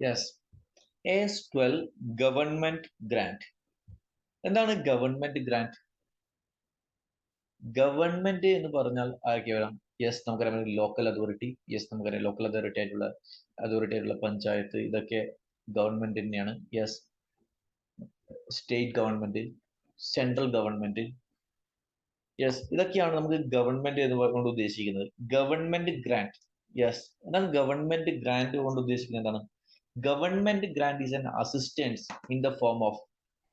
Yes. AS12 government grant. എന്താണ് government grant? Government എന്ന് പറഞ്ഞാൽ ആരൊക്കെ വരാം? യെസ്, നമുക്കറിയാം ലോക്കൽ അതോറിറ്റി. യെസ്, നമുക്കറിയാം ലോക്കൽ അതോറിറ്റി ആയിട്ടുള്ള പഞ്ചായത്ത്, ഇതൊക്കെ ഗവൺമെന്റ് തന്നെയാണ്. Yes, state government, central government. Yes, ഇതൊക്കെയാണ് നമുക്ക് ഗവൺമെന്റ് എന്ന് കൊണ്ട് ഉദ്ദേശിക്കുന്നത്. Government grant. യെസ്, എന്താണ് ഗവൺമെന്റ് ഗ്രാന്റ് കൊണ്ട് ഉദ്ദേശിക്കുന്നത്? എന്താണ് government grant? Is an assistance in the form of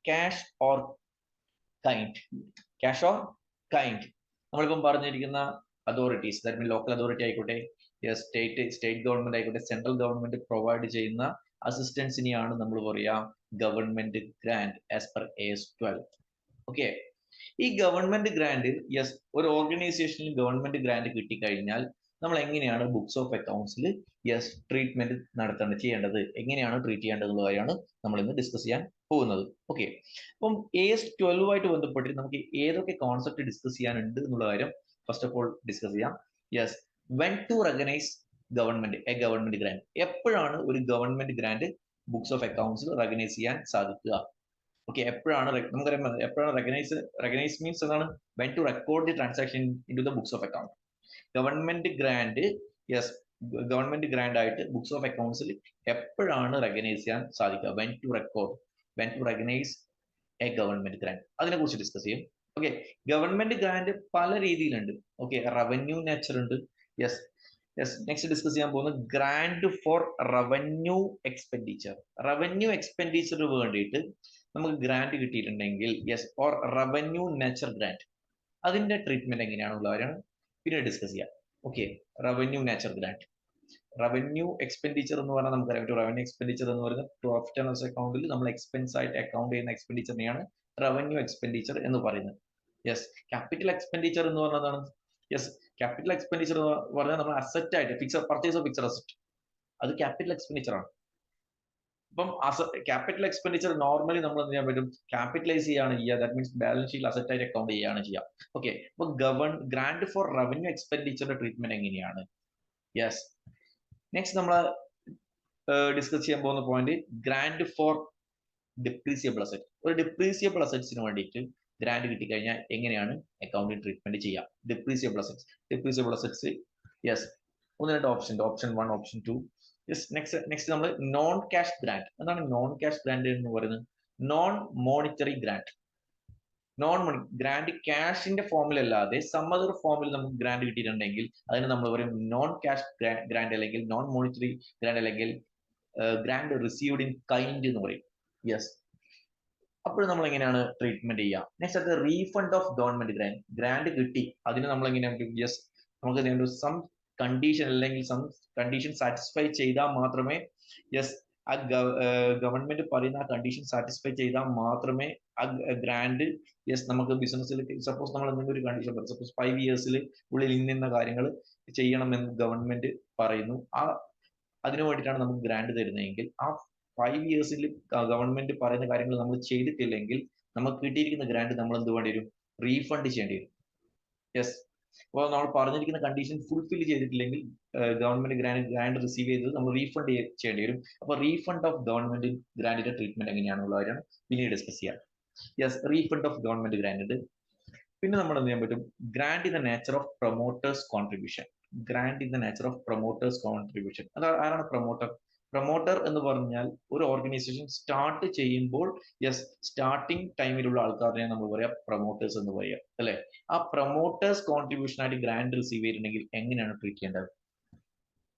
cash or kind. Cash or kind. നമ്മളിപ്പം പറഞ്ഞിരിക്കുന്ന authorities, that mean local authority ആയിക്കോട്ടെ, യെസ്, സ്റ്റേറ്റ് ഗവൺമെന്റ് ആയിക്കോട്ടെ, സെൻട്രൽ ഗവൺമെന്റ് പ്രൊവൈഡ് ചെയ്യുന്ന അസിസ്റ്റൻസിനെയാണ് നമ്മൾ പറയാ government grant as per AS12. Okay. ഈ government grant, yes, ഒരു ഓർഗനൈസേഷനിൽ ഗവൺമെന്റ് ഗ്രാന്റ് കിട്ടിക്കഴിഞ്ഞാൽ നമ്മൾ എങ്ങനെയാണ് ബുക്സ് ഓഫ് അക്കൗണ്ട്സിൽ യെസ് ട്രീറ്റ്മെന്റ് ചെയ്യേണ്ടത്, എങ്ങനെയാണ് ട്രീറ്റ് ചെയ്യേണ്ടത് എന്നുള്ള കാര്യമാണ് നമ്മൾ ഇന്ന് ഡിസ്കസ് ചെയ്യാൻ പോകുന്നത്. ഓക്കെ. അപ്പം AS12 ആയിട്ട് ബന്ധപ്പെട്ട് നമുക്ക് ഏതൊക്കെ കോൺസെപ്റ്റ് ഡിസ്കസ് ചെയ്യാനുണ്ട് എന്നുള്ള കാര്യം ഫസ്റ്റ് ഓഫ് ഓൾ ഡിസ്കസ് ചെയ്യാം. Yes, when to recognise government grant. എപ്പോഴാണ് ഒരു ഗവൺമെന്റ് ഗ്രാന്റ് ബുക്സ് ഓഫ് അക്കൗണ്ട്സിൽ റെക്കഗ്നൈസ് ചെയ്യാൻ സാധിക്കുക? ഓക്കെ, എപ്പോഴാണ് നമുക്കറിയാം എപ്പോഴാണ് റെക്കഗ്നൈസ് മീൻസ് എന്താണ്? When to record the transaction into the books of account. Government grant, yes, government grant ആയിട്ട് ബുക്സ് ഓഫ് അക്കൗണ്ട്സിൽ എപ്പോഴാണ് റെക്കഗ്നൈസ് ചെയ്യാൻ സാധിക്കുക? When to recognise a government grant. അതിനെ കുറിച്ച് ഡിസ്കസ് ചെയ്യും. ഓക്കെ. ഗവൺമെന്റ് ഗ്രാന്റ് പല രീതിയിലുണ്ട്. ഓക്കെ, റവന്യൂ നേച്ചർ ഉണ്ട്. യെസ്, നെക്സ്റ്റ് ഡിസ്കസ് ചെയ്യാൻ പോകുന്നത് grant for revenue expenditure. Revenue expenditure വേണ്ടിയിട്ട് നമുക്ക് ഗ്രാന്റ് കിട്ടിയിട്ടുണ്ടെങ്കിൽ, yes, or revenue nature grant, അതിന്റെ ട്രീറ്റ്മെന്റ് എങ്ങനെയാണുള്ള കാര്യമാണ് പിന്നെ ഡിസ്കസ് ചെയ്യാം. Okay, revenue nature grant. Revenue expenditure എന്ന് പറഞ്ഞാൽ നമുക്കറിയാം, റവന്യൂ എക്സ്പെൻഡിച്ചർ എന്ന് പറയുന്നത് പ്രോഫിറ്റ് ആൻഡ് ലോസ് അക്കൗണ്ടിൽ നമ്മൾ എക്സ്പെൻസ് ആയിട്ട് അക്കൗണ്ട് ചെയ്യുന്ന എക്സ്പെൻഡിച്ചറിനെയാണ് റവന്യൂ എക്സ്പെൻഡിച്ചർ എന്ന് പറയുന്നത്. യെസ്, ക്യാപിറ്റൽ എക്സ്പെൻഡിച്ചർ എന്ന് പറഞ്ഞതാണ്, യെസ്, ക്യാപിറ്റൽ എക്സ്പെൻഡിച്ചർ എന്ന് പറഞ്ഞാൽ നമ്മൾ അസറ്റ് ആയിട്ട് പർച്ചേസ് ഓഫ് ഫിക്സഡ് അസറ്റ്, അത് ക്യാപിറ്റൽ എക്സ്പെൻഡിച്ചർ ആണ്. അപ്പം ക്യാപിറ്റൽ എക്സ്പെൻഡിച്ചർ നോർമലി നമ്മൾ എന്ത് ചെയ്യാൻ പറ്റും? ക്യാപിറ്റലൈസ് ചെയ്യാണ് ചെയ്യുക. That means balance sheet asset ആയിട്ട് അക്കൗണ്ട് ചെയ്യുകയാണ് ചെയ്യുക. ഓക്കെ. അപ്പൊ ഗ്രാന്റ് ഫോർ റവന്യൂ എക്സ്പെൻഡിച്ചറിന്റെ ട്രീറ്റ്മെന്റ് എങ്ങനെയാണ്? യെസ്, നെക്സ്റ്റ് നമ്മൾ ഡിസ്കസ് ചെയ്യാൻ പോകുന്ന point grant for depreciable asset. ഒരു ഡിപ്രീസിയബിൾ അസറ്റ്സിന് വേണ്ടിയിട്ട് ഗ്രാന്റ് കിട്ടിക്കഴിഞ്ഞാൽ എങ്ങനെയാണ് അക്കൗണ്ടിങ് ട്രീറ്റ്മെന്റ് ചെയ്യുക? ഡിപ്രീസിയബിൾ അസറ്റ്സ്, യെസ്, ഒന്ന് രണ്ട് ഓപ്ഷൻ 1, ഓപ്ഷൻ 2. യെസ്, നെക്സ്റ്റ് നമ്മൾ നോൺ ക്യാഷ് ഗ്രാന്റ്. എന്താണ് നോൺ ക്യാഷ് ഗ്രാന്റ് എന്ന് പറയുന്നത്? Non monetary grant. ഗ്രാന്റ് ക്യാഷിന്റെ ഫോമിലല്ലാതെ സം അതർ ഫോമിൽ നമുക്ക് ഗ്രാന്റ് കിട്ടിയിട്ടുണ്ടെങ്കിൽ അതിന് നമ്മൾ പറയും നോൺ ക്യാഷ് ഗ്രാന്റ്, അല്ലെങ്കിൽ നോൺ മോണിറ്ററി ഗ്രാന്റ്, അല്ലെങ്കിൽ ഗ്രാന്റ് റിസീവ്ഡ് ഇൻ കൈൻഡ് എന്ന് പറയും. യെസ്, അപ്പോൾ നമ്മൾ എങ്ങനെയാണ് ട്രീറ്റ്മെന്റ് ചെയ്യുക? നെക്സ്റ്റ് അത് refund of government grant. Grant കിട്ടി, അതിന് നമ്മൾ എങ്ങനെയാണ്? യെസ്, നമുക്ക് സം കണ്ടീഷൻ അല്ലെങ്കിൽ സം കണ്ടീഷൻ സാറ്റിസ്ഫൈ ചെയ്താൽ മാത്രമേ, യെസ്, ആ ഗവൺമെന്റ് പറയുന്ന ആ കണ്ടീഷൻ സാറ്റിസ്ഫൈ ചെയ്താൽ മാത്രമേ ആ ഗ്രാന്റ്, യെസ്, നമുക്ക് ബിസിനസ്സിൽ സപ്പോസ് നമ്മൾ എന്തെങ്കിലും ഒരു കണ്ടീഷൻ പറയും, സപ്പോസ് 5 ഇയേഴ്സിൽ ഉള്ളിൽ ഇന്ന കാര്യങ്ങൾ ചെയ്യണമെന്ന് ഗവൺമെന്റ് പറയുന്നു, അതിനു വേണ്ടിയിട്ടാണ് നമുക്ക് ഗ്രാന്റ് തരുന്നതെങ്കിൽ ആ 5 ഇയേഴ്സിൽ ഗവൺമെന്റ് പറയുന്ന കാര്യങ്ങൾ നമ്മൾ ചെയ്തിട്ടില്ലെങ്കിൽ നമുക്ക് കിട്ടിയിരിക്കുന്ന ഗ്രാന്റ് നമ്മൾ എന്ത് വേണ്ടി വരും? റീഫണ്ട് ചെയ്യേണ്ടി വരും. യെസ്, അപ്പോൾ നമ്മൾ പറഞ്ഞിരിക്കുന്ന കണ്ടീഷൻ ഫുൾഫിൽ ചെയ്തിട്ടില്ലെങ്കിൽ ഗവൺമെന്റ് ഗ്രാന്റ് റിസീവ് ചെയ്തത് നമ്മൾ റീഫണ്ട് ചെയ്യേണ്ടി വരും. അപ്പോൾ റീഫണ്ട് ഓഫ് ഗവൺമെന്റ് ഗ്രാന്റിന്റെ ട്രീറ്റ്മെന്റ് എങ്ങനെയാണെന്നുള്ള കാര്യമാണ് പിന്നീട് ഡിസ്കസ് ചെയ്യാം. Yes, refund of government grant ഉണ്ട്. പിന്നെ നമ്മൾ എന്ത് ചെയ്യാൻ പറ്റും? Grant in the nature of promoters contribution. Grant in the nature of promoters contribution. ആരാണ് പ്രൊമോട്ടർ? പ്രൊമോട്ടർ എന്ന് പറഞ്ഞാൽ ഒരു ഓർഗനൈസേഷൻ സ്റ്റാർട്ട് ചെയ്യുമ്പോൾ, യെസ്, സ്റ്റാർട്ടിങ് ടൈമിലുള്ള ആൾക്കാരെ നമ്മൾ പറയാം പ്രൊമോട്ടേഴ്സ് എന്ന് പറയാം, അല്ലെ? ആ പ്രൊമോട്ടേഴ്സ് കോൺട്രിബ്യൂഷൻ ആയിട്ട് ഗ്രാന്റ് റിസീവ് ചെയ്തിട്ടുണ്ടെങ്കിൽ എങ്ങനെയാണ് ട്രീറ്റ് ചെയ്യേണ്ടത്?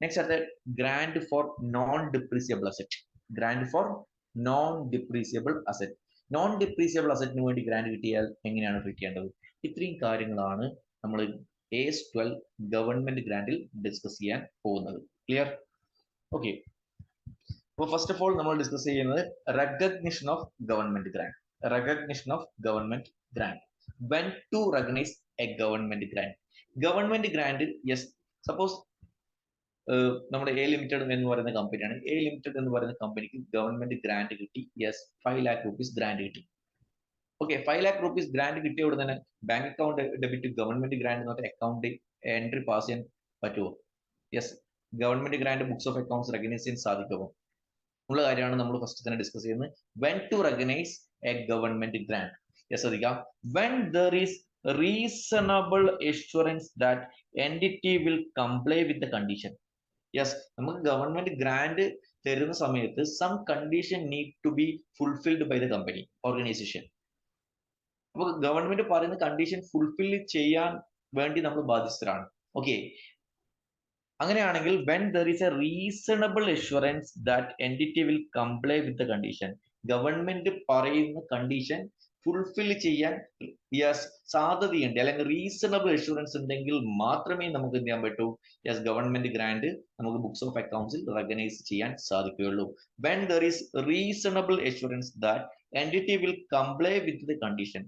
നെക്സ്റ്റ് അത് grant for non depreciable asset. Grant for non depreciable asset. Non depreciable അസറ്റിന് വേണ്ടി ഗ്രാന്റ് കിട്ടിയാൽ എങ്ങനെയാണ് ട്രീറ്റ് ചെയ്യേണ്ടത്? ഇത്രയും കാര്യങ്ങളാണ് നമ്മൾ AS12 ഗവൺമെന്റ് ഗ്രാന്റിൽ ഡിസ്കസ് ചെയ്യാൻ പോകുന്നത്. ക്ലിയർ? ഓക്കെ. അപ്പോൾ ഫസ്റ്റ് ഓഫ് ഓൾ നമ്മൾ ഡിസ്കസ് ചെയ്യുന്നത് recognition of government grant. Recognition of government grant. When to recognise a government grant. Government grant, yes, suppose നമ്മുടെ A ലിമിറ്റഡ് എന്ന് പറയുന്ന കമ്പനിയാണ്. A ലിമിറ്റഡ് എന്ന് പറയുന്ന കമ്പനിക്ക് ഗവൺമെന്റ് ഗ്രാന്റ് കിട്ടി. യെസ്, 5 lakh rupees ഗ്രാന്റ് കിട്ടി. ഓക്കെ, 5 lakh rupees ഗ്രാന്റ് കിട്ടിയോടെ തന്നെ bank account debit government grant എന്ന് പറഞ്ഞ അക്കൗണ്ട് എൻട്രി പാസ് ചെയ്യാൻ പറ്റുമോ? Yes, government grant books of accounts recognise ചെയ്യാൻ സാധിക്കുമോ? ഉള്ള കാര്യമാണ് നമ്മൾ ഫസ്റ്റ് തന്നെ ഡിസ്കസ് ചെയ്യുന്നത്. When to recognise a government grant. Yes ശ്രദ്ധിക്കാം. When there is reasonable assurance that entity will comply with the condition. Yes, നമുക്ക് ഗവൺമെന്റ് ഗ്രാന്റ് തരുന്ന സമയത്ത് some condition need to be fulfilled by the company organisation. അപ്പൊ government പറയുന്ന condition fulfil ചെയ്യാൻ വേണ്ടി നമ്മൾ ബാധ്യസ്ഥരാണ്. ഓക്കെ, അങ്ങനെയാണെങ്കിൽ when there is a reasonable assurance that entity will comply with the condition, government പറയുന്ന കണ്ടീഷൻ ഫുൾഫിൽ ചെയ്യാൻ യെസ് സാധ്യതയുണ്ട്, അല്ലെങ്കിൽ റീസണബിൾ എഷ്വറൻസ് ഉണ്ടെങ്കിൽ മാത്രമേ നമുക്ക് എന്ത് ചെയ്യാൻ പറ്റൂ, യെസ് ഗവൺമെന്റ് ഗ്രാന്റ് നമുക്ക് ബുക്സ് ഓഫ് അക്കൗണ്ട്സിൽ റെക്കഗ്നൈസ് ചെയ്യാൻ സാധിക്കുകയുള്ളൂ. When there is reasonable assurance that entity will comply with the condition.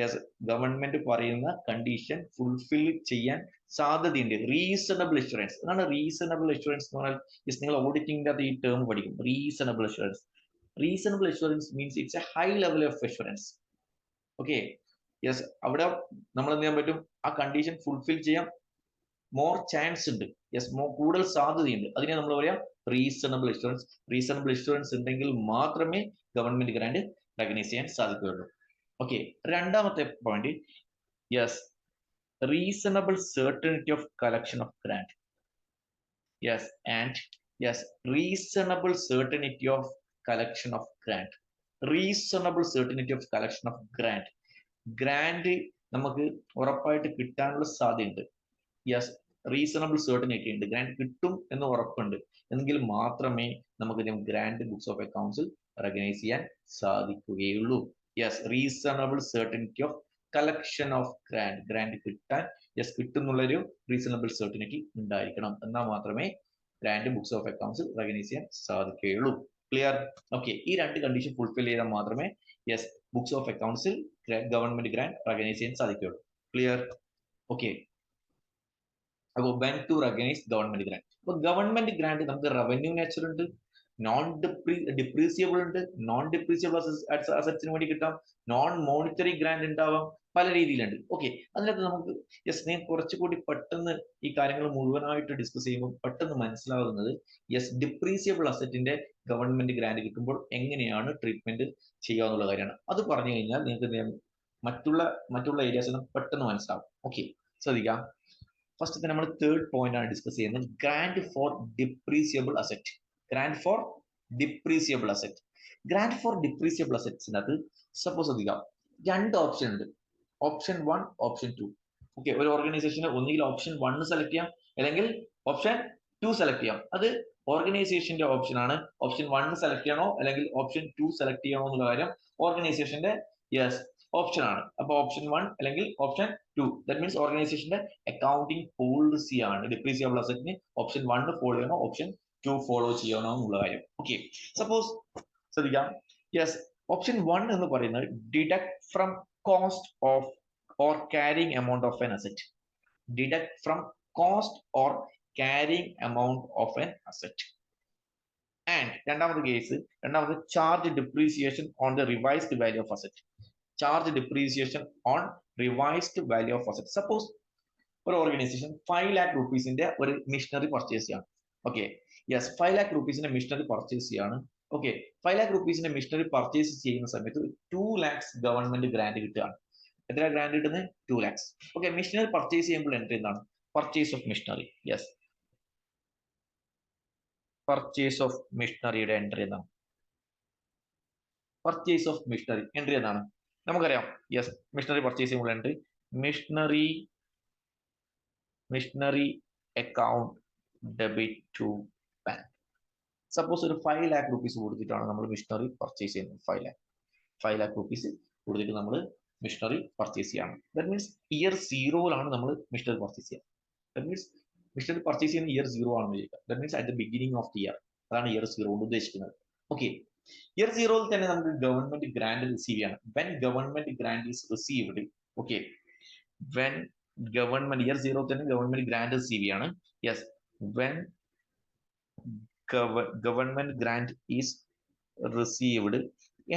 Yes government പറയുന്ന കണ്ടീഷൻ ഫുൾഫിൽ ചെയ്യാൻ സാധ്യതയുണ്ട്. റീസണബിൾ എഷ്വറൻസ്, അതാണ് റീസണബിൾ എഷ്വറൻസ് എന്ന് പറഞ്ഞാൽ. യെസ്, നിങ്ങൾ ഓഡിറ്റിംഗിന്റെ അത് ഈ ടേം പഠിക്കും, reasonable assurance. Reasonable assurance means it's a high level of assurance. Okay, yes, അവിടെ നമ്മൾ എന്ത് ചെയ്യാൻ പറ്റും, ആ കണ്ടീഷൻ ഫുൾഫിൽ ചെയ്യാൻ മോർ ചാൻസ് ഉണ്ട്. യെസ്, കൂടുതൽ സാധ്യതയുണ്ട്. അതിനെ നമ്മൾ പറയാം റീസണബിൾ എഷ്വറൻസ്. റീസണബിൾ എഷ്വറൻസ് ഉണ്ടെങ്കിൽ മാത്രമേ ഗവൺമെന്റ് ഗ്രാന്റ് റെക്കഗ്നൈസ് ചെയ്യാൻ സാധിക്കുകയുള്ളൂ. ഓക്കെ, രണ്ടാമത്തെ point, yes reasonable certainty of collection of grant. Yes, and yes, reasonable certainty of collection of grant. Reasonable certainty of collection of grant. Grant നമുക്ക് ഉറപ്പായിട്ട് കിട്ടാനുള്ള സാധ്യതയുണ്ട്. Yes, reasonable certainty ഉണ്ട്, grant കിട്ടും എന്ന് ഉറപ്പുണ്ട്, എങ്കിൽ മാത്രമേ നമുക്ക് ഗ്രാന്റ് ബുക്സ് ഓഫ് അക്കൗണ്ട്സിൽ റെക്കഗ്നൈസ് ചെയ്യാൻ സാധിക്കുകയുള്ളൂ. Yes, reasonable certainty of collection of grant. Grant കിട്ടാൻ യെസ് കിട്ടുന്നുള്ളൊരു റീസണബിൾ സെർട്ടനിറ്റി ഉണ്ടായിരിക്കണം, എന്നാൽ മാത്രമേ ഗ്രാന്റ് ബുക്സ് ഓഫ് അക്കൗണ്ട്സിൽ റെക്കഗ്നൈസ് ചെയ്യാൻ സാധിക്കുകയുള്ളൂ. ക്ലിയർ? ഓക്കെ, ഈ രണ്ട് കണ്ടീഷൻ ഫുൾഫിൽ ചെയ്താൽ മാത്രമേ യെസ് ബുക്സ് ഓഫ് അക്കൗണ്ട്സിൽ ഗവൺമെന്റ് ഗ്രാന്റ് റെക്കഗ്നൈസ് ചെയ്യാൻ സാധിക്കുകയുള്ളൂ. ക്ലിയർ? ഓക്കെ, അപ്പോൾ when to recognise government grant. അപ്പൊ ഗവൺമെന്റ് ഗ്രാന്റ് നമുക്ക് റവന്യൂ നേച്ചർ ഉണ്ട്, നോൺ ഡിപ്രീസിയബിൾ ഉണ്ട്, നോൺ ഡിപ്രീസിയബിൾ അസറ്റ്സിന് വേണ്ടി കിട്ടാം, നോൺ മോണിറ്ററി ഗ്രാന്റ് ഉണ്ടാവാം, പല രീതിയിലുണ്ട്. ഓക്കെ, അതിനകത്ത് നമുക്ക് യെസ് ഞാൻ കുറച്ചുകൂടി പെട്ടെന്ന് ഈ കാര്യങ്ങൾ മുഴുവനായിട്ട് ഡിസ്കസ് ചെയ്യുമ്പോൾ പെട്ടെന്ന് മനസ്സിലാവുന്നത്, യെസ് ഡിപ്രീസിയബിൾ അസറ്റിന്റെ ഗവൺമെന്റ് ഗ്രാന്റ് കിട്ടുമ്പോൾ എങ്ങനെയാണ് ട്രീറ്റ്മെന്റ് ചെയ്യുക എന്നുള്ള കാര്യമാണ്. അത് പറഞ്ഞു കഴിഞ്ഞാൽ നിങ്ങൾക്ക് മറ്റുള്ള ഏരിയാസ് എല്ലാം പെട്ടെന്ന് മനസ്സിലാവും. ഓക്കെ, ശ്രദ്ധിക്കാം. ഫസ്റ്റ് നമ്മൾ തേർഡ് പോയിന്റ് ആണ് ഡിസ്കസ് ചെയ്യുന്നത്, grant for depreciable asset. Grant for depreciable asset. Grant for depreciable അസറ്റ്സിനകത്ത് സപ്പോസ് ശ്രദ്ധിക്കാം, രണ്ട് ഓപ്ഷൻ ഉണ്ട്, ഓപ്ഷൻ 1, ഓപ്ഷൻ 2. ഓക്കെ, ഒരു ഓർഗനൈസേഷന് ഒന്നുകിൽ ഓപ്ഷൻ 1 സെലക്ട് ചെയ്യാം, അല്ലെങ്കിൽ ഓപ്ഷൻ 2 സെലക്ട് ചെയ്യാം. അത് ഓർഗനൈസേഷന്റെ ഓപ്ഷൻ ആണ്. ഓപ്ഷൻ 1 സെലക്ട് ചെയ്യണോ അല്ലെങ്കിൽ ഓപ്ഷൻ 2 സെലക്ട് ചെയ്യണോ എന്നുള്ള കാര്യം ഓർഗനൈസേഷന്റെ യെസ് ഓപ്ഷൻ ആണ്. അപ്പൊ ഓപ്ഷൻ 1 അല്ലെങ്കിൽ ഓപ്ഷൻ 2, ദാറ്റ് മീൻസ് ഓർഗനൈസേഷന്റെ അക്കൗണ്ടിങ് പോളിസി ആണ്. ഡിപ്രീസിയബിൾ അസറ്റിന് ഓപ്ഷൻ 1 ഫോളോ ചെയ്യണോ ഓപ്ഷൻ 2 ഫോളോ ചെയ്യണോ എന്നുള്ള കാര്യം. ഓക്കെ, സപ്പോസ് ശ്രദ്ധിക്കാം, യെസ് ഓപ്ഷൻ 1 എന്ന് പറയുന്നത് deduct from cost of or carrying amount of an asset. Deduct from cost or carrying amount of an asset. And രണ്ടാമത്തെ കേസ്, രണ്ടാമത്തെ charge depreciation on the revised value of asset. Charge depreciation on revised value of asset. Suppose ഒരു organisation 5 lakh rupeesന്റെ ഒരു machinery purchase ചെയ്യാണ്. Okay, yes 5 lakh rupeesന്റെ machinery purchase ചെയ്യാണ്. Okay, 5 lakh rupeesന്റെ machinery purchase ചെയ്യുന്ന സമയത്ത് 2 lakhs ഗവൺമെന്റ് ഗ്രാന്റ് കിട്ടുകയാണ്. എത്ര ഗ്രാന്റ് കിട്ടുന്നത്? 2 lakhs. ഓക്കെ, മിഷനറി പർച്ചേസ് ചെയ്യുമ്പോൾ എൻട്രി എന്താണ്? Purchase of machinery. Yes, purchase of മിഷനറിയുടെ എൻട്രി എന്താണ്? പർച്ചേസ് ഓഫ് മിഷനറി എൻട്രി എന്താണ്? നമുക്കറിയാം, യെസ് മിഷനറി പർച്ചേസ് ചെയ്യുമ്പോൾ entry machinery account debit to bank. Suppose ഒരു 5 lakh rupees കൊടുത്തിട്ടാണ് നമ്മൾ മിഷനറി പർച്ചേസ് ചെയ്യുന്നത്. 5 lakh rupees കൊടുത്തിട്ട് നമ്മൾ മിഷനറി പർച്ചേസ് ചെയ്യണം. ദാറ്റ് മീൻസ് ഇയർ 0 നമ്മൾ മിഷനറി പർച്ചേസ് ചെയ്യുക. ദാറ്റ് മീൻസ് മിഷനറി പർച്ചേസ് ചെയ്യുന്ന ഇയർ 0 ആണെന്ന് ചോദിക്കുക. That means at the beginning of the year. അതാണ് ഇയർ 0 കൊണ്ട് ഉദ്ദേശിക്കുന്നത്. ഓക്കെ, ഇയർ 0 തന്നെ നമുക്ക് ഗവൺമെന്റ് ഗ്രാന്റ് റിസീവ് ചെയ്യണം. When government grant is received, okay when government year 0 തന്നെ ഗവൺമെന്റ് ഗ്രാന്റ് റിസീവ് ചെയ്യാണ്. Yes, when government grant is received,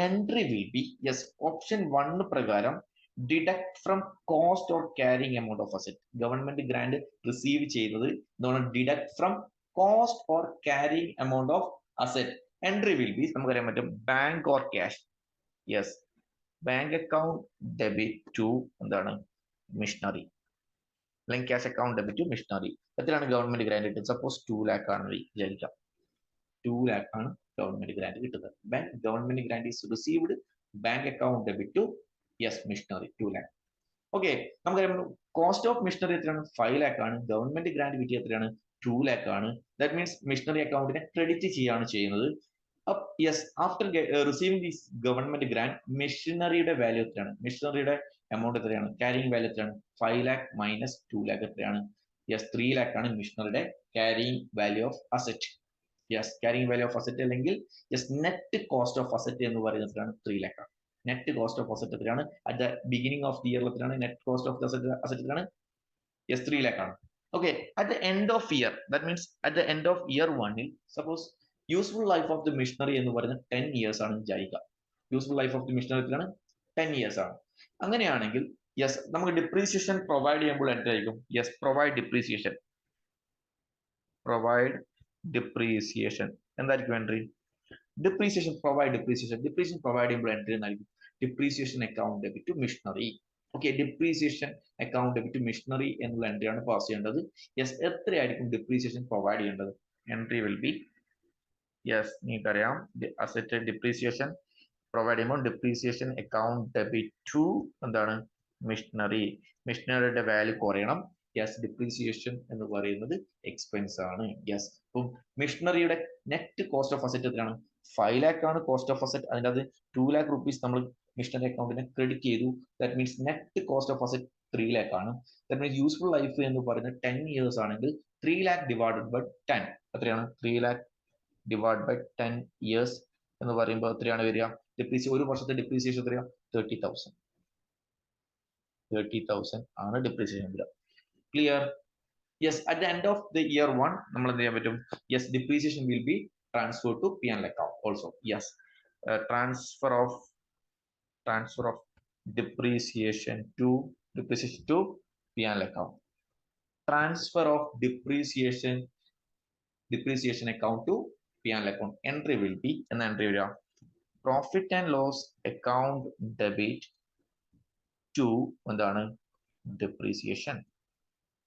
entry will be yes option 1 പ്രകാരം deduct from cost or carrying amount of asset. Government grant receive ചെയ്തത് എന്താണ്? deduct from cost or carrying amount of asset. Entry will be നമുക്കറിയാൻ പറ്റും bank or cash. Yes, bank account debit to എന്താണ് machinery. അല്ലെങ്കിൽ cash account debit to machinery. എത്രയാണ് government grant കിട്ടുന്നത്? Suppose 2 lakh ആണ് വിചാരിക്കാം. 2 lakh ആണ് ഗവൺമെന്റ് ഗ്രാന്റ് കിട്ടുന്നത്. Government grant is received bank account debit to machinery 2 lakh. Okay, നമുക്കറിയാം cost of machinery എത്രയാണ്? 5 lakh ആണ്. ഗവൺമെന്റ് ഗ്രാന്റ് കിട്ടിയ എത്രയാണ്? 2 lakh ആണ്. ദാറ്റ് മീൻസ് മിഷനറി അക്കൗണ്ടിനെ ക്രെഡിറ്റ് ചെയ്യാണ് ചെയ്യുന്നത്. After receiving this government grant മെഷീനറിയുടെ വാല്യൂ എത്രയാണ്? മെഷീനറിയുടെ എമൗണ്ട് എത്രയാണ്? ക്യാരിങ് വാല്യൂ എത്രയാണ്? 5 lakh മൈനസ് 2 lakh എത്രയാണ്? 3 lakh ആണ് മെഷീനറിയുടെ carrying value of asset. Carrying value of asset അല്ലെങ്കിൽ നെറ്റ് കോസ്റ്റ് ഓഫ് അസറ്റ് എന്ന് പറയുന്നത് എത്രയാണ്? 3 lakh ആണ്. നെറ്റ് കോസ്റ്റ് ഓഫ് അസറ്റ് എത്രയാണ്? At the beginning of the year എത്രയാണ് നെറ്റ് കോസ്റ്റ് ഓഫ് അസറ്റ് എത്രയാണ്? 3 lakh ആണ്. Okay, at the end of year, that means at the end of year 1ൽ suppose useful life of the machinery എന്ന് പറയുന്നത് 10 years ആണ് വിചാരിക്കുക. Useful life of the machinery എത്രയാണ്? 10 years ആണ്. അങ്ങനെയാണെങ്കിൽ നമുക്ക് ഡിപ്രീസിയേഷൻ പ്രൊവൈഡ് ചെയ്യുമ്പോൾ എന്തായിരിക്കും? Provide depreciation. എന്തായിരിക്കും എൻട്രി? ഡിപ്രീസിയേഷൻ പ്രൊവൈഡ് ചെയ്യുമ്പോൾ എൻട്രി എന്നായിരിക്കും depreciation account debit to machinery. Okay, depreciation account debit to machinery എന്നുള്ള എൻട്രി ആണ് പാസ് ചെയ്യേണ്ടത്. എത്രയായിരിക്കും ഡിപ്രീസിയേഷൻ പ്രൊവൈഡ് ചെയ്യേണ്ടത്? എൻട്രി വിൽ ബി നിങ്ങൾക്കറിയാം അസറ്റ് ഡിപ്രീസിയേഷൻ പ്രൊവൈഡ് ചെയ്യുമ്പോൾ ഡിപ്രീസിയേഷൻ അക്കൗണ്ട് ഡെബിറ്റ് ടു എന്താണ്? മെഷീനറിയുടെ വാല്യൂ കുറയണം. ഡിപ്രീസിയേഷൻ എന്ന് പറയുന്നത് എക്സ്പെൻസ് ആണ്. അപ്പം മെഷീനറിയുടെ നെറ്റ് കോസ്റ്റ് ഓഫ് അസറ്റ് എത്രയാണ്? 5 lakh ആണ് കോസ്റ്റ് ഓഫ് അസറ്റ്. അതിൻ്റെ അത് 2 lakh rupees നമ്മൾ മെഷീനറി അക്കൗണ്ടിനെ ക്രെഡിറ്റ് ചെയ്തു. That means net cost of asset 3 lakh ആണ്. ദാറ്റ് മീൻസ് യൂസ്ഫുൾ ലൈഫ് എന്ന് പറയുന്നത് 10 years ആണെങ്കിൽ 3 lakh ഡിവൈഡഡ് ബൈ 10 എത്രയാണ്? 3 lakh ഡിവൈഡ് ബൈ 10 years എന്ന് പറയുമ്പോൾ എത്രയാണ് വരിക? ഒരു വർഷത്തെ ഡിപ്രീസിയേഷൻ എത്രയാ? 30,000 ആണ് ഡിപ്രീസിയേഷൻ വരിക. Clear? at the end of the year 1 നമ്മൾ എന്ത് ചെയ്യാൻ പറ്റും? depreciation will be transferred to P&L account also. Transfer of depreciation to P&L account. Transfer of depreciation account to P&L account. Entry will be profit and loss account debit to എന്താണ്? depreciation.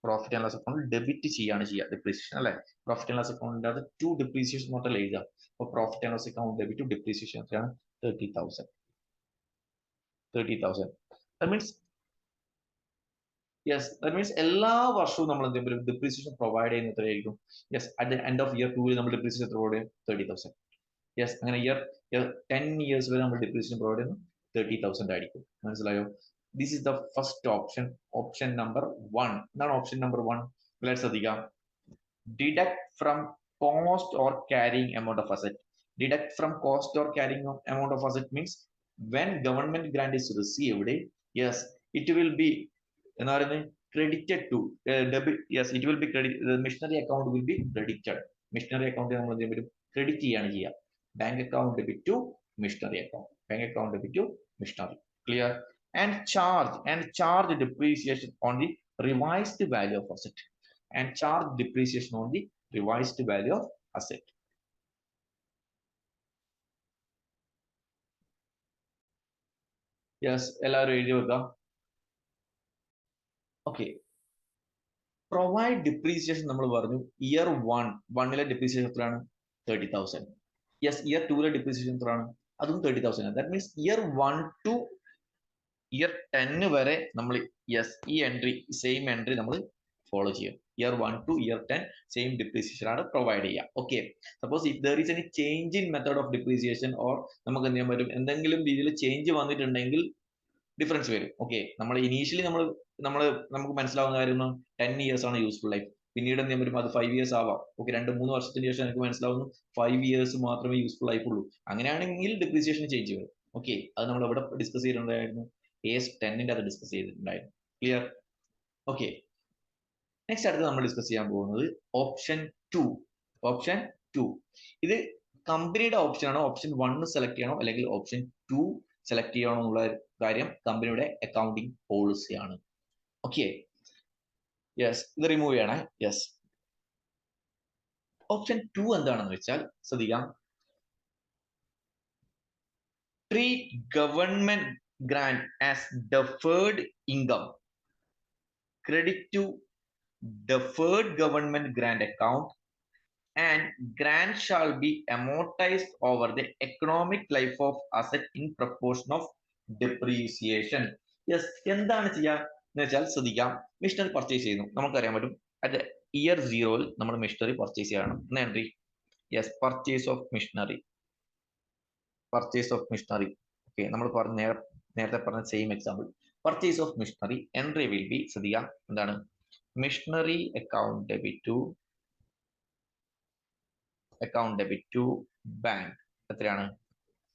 Profit and loss account debit ചെയ്യാണ് ചെയ്യുക depreciation അല്ലെ. Profit and loss അക്കൗണ്ടിന്റെ അത് 2 depreciation മാത്രമല്ല എഴുതുക. അപ്പോൾ profit and loss account debit to depreciation എത്രയാണ്? 30,000. That means എല്ലാ വർഷവും നമ്മൾ എന്തെങ്കിലും ഡിപ്രീസിയേഷൻ പ്രൊവൈഡ് ചെയ്യുന്ന എത്രയായിരിക്കും? At the end of year 2 നമ്മൾ ഡിപ്രീസിയേഷൻ എത്ര പ്രൊവൈഡ് ചെയ്യും? 30,000. അങ്ങനെ ഇയർ 10 years വരെ നമ്മൾ ഡിപ്രീസിയേഷൻ പ്രൊവൈഡ് ചെയ്യുന്നു 30,000 ആയിരിക്കും. മനസ്സിലായോ? This is the first option. Option number 1. എന്താണ് ഓപ്ഷൻ നമ്പർ 1? ശ്രദ്ധിക്കാം. Deduct from cost or carrying amount of asset. Deduct from cost or carrying amount of asset means when government grant is received, it will be credited to debit. It will be credit. The machinery account will be credited. Machinery account നമ്മൾ എന്ത് ചെയ്യും? Credit ചെയ്യാണ് ചെയ്യുക. Bank account debit to machinery account. Bank account debit to machinery. Clear? And charge depreciation on the revised value of asset. And charge depreciation on the revised value of asset. എല്ലാവരും എഴുതി വെക്കാം. Okay, provide depreciation നമ്മൾ പറഞ്ഞു year 1 depreciation എത്രയാണ്? 30,000. Year 2 depreciation എത്രയാണ്? അതും 30,000. That means year 1 to year 10 വരെ നമ്മൾ ഈ എൻട്രി സെയിം എൻട്രി നമ്മൾ ഫോളോ ചെയ്യും. Year 1 to year 10 same depreciation ആണ് പ്രൊവൈഡ് ചെയ്യുക. Okay, suppose if there is any change in method of depreciation or നമുക്ക് എന്ത് ചെയ്യാൻ പറ്റും? എന്തെങ്കിലും രീതിയിൽ ചേഞ്ച് വന്നിട്ടുണ്ടെങ്കിൽ ഡിഫറൻസ് വരും. ഓക്കെ, നമ്മൾ ഇനീഷ്യലി നമുക്ക് മനസ്സിലാവുന്ന കാര്യം 10 years ആണ് യൂസ്ഫുൾ ലൈഫ്. പിന്നീട് എന്ത് ചെയ്യാൻ പറ്റും? അത് 5 years ആവാം. ഓക്കെ, 2-3 വർഷത്തിന് ശേഷം എനിക്ക് മനസ്സിലാവുന്നു 5 years മാത്രമേ യൂസ്ഫുൾ ലൈഫ് ഉള്ളൂ. അങ്ങനെയാണെങ്കിൽ ഡിപ്രീസിയേഷൻ ചേഞ്ച് വരും. ഓക്കെ, അത് നമ്മൾ എവിടെ ഡിസ്കസ് ചെയ്തിട്ടുണ്ടായിരുന്നു? AS 10ന്റെ അത് ഡിസ്കസ് ചെയ്തിട്ടുണ്ടായിരുന്നു. ക്ലിയർ? ഓക്കെ, നെക്സ്റ്റ് അടുത്ത് നമ്മൾ ഡിസ്കസ് ചെയ്യാൻ പോകുന്നത് ഓപ്ഷൻ 2. ഇത് കമ്പനിയുടെ ഓപ്ഷൻ ആണോ? ഓപ്ഷൻ 1 സെലക്ട് ചെയ്യണോ അല്ലെങ്കിൽ ഓപ്ഷൻ 2 സെലക്ട് ചെയ്യണോ എന്നുള്ള കാര്യം കമ്പനിയുടെ അക്കൗണ്ടിങ് പോളിസിയാണ്. ഓക്കെ, ഇത് റിമൂവ് ചെയ്യണേ. ഓപ്ഷൻ 2 എന്താണെന്ന് വെച്ചാൽ ശ്രദ്ധിക്കാം. treat government grant as deferred income. Credit to deferred government grant account and grant shall be amortized over the economic life of asset in proportion of depreciation. Yes, എന്താണ് ചെയ്യുക എന്ന് വെച്ചാൽ ശ്രദ്ധിക്കാം. മിഷനറി പർച്ചേസ് ചെയ്യുന്നു, നമുക്കറിയാൻ പറ്റും അറ്റ് ഇയർ 0 നമ്മൾ machinery purchase ചെയ്യണം. എന്ന entry yes purchase of machinery. Okay, നമ്മൾ നേരത്തെ പറഞ്ഞ same example. Purchase of machinery entry will be ശ്രദ്ധിക്കാം എന്താണ് machinery account debit to bank. എത്രയാണ്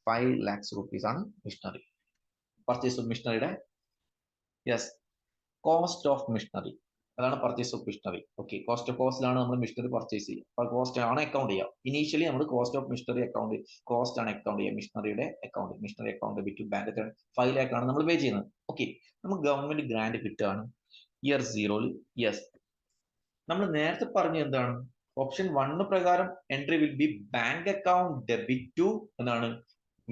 5 lakhs rupees ആണ് മിഷനറി. പർച്ചേസ് ഓഫ് മിഷനറിയുടെ യെസ് കോസ്റ്റ് ഓഫ് മിഷനറി, അതാണ് പർച്ചേസ് ഓഫ് മിഷനറി. ഓക്കെ, കോസ്റ്റിലാണ് നമ്മൾ മിഷനറി പർച്ചേസ് ചെയ്യുക. അപ്പോൾ കോസ്റ്റ് ആണ് അക്കൗണ്ട് ചെയ്യുക. ഇനീഷ്യലി നമ്മൾ cost of machinery account cost ആണ് അക്കൗണ്ട് ചെയ്യുക. Machinery account debit to bank 5 lakh ആണ് നമ്മൾ പേ ചെയ്യുന്നത്. ഓക്കെ, നമുക്ക് ഗവൺമെന്റ് ഗ്രാന്റ് കിട്ടുകയാണ് ഇയർ 0. യെസ്, നമ്മൾ നേരത്തെ പറഞ്ഞ എന്താണ് ഓപ്ഷൻ 1 പ്രകാരം entry will be bank account debit to എന്നാണ്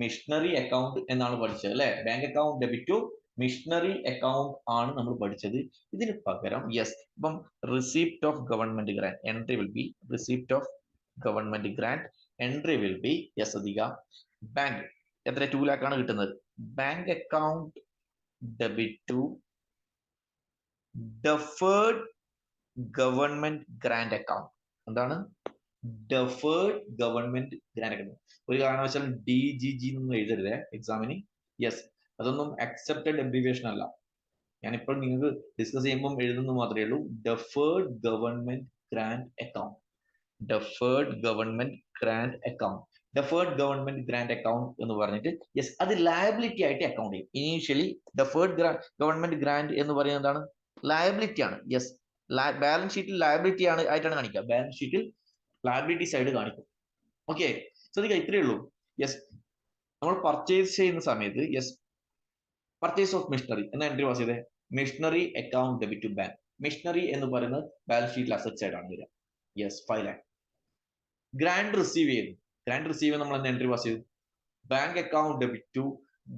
മിഷനറി അക്കൗണ്ട് എന്നാണ് പഠിച്ചത് അല്ലെ. Bank account debit to machinery account ആണ് നമ്മൾ പഠിച്ചത്. ഇതിന് പകരം യെസ് ഇപ്പം receipt of government grant entry will B receipt of government grant entry will be yes അധിക ബാങ്ക് എത്ര 2 lakh ആണ് കിട്ടുന്നത്. Bank account debit to deferred government grant account. എന്താണ് ഡെഫേർഡ് ഗവൺമെന്റ് ഗ്രാന്റ് അക്കൗണ്ട്. ഒരു കാരണവശാലും DGG എന്നൊന്നും എഴുതരുതേ എക്സാമിന്. യെസ്, അതൊന്നും അക്സെപ്റ്റഡ് അബ്രിവിയേഷൻ അല്ല. ഞാനിപ്പോൾ നിങ്ങൾക്ക് ഡിസ്കസ് ചെയ്യുമ്പോൾ എഴുതുന്നത് മാത്രമേ ഉള്ളൂ. Deferred government grant account. Deferred government grant account. Deferred government grant account എന്ന് പറഞ്ഞിട്ട് യെസ് അത് ലയബിലിറ്റി ആയിട്ട് അക്കൗണ്ട് ചെയ്യും. ഇനീഷ്യലി ഡെഫേർഡ് ഗവൺമെന്റ് ഗ്രാന്റ് എന്ന് പറയുന്നത് എന്താണ് ലയബിലിറ്റി ആണ്. യെസ്, ബാലൻസ് ഷീറ്റിൽ ലയബിലിറ്റി ആയിട്ടാണ് കാണിക്കുക. ബാലൻസ് ഷീറ്റിൽ ലയബിലിറ്റി സൈഡ് കാണിക്കും. ഓക്കെ, ശ്രദ്ധിക്കുക, ഇത്രയേ ഉള്ളൂ. യെസ്, നമ്മൾ പർച്ചേസ് ചെയ്യുന്ന സമയത്ത് യെസ് പർച്ചേസ് ഓഫ് മിഷനറി എന്ന എൻട്രി പാസ് ചെയ്തേ machinery account debit to bank. Machinery എന്ന് പറയുന്നത് ബാലൻസ് ഷീറ്റിൽ അസറ്റ് സൈഡ് ആണ് വരിക. Yes 5 lakh. ഗ്രാന്റ് റിസീവ് ചെയ്യുന്നു. ഗ്രാന്റ് റിസീവ് നമ്മൾ എന്ന എൻട്രി പാസ് ചെയ്തു bank account debit to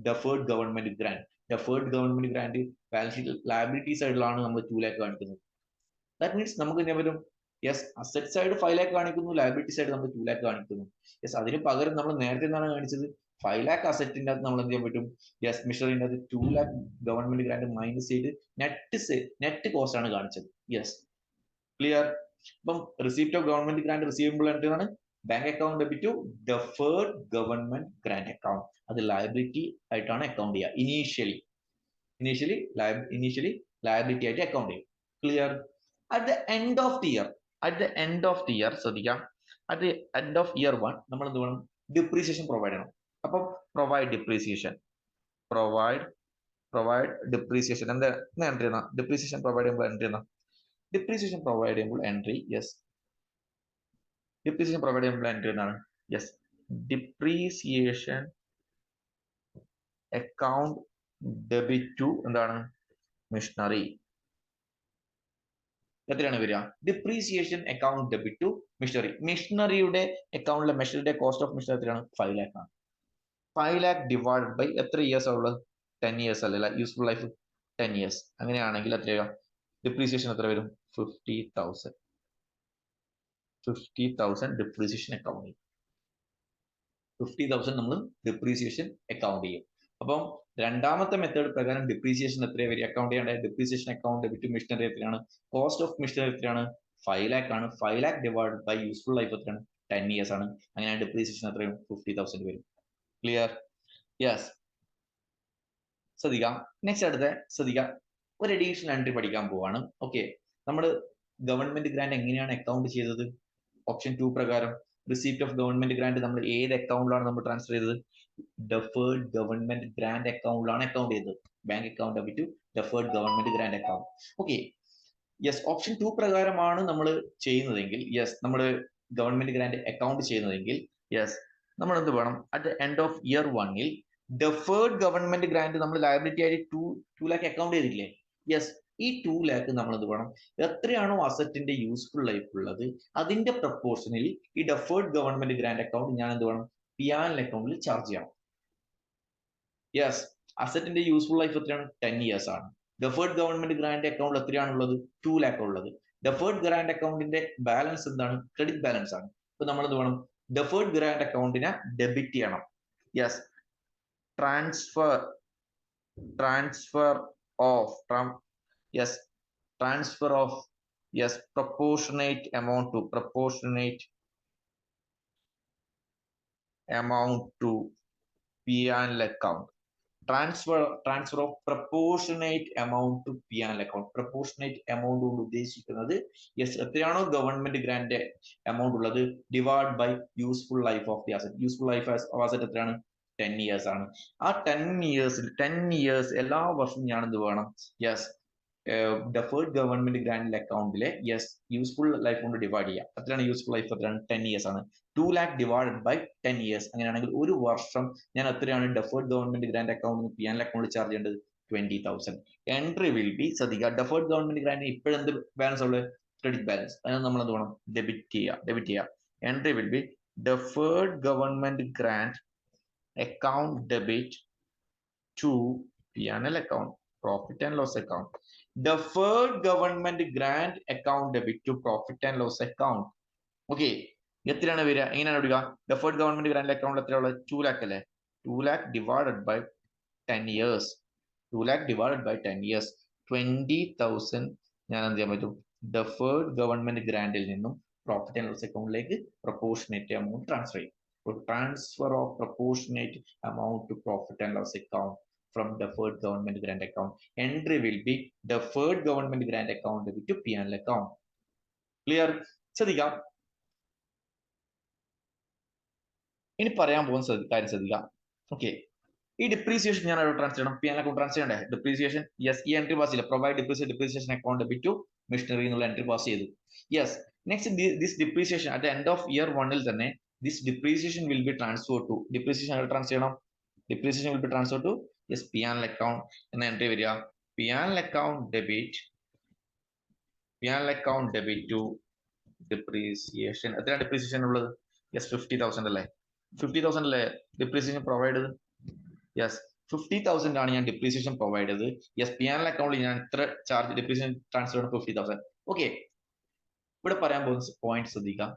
deferred government grant. Deferred government grant balance ഷീറ്റിൽ ലയബിലിറ്റി സൈഡിലാണ് നമ്മൾ 2 lakh കാണിക്കുന്നത്. ദാറ്റ് മീൻസ് നമുക്ക് എന്താ വരും യെസ് അസറ്റ് സൈഡ് 5 lakh കാണിക്കുന്നു, ലയബിലിറ്റി സൈഡ് നമ്മൾ 2 lakh കാണിക്കുന്നു. യെസ്, അതിന് പകരം നമ്മൾ നേരത്തെ എന്താണ് കാണിച്ചത് 5 lakh അസറ്റിന്റെ അകത്ത് നമ്മൾ എന്ത് ചെയ്യാൻ പറ്റും യെസ് മിഷനറിന്റെ അകത്ത് 2 lakh ഗവൺമെന്റ് ഗ്രാന്റ് മൈനസ് ചെയ്ത് നെറ്റ് കോസ്റ്റ് ആണ് കാണിച്ചത്. Yes, clear. അപ്പം receipt of government grant receivable എന്താണ് bank account debit to deferred government grant account. അത് ലയബിലിറ്റി ആയിട്ടാണ് അക്കൗണ്ട് ചെയ്യുക. ഇനീഷ്യലി ലയബിലിറ്റി ആയിട്ട് അക്കൗണ്ട് ചെയ്യും. Clear. At the end of the year ശ്രദ്ധിക്കാം. At the end of year 1 നമ്മൾ എന്ത് വേണം ഡിപ്രീസിയേഷൻ പ്രൊവൈഡ് ചെയ്യണം. അപ്പം പ്രൊവൈഡ് ഡിപ്രീസിയേഷൻ എന്താ എൻട്രി എന്നാ ഡിപ്രീസിയേഷൻ പ്രൊവൈഡ് ചെയ്യുമ്പോൾ എൻട്രി എന്നാ ഡിപ്രീസിയേഷൻ പ്രൊവൈഡ് ചെയ്യുമ്പോൾ എൻട്രി യെസ് ഡിപ്രീസിയേഷൻ പ്രൊവൈഡ് ചെയ്യുമ്പോൾ എൻട്രി എന്നാണ് yes depreciation account debit to എന്താണ് മിഷനറി. എത്രയാണ് വരിക depreciation account debit to machinery. മിഷനറിയുടെ അക്കൗണ്ടിലെ മിഷനറിയുടെ കോസ്റ്റ് ഓഫ് മിഷനറി എത്രയാണ് 5 lakh ആണ്. 5 lakh ഡിവൈഡ് ബൈ എത്ര ഇയേഴ്സ് ഉള്ളത് 10 years അല്ല യൂസ്ഫുൾ ലൈഫ് 10 years. അങ്ങനെയാണെങ്കിൽ എത്രയാണ് ഡിപ്രീസിയേഷൻ എത്ര വരും 50,000 ഡിപ്രീസിയേഷൻ അക്കൗണ്ട് ചെയ്യും. 50,000 നമ്മൾ ഡിപ്രീസിയേഷൻ അക്കൗണ്ട് ചെയ്യും. അപ്പം രണ്ടാമത്തെ മെത്തേഡ് പ്രകാരം ഡിപ്രീസിയേഷൻ എത്രയാണ് വരിക അക്കൗണ്ട് ചെയ്യേണ്ടത് ഡിപ്രീസിയേഷൻ അക്കൗണ്ട് ഡെബിറ്റ് മിഷനറി എത്രയാണ് കോസ്റ്റ് ഓഫ് മിഷനറി എത്രയാണ് 5 lakh ആണ്. 5 lakh divide by useful life എത്രയാണ് 10 years ആണ്. അങ്ങനെ ഡിപ്രീസിയേഷൻ എത്രയും 50,000 വരും. ക്ലിയർ. യെസ്, ശ്രദ്ധിക്കാം. നെക്സ്റ്റ് അടുത്ത ശ്രദ്ധിക്കാം, ഒരു അഡീഷണൽ എൻട്രി പഠിക്കാൻ പോവാണ്. ഓക്കെ, നമ്മൾ ഗവൺമെന്റ് ഗ്രാന്റ് എങ്ങനെയാണ് അക്കൗണ്ട് ചെയ്തത് ഓപ്ഷൻ 2 പ്രകാരം റിസീപ്റ്റ് ഓഫ് ഗവൺമെന്റ് ഗ്രാന്റ് നമ്മൾ ഏത് അക്കൗണ്ടിലാണ് നമ്മൾ ട്രാൻസ്ഫർ ചെയ്തത് ഡെഫേർഡ് ഗവൺമെന്റ് ഗ്രാന്റ് അക്കൗണ്ടിലാണ് അക്കൗണ്ട് ചെയ്തത്. Bank account debit to deferred government grant account. Okay, yes option 2 പ്രകാരമാണ് നമ്മൾ ചെയ്യുന്നതെങ്കിൽ യെസ് നമ്മൾ ഗവൺമെന്റ് ഗ്രാന്റ് അക്കൗണ്ട് ചെയ്യുന്നതെങ്കിൽ യെസ് നമ്മൾ എന്ത് വേണം at the end of year 1 deferred government grant നമ്മൾ ലയബിലിറ്റി ആയിട്ട് 2 lakh അക്കൗണ്ട് ചെയ്തില്ലേ. യെസ്, ഈ 2 lakh നമ്മൾ എന്ത് വേണം എത്രയാണോ അസറ്റിന്റെ യൂസ്ഫുൾ ലൈഫ് ഉള്ളത് അതിന്റെ പ്രപ്പോർഷനിൽ ഈ ഡെഫേർഡ് ഗവൺമെന്റ് ഗ്രാന്റ് അക്കൗണ്ട് ഞാൻ എന്ത് വേണം P&L അക്കൗണ്ടിൽ ചാർജ് ചെയ്യണം. യെസ് അസറ്റിന്റെ യൂസ്ഫുൾ ലൈഫ് എത്രയാണ് 10 years ആണ്. ഡെഫേർഡ് ഗവൺമെന്റ് ഗ്രാന്റ് അക്കൗണ്ട് എത്രയാണുള്ളത് 2 lakh ഉള്ളത്. ഡെഫേർഡ് ഗ്രാന്റ് അക്കൗണ്ടിന്റെ ബാലൻസ് എന്താണ് ക്രെഡിറ്റ് ബാലൻസ് ആണ്. ഇപ്പൊ നമ്മൾ എന്ത് വേണം ഡെഫേർഡ് ഗ്രാന്റ് അക്കൗണ്ടിനെ ഡെബിറ്റ് ചെയ്യണം. Yes transfer of yes transfer of proportionate amount to P&L account. Transfer of proportionate amount to P&L account. Proportionate amount കൊണ്ട് ഉദ്ദേശിക്കുന്നത് എത്രയാണോ ഗവൺമെന്റ് ഗ്രാന്റ് എമൗണ്ട് ഉള്ളത് divide by useful life of the asset. Useful life of asset എത്രയാണ് 10 years ആണ്. ആ 10 years എല്ലാ വർഷവും ഞാൻ എന്ത് വേണം ഡെഫേർഡ് ഗവൺമെന്റ് ഗ്രാന്റ് അക്കൗണ്ടിലെ യൂസ്ഫുൾ ലൈഫ് കൊണ്ട് ഡിവൈഡ് ചെയ്യാം. എത്രയാണ് യൂസ്ഫുൾ ലൈഫ് എത്രയാണ് 10 years ആണ്. 2 lakh ഡിവൈഡഡ് ബൈ 10 years. അങ്ങനെയാണെങ്കിൽ ഒരു വർഷം ഞാൻ എത്രയാണ് ഡെഫേർഡ് ഗവൺമെന്റ് ഗ്രാന്റ് അക്കൗണ്ടിൽ P&L അക്കൗണ്ടിൽ ചാർജ് ചെയ്യേണ്ടത് 20,000. എൻട്രി വിൽ ബി ശ്രദ്ധിക്കുക ഡെഫേർഡ് ഗവൺമെന്റ് ഗ്രാന്റ് ഇപ്പോഴെന്ത് ബാലൻസ് ഉള്ളത് ക്രെഡിറ്റ് ബാലൻസ്. അതിന് നമ്മൾ എന്ത് വേണം ഡെബിറ്റ് ചെയ്യുക. Entry will be deferred government grant account debit to P&L account, profit and loss account. Deferred government grant account debit to profit and loss account. Okay എത്രയാണ് വരിക എങ്ങനെയാണ് വരിക ഡെഫേർഡ് ഗവൺമെന്റ് ഗ്രാന്റ് അക്കൗണ്ട് എത്രയുള്ളത് 2 lakh അല്ലേ 2 lakh divided by 10 years. 2 lakh divided by 10 years 20,000 ഞാൻ എന്ത് ചെയ്യാൻ പറ്റും ഡെഫേർഡ് ഗവൺമെന്റ് ഗ്രാന്റിൽ നിന്നും പ്രോഫിറ്റ് ആൻഡ് ലോസ് അക്കൗണ്ടിലേക്ക് പ്രൊപ്പോർഷനേറ്റ് എമൗണ്ട് ട്രാൻസ്ഫർ ചെയ്യും. Transfer of proportionate amount to profit and loss account from deferred government grant account. Entry will be deferred government grant account debit to P&L account. Clear? ശ്രദ്ധിക്കാം. ഇനി പറയാൻ പോകുന്ന കാര്യം ശ്രദ്ധിക്കാം. Okay ഈ depreciation ഞാൻ transfer ചെയ്യണം P&L അക്കൗണ്ട് ട്രാൻസ്ഫർ ചെയ്യണ്ടേ ഡിപ്രീസിയേഷൻ ഈ എൻട്രി പാസ് ചെയ്യില്ല provide depreciation account debit to machinery എന്നുള്ള എൻട്രി പാസ് ചെയ്തു. Next this depreciation at end of year 1 തന്നെ this depreciation will be transfer to depreciation transfer ചെയ്യണം. Depreciation will be transfer to P&L account എന്ന entry വരിക P&L account debit to depreciation. എത്രയാണ് depreciation ഉള്ളത് 50,000 അല്ലേ 50,000 അല്ലേ depreciation provide ചെയ്ത് 50,000 ആണ് ഞാൻ ഡിപ്രീസിയേഷൻ പ്രൊവൈഡ് ചെയ്ത് P&L അക്കൗണ്ടിൽ ഞാൻ എത്ര ചാർജ് ഡിപ്രീസിയേഷൻ ട്രാൻസ്ഫർ 50,000. ഓക്കെ ഇവിടെ പറയാൻ പോകുന്ന പോയിന്റ് ശ്രദ്ധിക്കാം.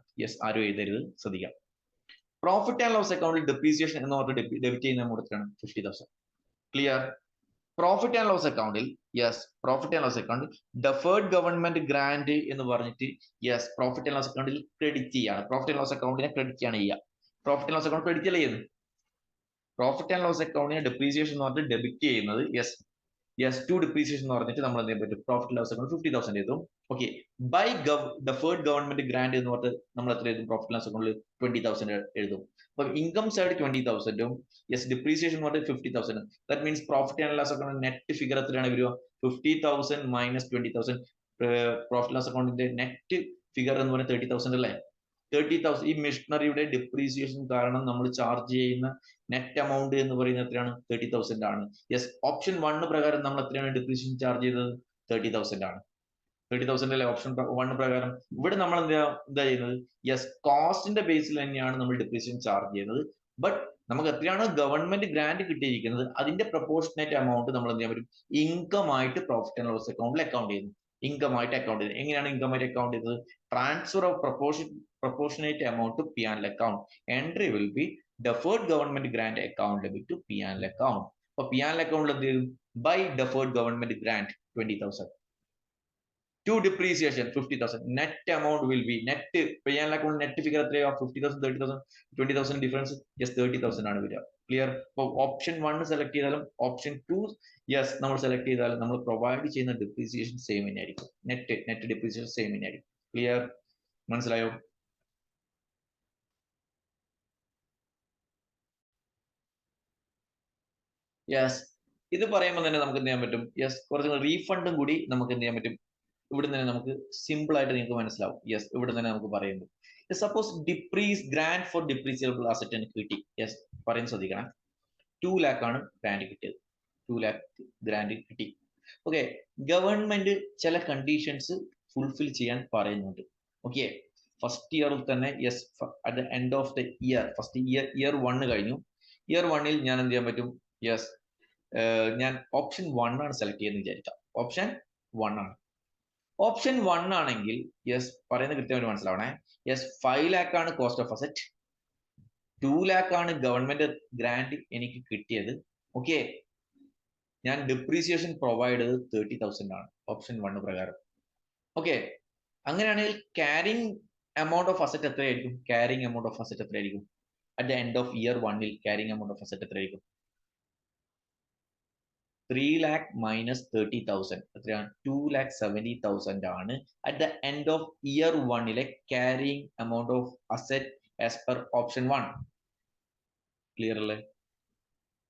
ആരും എഴുതരുത് ശ്രദ്ധിക്കാം. പ്രോഫിറ്റ് ആൻഡ് ലോസ് അക്കൗണ്ടിൽ ഡിപ്രീസിയേഷൻ എന്ന് പറഞ്ഞ് ഡെബിറ്റ് ചെയ്യുന്ന എമൗണ്ട് എത്രയാണ് 50,000. ക്ലിയർ? പ്രോഫിറ്റ് ആൻഡ് ലോസ് അക്കൗണ്ടിൽ ഡെഫേർഡ് ഗവൺമെന്റ് ഗ്രാന്റ് എന്ന് പറഞ്ഞിട്ട് പ്രോഫിറ്റ് ആൻഡ് ലോസ് അക്കൗണ്ടിൽ ക്രെഡിറ്റ് ചെയ്യാണ്. പ്രോഫിറ്റ് ആൻഡ് ലോസ് അക്കൗണ്ടിനെ ക്രെഡിറ്റ് ആണ് ചെയ്യുക. Profit and loss account credit അല്ലേ ചെയ്യുന്നത്. പ്രോഫിറ്റ് ആൻഡ് ലോസ് അക്കൗണ്ടിനെ ഡെപ്രീസിയേഷൻ എന്ന് പറഞ്ഞിട്ട് ഡെബിറ്റ് ചെയ്യുന്നത് ടു ഡിപ്രീസിയേഷൻ എന്ന് പറഞ്ഞിട്ട് നമ്മൾ എന്ത് ചെയ്യാൻ പറ്റും പ്രോഫിറ്റ് ലോസ് അക്കൗണ്ട് 50,000 എഴുതും. Okay by deferred government grant എന്ന് പറഞ്ഞിട്ട് നമ്മൾ എത്ര എഴുതും പ്രോഫിറ്റ് ലോസ് അക്കൗണ്ടിൽ 20,000 എഴുതും. അപ്പൊ ഇൻകം സൈഡ് 20,000ഉം ഡിപ്രീസിയേഷൻ പറഞ്ഞിട്ട് 50,000. That means profit and loss account net figure എത്രയാണ് വരിക 50,000 മൈനസ് 20,000. പ്രോഫിറ്റ് ലോസ് അക്കൗണ്ടിന്റെ നെറ്റ് ഫിഗർ എന്ന് പറയുന്നത് 30,000 അല്ലേ 30,000. ഈ മെഷീനറിയുടെ ഡിപ്രീസിയേഷൻ കാരണം നമ്മൾ ചാർജ് ചെയ്യുന്ന നെറ്റ് എമൗണ്ട് എന്ന് പറയുന്നത് എത്രയാണ് 30,000 ആണ്. ഓപ്ഷൻ 1 പ്രകാരം നമ്മൾ എത്രയാണ് ഡിപ്രീസിയേഷൻ ചാർജ് ചെയ്തത് 30,000 ആണ്. 30,000 അല്ലേ ഓപ്ഷൻ 1 പ്രകാരം. ഇവിടെ നമ്മൾ എന്താ ചെയ്യുന്നത് കോസ്റ്റിന്റെ ബേസിൽ തന്നെയാണ് നമ്മൾ ഡിപ്രീസിയേഷൻ ചാർജ് ചെയ്യുന്നത്. ബട്ട് നമുക്ക് എത്രയാണ് ഗവൺമെന്റ് ഗ്രാന്റ് കിട്ടിയിരിക്കുന്നത് അതിന്റെ പ്രൊപ്പോർഷനേറ്റ് എമൗണ്ട് നമ്മൾ എന്ത് ചെയ്യാൻ പറ്റും ഇൻകം ആയിട്ട് പ്രോഫിറ്റ് ആൻഡ് ലോസ് അക്കൗണ്ടിൽ അക്കൗണ്ട് ചെയ്യുന്നു. ഇൻകം ആയിട്ട് അക്കൗണ്ട് ചെയ്യുന്നത് എങ്ങനെയാണ് ഇൻകം ആയിട്ട് അക്കൗണ്ട് ചെയ്തത് transfer of proportionate amount to P&L account. Entry will be deferred government grant account debit to P&L account. So P&L account by deferred government grant 20,000 to depreciation 50,000. Net amount will be net P&L account net figure 50,000 30,000 20,000 difference 30,000 ആണ് വരിക. Clear? Option 1 select ചെയ്താലും option 2 നമ്മൾ select ചെയ്താലും നമ്മൾ provide ചെയ്യുന്ന depreciation same തന്നെയായിരിക്കും. Net depreciation same തന്നെയായിരിക്കും. Clear? മനസ്സിലായോ? ഇത് പറയുമ്പോൾ തന്നെ നമുക്ക് എന്ത് ചെയ്യാൻ പറ്റും കുറച്ച് റീഫണ്ടും കൂടി നമുക്ക് എന്ത് ചെയ്യാൻ പറ്റും ഇവിടെ തന്നെ നമുക്ക് സിമ്പിൾ ആയിട്ട് നിങ്ങൾക്ക് മനസ്സിലാവും. ഇവിടെ തന്നെ നമുക്ക് പറയുന്നത് suppose grant for depreciable asset എന്ന് കിട്ടി. പറയുന്നത് ശ്രദ്ധിക്കണം 2 lakh ആണ് ഗ്രാന്റ് കിട്ടിയത്. 2 lakh ഗ്രാന്റ് കിട്ടി. ഓക്കെ ഗവൺമെന്റ് ചില കണ്ടീഷൻസ് ഫുൾഫിൽ ചെയ്യാൻ പറയുന്നുണ്ട്. ഓക്കെ ഫസ്റ്റ് ഇയറിൽ തന്നെ at the end of the year first year 1 കഴിഞ്ഞു. ഇയർ 1ൽ ഞാൻ എന്ത് ചെയ്യാൻ പറ്റും ഞാൻ ഓപ്ഷൻ 1 ആണ് സെലക്ട് ചെയ്യുന്നത് വിചാരിക്കാം. ഓപ്ഷൻ 1 ആണ്. ഓപ്ഷൻ 1 ആണെങ്കിൽ യെസ് പറയുന്നത് കൃത്യമായിട്ട് മനസ്സിലാവണേ. യെസ് 5 lakh ആണ് കോസ്റ്റ് ഓഫ് അസറ്റ്, 2 lakh ആണ് ഗവൺമെന്റ് ഗ്രാന്റ് എനിക്ക് കിട്ടിയത്. ഓക്കെ, ഞാൻ ഡിപ്രീസിയേഷൻ പ്രൊവൈഡ് ചെയ്തത് 30,000 ആണ് ഓപ്ഷൻ 1 പ്രകാരം. ഓക്കെ, അങ്ങനെയാണെങ്കിൽ ക്യാരിങ് എമൗണ്ട് ഓഫ് അസറ്റ് എത്രയായിരിക്കും? ക്യാരിങ് എമൗണ്ട് ഓഫ് അസറ്റ് എത്രയായിരിക്കും? At the end of year 1 carrying amount of asset എത്രയായിരിക്കും? 3 lakh minus 30,000 എത്രയാണ്? 2,70,000 ആണ് at the end of year 1 carrying amount of asset as per option 1. Clear അല്ലേ?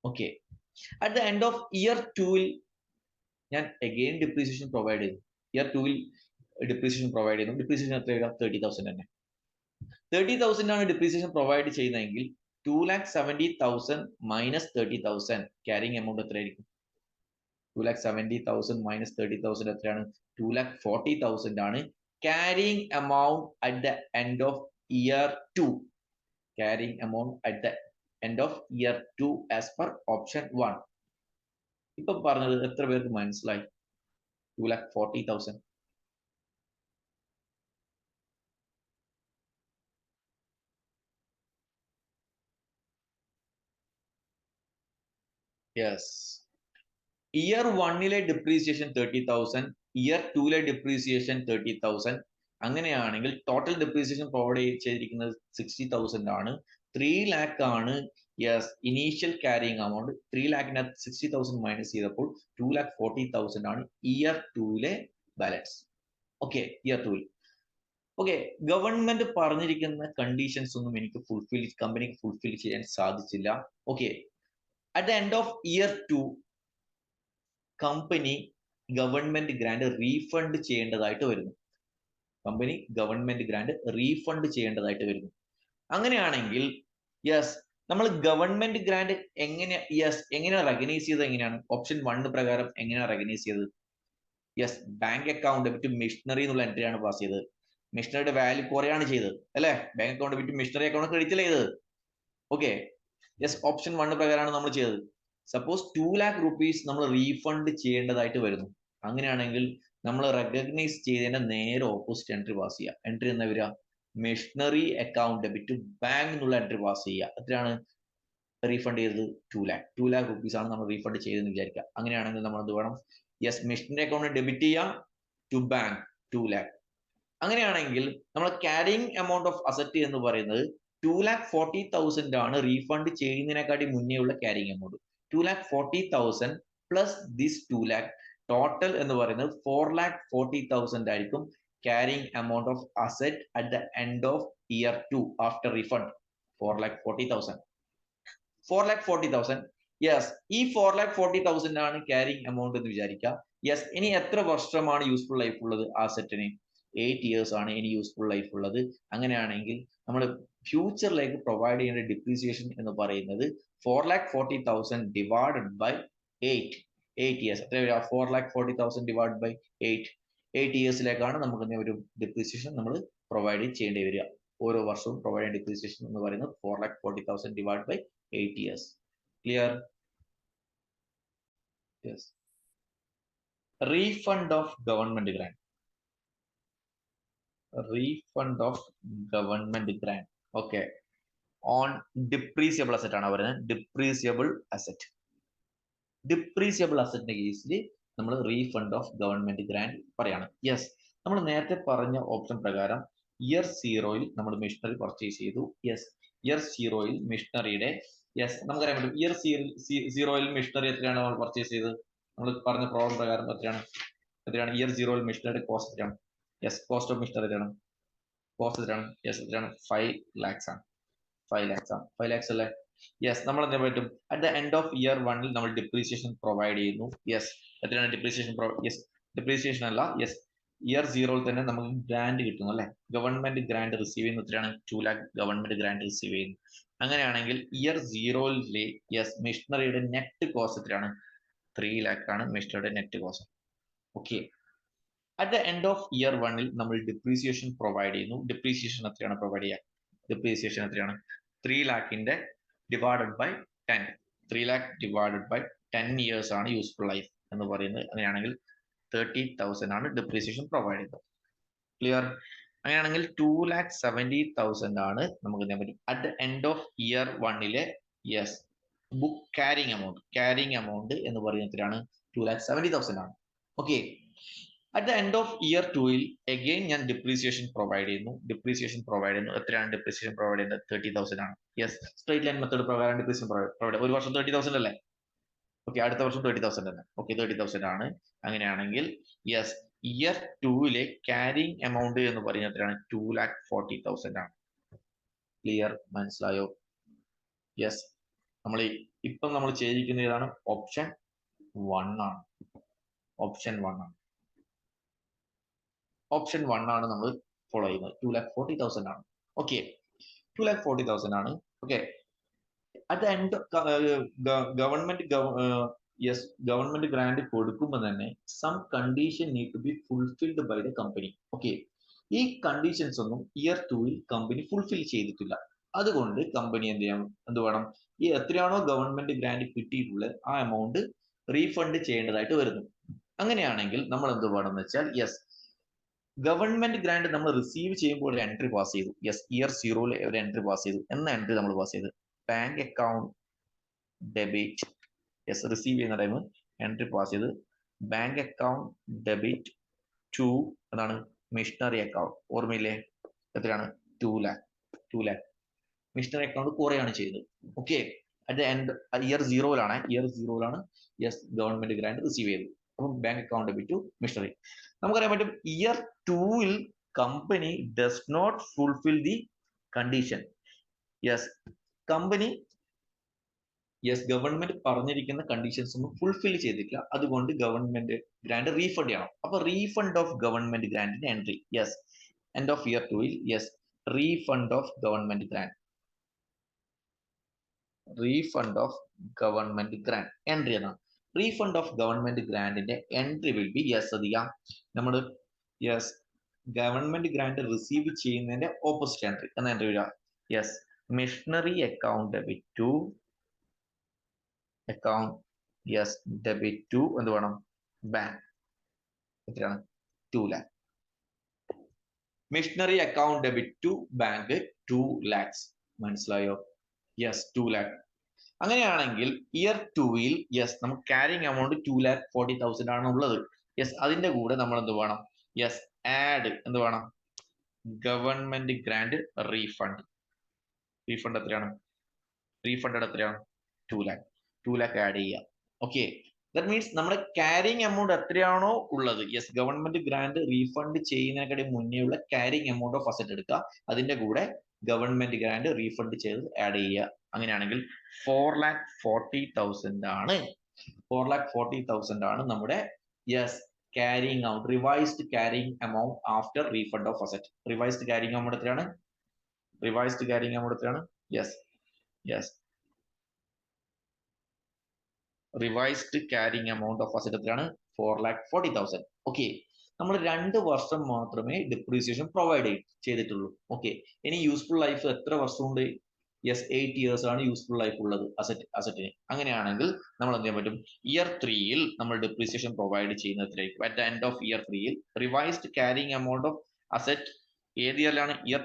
Okay, at the end of year 2 ഞാൻ again depreciation provide ചെയ്തു. Year 2 depreciation provide ചെയ്യുന്നു. Depreciation എത്രയാണ്? 30,000 തന്നെ. 30,000 ആണ് ഡിപ്രീസിയേഷൻ പ്രൊവൈഡ് ചെയ്യുന്നതെങ്കിൽ 2,70,000 മൈനസ് 30,000 ക്യാരിങ് എമൗണ്ട് എത്രയായിരിക്കും? 2,70,000 minus 30,000 എത്രയാണ്? 2,40,000 ആണ് carrying amount at the end of year 2. Carrying amount at the end of year 2 as per option 1. ഇപ്പൊ പറഞ്ഞത് എത്ര പേർക്ക് മനസ്സിലായി? 2,40,000. Yes, year 1 depreciation 30,000, year 2 depreciation 30,000. അങ്ങനെയാണെങ്കിൽ ടോട്ടൽ ഡിപ്രീസിയേഷൻ പ്രൊവൈഡ് ചെയ്തിരിക്കുന്നത് 60,000 ആണ്. 3 lakh ആണ് യെസ് ഇനീഷ്യൽ ക്യാരിങ് എമൗണ്ട്. 3 lakhന് 60,000 മൈനസ് ചെയ്തപ്പോൾ 2,40,000 ആണ് year 2 balance. Okay, year 2. Okay, government പറഞ്ഞിരിക്കുന്ന കണ്ടീഷൻസ് ഒന്നും എനിക്ക് കമ്പനിക്ക് ഫുൾഫിൽ ചെയ്യാൻ സാധിച്ചില്ല. Okay, at the end of year 2 company government grant refund ചെയ്യേണ്ടതായിട്ട് വരുന്നു. കമ്പനി ഗവൺമെന്റ് ഗ്രാന്റ് റീഫണ്ട് ചെയ്യേണ്ടതായിട്ട് വരുന്നു. അങ്ങനെയാണെങ്കിൽ യെസ് നമ്മൾ ഗവൺമെന്റ് ഗ്രാന്റ് എങ്ങനെയാണ് റെക്കഗ്നൈസ് ചെയ്തത്? എങ്ങനെയാണ്? ഓപ്ഷൻ 1 പ്രകാരം എങ്ങനെയാണ് റെക്കഗ്നൈസ് ചെയ്തത്? യെസ്, ബാങ്ക് അക്കൗണ്ട് വിത്ത് മിഷണറി എന്നുള്ള എൻട്രി ആണ് പാസ് ചെയ്തത്. മിഷണറിയുടെ വാല്യൂ കുറയാണ് ചെയ്തത് അല്ലെ? ബാങ്ക് അക്കൗണ്ട് വിത്ത് മിഷണറി അക്കൗണ്ട് ക്രെഡിറ്റ് ചെയ്തത്. ഓക്കെ, യെസ് ഓപ്ഷൻ 1 പ്രകാരമാണ് നമ്മൾ ചെയ്തത്. സപ്പോസ് 2 lakh rupees നമ്മൾ റീഫണ്ട് ചെയ്യേണ്ടതായിട്ട് വരുന്നു. അങ്ങനെയാണെങ്കിൽ നമ്മൾ റെക്കഗ്നൈസ് ചെയ്തതിന്റെ നേരെ ഓപ്പോസിറ്റ് എൻട്രി പാസ് ചെയ്യുക. എൻട്രി എന്താ വരിക? മിഷണറി അക്കൗണ്ട് ഡെബിറ്റ് ബാങ്ക് എന്നുള്ള എൻട്രി പാസ് ചെയ്യുക. എത്രയാണ് റീഫണ്ട് ചെയ്തത്? 2 lakh. 2 lakh rupees ആണ് നമ്മൾ റീഫണ്ട് ചെയ്തെന്ന് വിചാരിക്കുക. അങ്ങനെയാണെങ്കിൽ നമ്മൾ എന്ത് വേണം? യെസ്, മിഷണറി അക്കൗണ്ട് ഡെബിറ്റ് ചെയ്യാം ടു ബാങ്ക് 2 lakh. അങ്ങനെയാണെങ്കിൽ നമ്മൾ ക്യാരിങ് എമൗണ്ട് ഓഫ് അസറ്റ് എന്ന് പറയുന്നത് 2,40,000 ആണ് റീഫണ്ട് ചെയ്യുന്നതിനെക്കാട്ടി മുന്നേ ഉള്ള carrying amount. 2,40,000 plus this 2 lakh total എന്ന് പറയുന്നത് 4,40,000 ആയിരിക്കും carrying amount of asset at the end of year 2 after refund. 4,40,000. 4,40,000. Yes, ഈ 4,40,000 ആണ് ക്യാരിങ് എമൗണ്ട് എന്ന് വിചാരിക്കുക. യെസ്, ഇനി എത്ര വർഷമാണ് യൂസ്ഫുൾ ലൈഫ് ഉള്ളത് ആ സെറ്റിന്? 8 years ആണ് ഇനി യൂസ്ഫുൾ ലൈഫ് ഉള്ളത്. അങ്ങനെയാണെങ്കിൽ നമ്മൾ ഫ്യൂച്ചറിലേക്ക് പ്രൊവൈഡ് ചെയ്യേണ്ട ഡിപ്രീസിയേഷൻ എന്ന് പറയുന്നത് 4,40,000 ഡിവൈഡഡ് ബൈ 8 years. എത്ര വരിക? 4,40,000 ഡിവൈഡ് ബൈ 8 yearsലേക്കാണ് നമുക്ക് ഒരു ഡിപ്രീസിയേഷൻ നമ്മൾ പ്രൊവൈഡ് ചെയ്യേണ്ടി വരിക. ഓരോ വർഷവും പ്രൊവൈഡ് ചെയ്യുന്ന ഡിപ്രീസിയേഷൻ എന്ന് പറയുന്നത് 4,40,000 divide by 8 years. Clear? Yes. Refund of government grant. Refund of government grant. Okay, on depreciable asset ആണ് പറയുന്നത്. Depreciable asset. ഡിപ്രീസിയബിൾ അസറ്റിന്റെ കേസിൽ നമ്മൾ റീഫണ്ട് ഓഫ് ഗവൺമെന്റ് ഗ്രാന്റ് പറയാണ്. യെസ്, നമ്മൾ നേരത്തെ പറഞ്ഞ ഓപ്ഷൻ പ്രകാരം ഇയർ 0 നമ്മൾ മിഷണറി പർച്ചേസ് ചെയ്തു. യെസ്, ഇയർ 0 മിഷണറിയുടെ നമുക്കറിയാൻ പറ്റും. ഇയർ 0 മിഷണറി എത്രയാണ് നമ്മൾ പർച്ചേസ് ചെയ്തത്? നമ്മൾ പറഞ്ഞ പ്രോബ്ലം പ്രകാരം എത്രയാണ് ഇയർ 0 മിഷണറിയുടെ കോസ്റ്റ് എത്രയാണ്? യെസ്, കോസ്റ്റ് ഓഫ് മിഷണറി എത്രയാണ്? കോസ്റ്റ് എത്രയാണ്? യെസ്, എത്രയാണ്? 5 lakhs ആണ്. 5 lakhs ആണ്. 5 lakhs അല്ലേ? യെസ്, നമ്മൾ എന്താ പറ്റും? At the end of year 1 നമ്മൾ ഡിപ്രീസിയേഷൻ പ്രൊവൈഡ് ചെയ്യുന്നു. യെസ്, എത്രയാണ് ഡിപ്രീസിയേഷൻ? യെസ്, ഡിപ്രീസിയേഷൻ അല്ല, യെസ് ഇയർ 0 തന്നെ നമുക്ക് ഗ്രാന്റ് കിട്ടുന്നു അല്ലെ? ഗവൺമെന്റ് ഗ്രാന്റ് റിസീവ് ചെയ്യുന്ന എത്രയാണ്? 2 lakh ഗവൺമെന്റ് ഗ്രാന്റ് റിസീവ് ചെയ്യുന്നു. അങ്ങനെയാണെങ്കിൽ ഇയർ 0 യെസ് മിഷണറിയുടെ നെറ്റ് കോസ്റ്റ് എത്രയാണ്? 3 lakh ആണ് മിഷണറിയുടെ net cost. Okay, at the end of year 1 നമ്മൾ ഡിപ്രീസിയേഷൻ പ്രൊവൈഡ് ചെയ്യുന്നു. ഡിപ്രീസിയേഷൻ എത്രയാണ് പ്രൊവൈഡ് ചെയ്യുക? ഡിപ്രീസിയേഷൻ എത്രയാണ്? 3 lakhന്റെ divided by 10. 3 lakh divided by 10 years ആണ് യൂസ്ഫുൾ ലൈഫ് എന്ന് പറയുന്നത്. അങ്ങനെയാണെങ്കിൽ 30,000 ആണ് ഡിപ്രീസിയേഷൻ പ്രൊവൈഡ് ചെയ്യുന്നത്. ക്ലിയർ? അങ്ങനെയാണെങ്കിൽ 2,70,000 ആണ് നമുക്ക് ചെയ്യാൻ പറ്റും at the end of year 1 yes book carrying amount എന്ന് പറയുന്നതിലാണ് 2,70,000 ആണ്. Okay, at the end of year 2 again ഞാൻ ഡിപ്രീസിയേഷൻ പ്രൊവൈഡ് ചെയ്യുന്നു. എത്രയാണ് ഡിപ്രീസിയേഷൻ പ്രൊവൈഡ് ചെയ്യുന്നത്? 30,000 ആണ്. യെസ്, സ്ട്രേറ്റ് ലൈൻ മെത്തേഡ് പ്രകാരം ഡിപ്രീസിയേഷൻ പ്രൊവൈഡ് ഒരു വർഷം 30,000 അല്ലേ? ഓക്കെ, അടുത്ത വർഷം 30,000 തന്നെ. ഓക്കെ, 30,000 ആണ്. അങ്ങനെയാണെങ്കിൽ യെസ് ഇയർ 2 ക്യാരിങ് എമൗണ്ട് എന്ന് പറയുന്നത് എത്രയാണ്? 2,40,000 ആണ്. ക്ലിയർ? മനസ്സിലായോ? യെസ്, ഇപ്പം നമ്മൾ ചെയ്തിരിക്കുന്ന ഏതാണ്? ഓപ്ഷൻ 1 ആണ്. ഓപ്ഷൻ 1 ആണ് നമ്മൾ ഫോളോ ചെയ്യുന്നത്. 2,40,000 ആണ്. ഓക്കെ, 2,40,000 ആണ്. Okay, at the end government grant കൊടുക്കുമ്പോൾ തന്നെ some condition need to be fulfilled by the company. Okay, ഈ കണ്ടീഷൻസ് ഒന്നും ഇയർ 2 കമ്പനി ഫുൾഫിൽ ചെയ്തിട്ടില്ല. അതുകൊണ്ട് കമ്പനി എന്ത് വേണം? ഈ എത്രയാണോ ഗവൺമെന്റ് ഗ്രാന്റ് കിട്ടിയിട്ടുള്ളത് ആ എമൗണ്ട് റീഫണ്ട് ചെയ്യേണ്ടതായിട്ട് വരുന്നു. അങ്ങനെയാണെങ്കിൽ നമ്മൾ എന്ത് വേണമെന്ന് വെച്ചാൽ യെസ് ഗവൺമെന്റ് ഗ്രാന്റ് നമ്മൾ റിസീവ് ചെയ്യുമ്പോൾ ഒരു എൻട്രി പാസ് ചെയ്തു. യെസ്, ഇയർ 0 ഒരു എൻട്രി പാസ് ചെയ്തു. എൻട്രി നമ്മൾ പാസ് ചെയ്ത് bank account debit. Yes, receive ചെയ്യുന്ന ടൈം എൻട്രി പാസ് ചെയ്ത് ബാങ്ക് അക്കൗണ്ട് ഡെബിറ്റ് ടു എന്നാണ് മിഷണറി അക്കൗണ്ട്. ഓർമ്മയില്ലേ? എത്രയാണ്? 2 lakh. മിഷണറി അക്കൗണ്ട് കുറയാണ് ചെയ്തത്. Okay, at the end year 0 yes government grant receive ചെയ്തു. അപ്പം bank account debit to machinery. നമുക്കറിയാൻ പറ്റും year 2 company does not fulfil the condition. Yes company government പറഞ്ഞിരിക്കുന്ന കണ്ടീഷൻസ് ഒന്നും ഫുൾഫിൽ ചെയ്തിട്ടില്ല. അതുകൊണ്ട് ഗവൺമെന്റ് ഗ്രാന്റ് റീഫണ്ട് ചെയ്യണം. അപ്പൊ റീഫണ്ട് ഓഫ് ഗവൺമെന്റ് ഗ്രാന്റിന്റെ entry yes end of year 2 yes refund of government grant entry എന്നാണ്. റീഫണ്ട് ഓഫ് ഗവൺമെന്റ് ഗ്രാന്റിന്റെ entry will be yes അറിയാം നമ്മൾ യെസ് ഗവൺമെന്റ് ഗ്രാന്റ് റിസീവ് ചെയ്യുന്നതിന്റെ ഓപ്പോസിറ്റ് എൻട്രി എന്ന എൻട്രി വരിക. Yes machinery account debit to account yes debit to എന്ത് വേണം? Bank. എത്രയാണ്? 2 lakh. Machinery account debit to bank 2 lakhs. മനസ്സിലായോ? Yes 2 lakh. അങ്ങനെയാണെങ്കിൽ ഇയർ 2 യെസ് നമുക്ക് ക്യാരിങ് എമൗണ്ട് 2,40,000 ആണ് ഉള്ളത്. യെസ് അതിന്റെ കൂടെ നമ്മൾ എന്ത് വേണം? യെസ് ആഡ് എന്ത് വേണം? ഗവൺമെന്റ് ഗ്രാന്റ് റീഫണ്ട് എത്രയാണ്? റീഫണ്ടഡ് എത്രയാണ്? 2 lakh ആഡ് ചെയ്യുക. ഓക്കെ, ദാറ്റ് മീൻസ് നമ്മുടെ ക്യാരിങ് എമൗണ്ട് എത്രയാണോ ഉള്ളത് യെസ് ഗവൺമെന്റ് ഗ്രാന്റ് റീഫണ്ട് ചെയ്യുന്നതിനെക്കാട്ടി മുന്നേ ഉള്ള ക്യാരിങ് എമൗണ്ട് ഓഫ് അസറ്റ് എടുക്കുക. അതിന്റെ കൂടെ ഗവൺമെന്റ് ഗ്രാന്റ് റീഫണ്ട് ചെയ്ത് ആഡ് ചെയ്യുക. അങ്ങനെയാണെങ്കിൽ 4,40,000 ആണ്. 4,40,000 ആണ് നമ്മുടെ yes carrying amount, revised carrying amount after refund of asset. Revised carrying amount എത്രയാണ്? Yes revised carrying amount of asset എത്രയാണ്? 4,40,000. ഓക്കെ, നമ്മൾ 2 വർഷം മാത്രമേ ഡിപ്രീസിയേഷൻ പ്രൊവൈഡ് ചെയ്തിട്ടുള്ളൂ. ഓക്കെ, ഇനി യൂസ്ഫുൾ ലൈഫ് എത്ര വർഷമുണ്ട്? യെസ് 8 years ആണ് യൂസ്ഫുൾ ലൈഫ് ഉള്ളത് അസറ്റിന്. അങ്ങനെയാണെങ്കിൽ നമ്മൾ എന്ത് ചെയ്യാൻ പറ്റും? ഇയർ 3 നമ്മൾ ഡിപ്രീസിയേഷൻ പ്രൊവൈഡ് ചെയ്യുന്നതിലേക്ക് at the end of year 3 revised carrying amount of asset ഏത് ഇയറിലാണ്? Year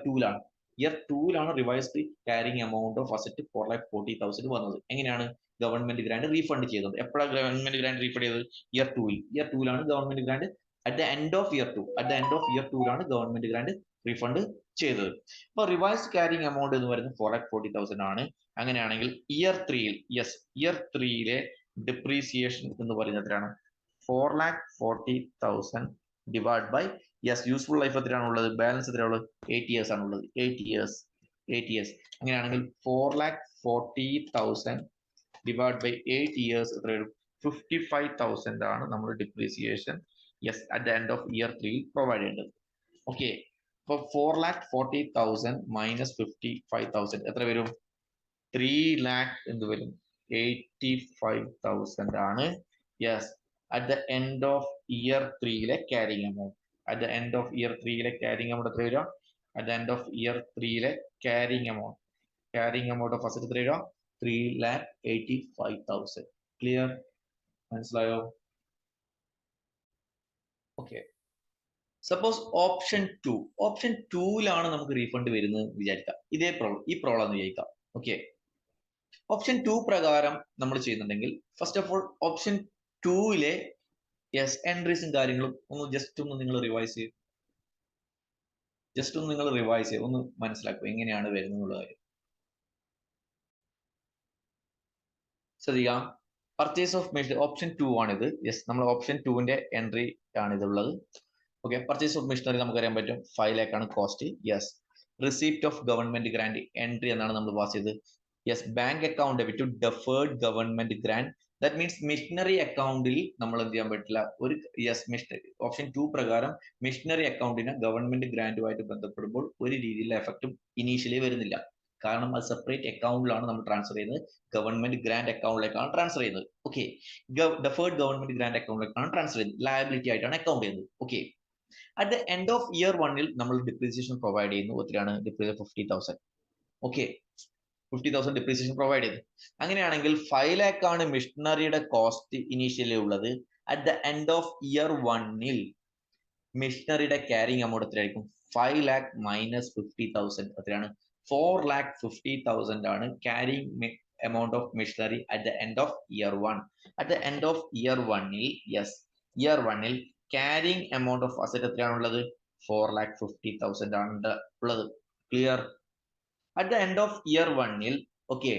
2 revised carrying amount of asset 4,40,000 വന്നത്. എങ്ങനെയാണ്? ഗവൺമെന്റ് ഗ്രാന്റ് റീഫണ്ട് ചെയ്തത്. എപ്പോഴാണ് ഗവൺമെന്റ് ഗ്രാന്റ് റീഫണ്ട് ചെയ്തത്? Year 2 government grant at the end of year 2 government grant refund ചെയ്തത്. അപ്പൊ revised carrying amount എന്ന് പറയുന്നത് 4,40,000 ആണ്. അങ്ങനെയാണെങ്കിൽ ഇയർ 3 ഡിപ്രീസിയേഷൻ എന്ന് പറയുന്നത് എത്രയാണ്? 4,40,000 divide by yes useful life എത്രയാണ് ഉള്ളത്? ബാലൻസ് എത്രയാണുള്ളത്? 8 years ആണ് ഉള്ളത്. 8 years. അങ്ങനെയാണെങ്കിൽ 4,40,000 ഡിവൈഡ് ബൈ 8 years എത്ര വരും? 55,000 ആണ് നമ്മൾ depreciation yes at the end of year 3 provide ചെയ്യേണ്ടത്. ഓക്കെ, അപ്പൊ 4,40,000 മൈനസ് 55,000 എത്ര വരും? 3 lakh എന്ത് വരും? 85,000 ആണ് yes at the end of year 3 carrying amount. At the end of year 3 carrying amount എത്ര വരിക? At the end of year 3 carrying amount of asset എത്ര വരിക? 3,85,000. ക്ലിയർ? മനസ്സിലായോ? ഓക്കെ. സപ്പോസ് ഓപ്ഷൻ 2, ഓപ്ഷൻ 2ലാണ് നമുക്ക് റീഫണ്ട് വരുന്നത് വിചാരിക്കാം. ഇതേ പ്രോബ്ലം, ഈ പ്രോബ്ലം എന്ന് വിചാരിക്കാം. ഓക്കെ, ഓപ്ഷൻ 2 പ്രകാരം നമ്മൾ ചെയ്യുന്നുണ്ടെങ്കിൽ ഫസ്റ്റ് ഓഫ് ഓൾ ഓപ്ഷൻ 2ലെ യെസ് എൻട്രീസും കാര്യങ്ങളും ഒന്ന് ജസ്റ്റ് ഒന്ന് നിങ്ങൾ റിവൈസ് ചെയ്യും, ഒന്ന് മനസ്സിലാക്കുക എങ്ങനെയാണ് വരുന്നത് കാര്യം. ശ്രദ്ധിക്കാം, പർച്ചേസ് ഓഫ് മെഷീൻ ഓപ്ഷൻ 2 ആണിത്. യെസ്, നമ്മൾ ഓപ്ഷൻ 2ന്റെ എൻട്രി ആണ് ഇതുള്ളത്. ഓക്കെ, പർച്ചേസ് ഓഫ് മെഷീനറി നമുക്കറിയാൻ പറ്റും 5 lakh ആണ് cost. Yes, receipt of government grant entry എന്നാണ് നമ്മൾ പാസ് ചെയ്തത്. Yes, bank account debit to deferred government grant. That means machinery അക്കൗണ്ടിൽ നമ്മൾ എന്ത് ചെയ്യാൻ പറ്റില്ല, ഒരു യെസ് മെഷീനറി ഓപ്ഷൻ 2 പ്രകാരം മെഷീനറി അക്കൗണ്ടിന് ഗവൺമെന്റ് ഗ്രാന്റുമായിട്ട് ബന്ധപ്പെടുമ്പോൾ ഒരു രീതിയിലുള്ള എഫക്റ്റും ഇനീഷ്യലി വരുന്നില്ല. കാരണം അത് സെപ്പറേറ്റ് അക്കൗണ്ടിലാണ് നമ്മൾ ട്രാൻസ്ഫർ ചെയ്യുന്നത്, ഗവൺമെന്റ് ഗ്രാന്റ് അക്കൗണ്ടിലേക്കാണ് ട്രാൻസ്ഫർ ചെയ്യുന്നത്. ഓക്കെ, ഡെഫേർഡ് ഗവൺമെന്റ് ഗ്രാന്റ് അക്കൗണ്ടിലേക്കാണ് ട്രാൻസ്ഫർ ചെയ്യുന്നത്, ലയബിലിറ്റി ആയിട്ടാണ് അക്കൗണ്ട് ചെയ്യുന്നത്. Okay, at the end of year 1ൽ നമ്മൾ ഡിപ്രീസിയേഷൻ പ്രൊവൈഡ് ചെയ്യുന്നു. എത്രയാണ് ഡിപ്രീസിയേഷൻ? 50,000. ഓക്കെ, 50,000 ഡിപ്രീസിയേഷൻ പ്രൊവൈഡ് ചെയ്തു. അങ്ങനെയാണെങ്കിൽ 5 lakh ആണ് മെഷീനറിയുടെ കോസ്റ്റ് ഇനീഷ്യലി ഉള്ളത്. At the end of year 1ൽ മെഷീനറിയുടെ ക്യാരിങ് എമൗണ്ട് എത്രയായിരിക്കും? 5 lakh മൈനസ് 50,000 എത്രയാണ്? 4,50,000 ആണ് carrying amount of machinery at the end of year 1. At the end of year 1ൽ യെസ്, ഇയർ 1ൽ ക്യാരിങ് എമൗണ്ട് ഓഫ് അസറ്റ് എത്രയാണുള്ളത്? 4,50,000 ആണ് ഉള്ളത്. Clear? At the end of year 1ൽ okay,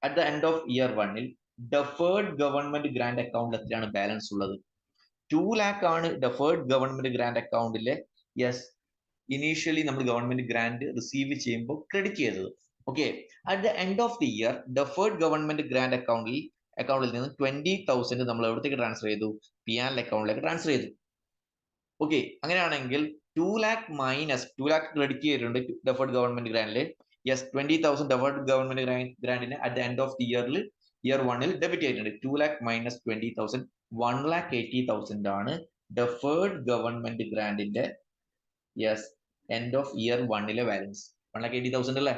at the end of year 1ൽ deferred government grant account എത്രയാണ് balance ഉള്ളത്? 2 lakh ആണ് ഡെഫേർഡ് ഗവൺമെന്റ് ഗ്രാന്റ് അക്കൗണ്ടിലെ യെസ് ഇനീഷ്യലി നമ്മൾ ഗവൺമെന്റ് ഗ്രാന്റ് റിസീവ് ചെയ്യുമ്പോൾ ക്രെഡിറ്റ് ചെയ്തത്. Okay, at the end of the year deferred government grant അക്കൗണ്ടിൽ നിന്ന് 20,000 നമ്മൾ എവിടത്തേക്ക് ട്രാൻസ്ഫർ ചെയ്തു? PNL അക്കൗണ്ടിലേക്ക് ട്രാൻസ്ഫർ ചെയ്തു. ഓക്കെ, അങ്ങനെയാണെങ്കിൽ 2 lakh മൈനസ് 2 lakh ക്രെഡിറ്റ് ചെയ്തിട്ടുണ്ട് ഡെഫേർഡ് ഗവൺമെന്റ് ഗ്രാന്റിൽ. യെസ്, 20,000 ഡെഫേർഡ് ഗവൺമെന്റ് ഗ്രാന്റിന് at the end of the year 1ൽ ഡെബിറ്റ് ചെയ്തിട്ടുണ്ട്. 2 lakh മൈനസ് 20,000 1,80,000 ആണ് ഡെഫേർഡ് ഗവൺമെന്റ് ഗ്രാന്റിന്റെ യെസ് എൻഡ് ഓഫ് ഇയർ 1ലെ ബാലൻസ്. 1,80,000 അല്ലേ?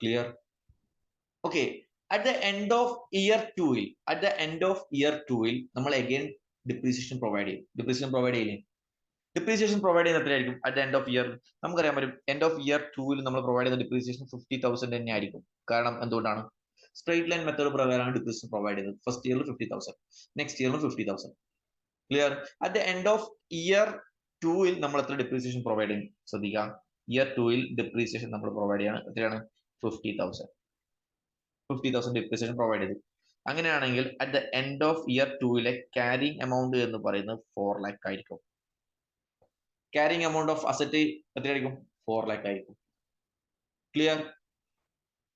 Clear? Okay, at the end of year 2ൽ നമ്മൾ അഗൈൻ ഡിപ്രീസിയേഷൻ പ്രൊവൈഡ് ചെയ്യും. ഡിപ്രീസിയേഷൻ പ്രൊവൈഡ് ചെയ്യില്ലേ? ഡിപ്രീസിയേഷൻ പ്രൊവൈഡ് ചെയ്യുന്ന എത്രയായിരിക്കും? At the end of year നമുക്കറിയാൻ പറ്റും, എൻഡ് ഓഫ് ഇയർ 2ൽ നമ്മൾ പ്രൊവൈഡ് ചെയ്യുന്ന ഡിപ്രീസിയേഷൻ 50,000 തന്നെ ആയിരിക്കും. കാരണം എന്തുകൊണ്ടാണ്? സ്ട്രേറ്റ് ലൈൻ മെത്തേഡ് പ്രകാരമാണ് ഡിപ്രീസിയേഷൻ പ്രൊവൈഡ് ചെയ്തത്. ഫസ്റ്റ് ഇയറിൽ 50,000, നെക്സ്റ്റ് ഇയറിൽ 50,000. Clear? At the end of year 2ൽ നമ്മൾ എത്ര ഡിപ്രീസിയേഷൻ പ്രൊവൈഡ് ചെയ്യും? ശ്രദ്ധിക്കാം, ഇയർ 2ൽ ഡിപ്രീസിയേഷൻ നമ്മൾ പ്രൊവൈഡ് ചെയ്യാണ്. എത്രയാണ്? 50,000 ഡിപ്രീസിയേഷൻ പ്രൊവൈഡ് ചെയ്തു. അങ്ങനെയാണെങ്കിൽ at the end of year 2ലെ ക്യാരിങ് എമൗണ്ട് എന്ന് പറയുന്നത് 4 lakh ആയിരിക്കും. ക്യാരിങ് എമൗണ്ട് ഓഫ് അസറ്റ് എത്രയായിരിക്കും? 4 lakh ആയിരിക്കും. ക്ലിയർ?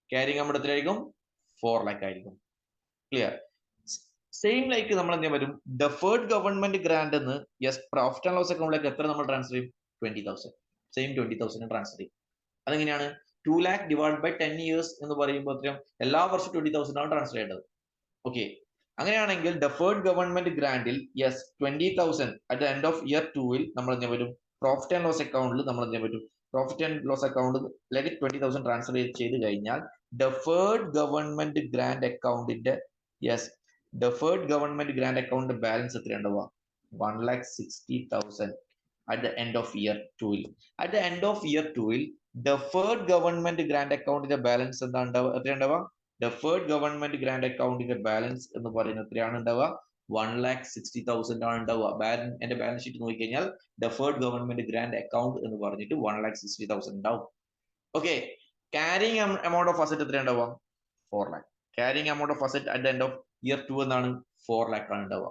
ക്യാരിങ് എമൗണ്ട് എത്രയായിരിക്കും? 4 lakh ആയിരിക്കും. ക്ലിയർ? സെയിം ലൈക്ക് നമ്മൾ എന്ത് ചെയ്യാൻ പറ്റും? ഡെഫേർഡ് ഗവൺമെന്റ് ഗ്രാന്റ് എന്ന് യെസ് പ്രോഫിറ്റ് ആൻഡ് ലോസ് അക്കൗണ്ടിലേക്ക് എത്ര നമ്മൾ ട്രാൻസ്ഫർ ചെയ്യും? 20,000. സെയിം 20,000 ട്രാൻസ്ഫർ ചെയ്യും. അതെങ്ങനെയാണ്? 2 lakh ഡിവൈഡ് ബൈ 10 years എന്ന് പറയുമ്പോൾ എത്രയും എല്ലാ വർഷവും 20,000 ആണ് ട്രാൻസ്ഫർ ചെയ്യേണ്ടത്. ഓക്കെ, അങ്ങനെയാണെങ്കിൽ ഡെഫേർഡ് ഗവൺമെന്റ് ഗ്രാന്റിൽ yes 20,000 at the end of year 2ൽ നമ്മൾ എന്ത് പറ്റും? പ്രോഫിറ്റ് ആൻഡ് ലോസ് അക്കൗണ്ടിൽ നമ്മൾ എന്ത് പറ്റും? പ്രോഫിറ്റ് ആൻഡ് ലോസ് അക്കൗണ്ടിലേക്ക് 20,000 ട്രാൻസ്ഫർ ചെയ്ത് കഴിഞ്ഞാൽ ഡെഫേർഡ് ഗവൺമെന്റ് ഗ്രാന്റ് അക്കൗണ്ടിന്റെ yes deferred government grant account balance എത്രയുണ്ടാവുക? 1,60,000 at the end of year 2ൽ. At the end of year 2ൽ ഡെഫേർഡ് ഗവൺമെന്റ് ഗ്രാന്റ് അക്കൗണ്ടിന്റെ ബാലൻസ് എന്താ ഉണ്ടാവുക? എത്രയുണ്ടാവുക? ഡെഫേർഡ് ഗവൺമെന്റ് ഗ്രാന്റ് അക്കൗണ്ടിന്റെ ബാലൻസ് എന്ന് പറയുന്നത് എത്രയാണ് ഉണ്ടാവുക? 1,60,000 ആണ് ഉണ്ടാവുക. എന്റെ ബാലൻസ് ഷീറ്റ് നോക്കിക്കഴിഞ്ഞാൽ ഡെഫേർഡ് ഗവൺമെന്റ് ഗ്രാന്റ് അക്കൗണ്ട് എന്ന് പറഞ്ഞിട്ട് 1,60,000 ഉണ്ടാവും. Okay, carrying amount of asset എത്ര ഉണ്ടാവുക? 4 lakh. Carrying amount of asset at the end of year 2 എന്നാണ് 4 lakh ആണ് ഉണ്ടാവുക.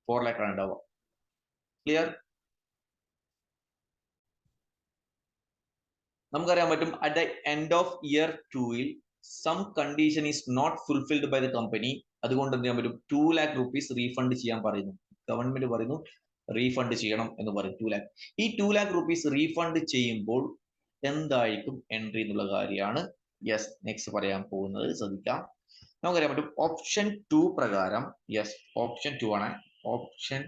4 lakh ആണ് ഉണ്ടാവുക. ക്ലിയർ? നമുക്കറിയാൻ പറ്റും at the end of year 2ൽ some condition is not fulfilled by the company. അതുകൊണ്ട് എന്ത് ചെയ്യാൻ പറ്റും? 2 lakh rupees റീഫണ്ട് ചെയ്യാൻ പറയുന്നു. ഗവൺമെന്റ് പറയുന്നു റീഫണ്ട് ചെയ്യണം എന്ന് പറയും. 2 lakh. ഈ 2 lakh rupees റീഫണ്ട് ചെയ്യുമ്പോൾ എന്തായിരിക്കും എൻട്രി എന്നുള്ള കാര്യമാണ് യെസ് നെക്സ്റ്റ് പറയാൻ പോകുന്നത്. ശ്രദ്ധിക്കാം, നമുക്കറിയാൻ പറ്റും ഓപ്ഷൻ 2 പ്രകാരം യെസ് ഓപ്ഷൻ 2 ആണ്. ഓപ്ഷൻ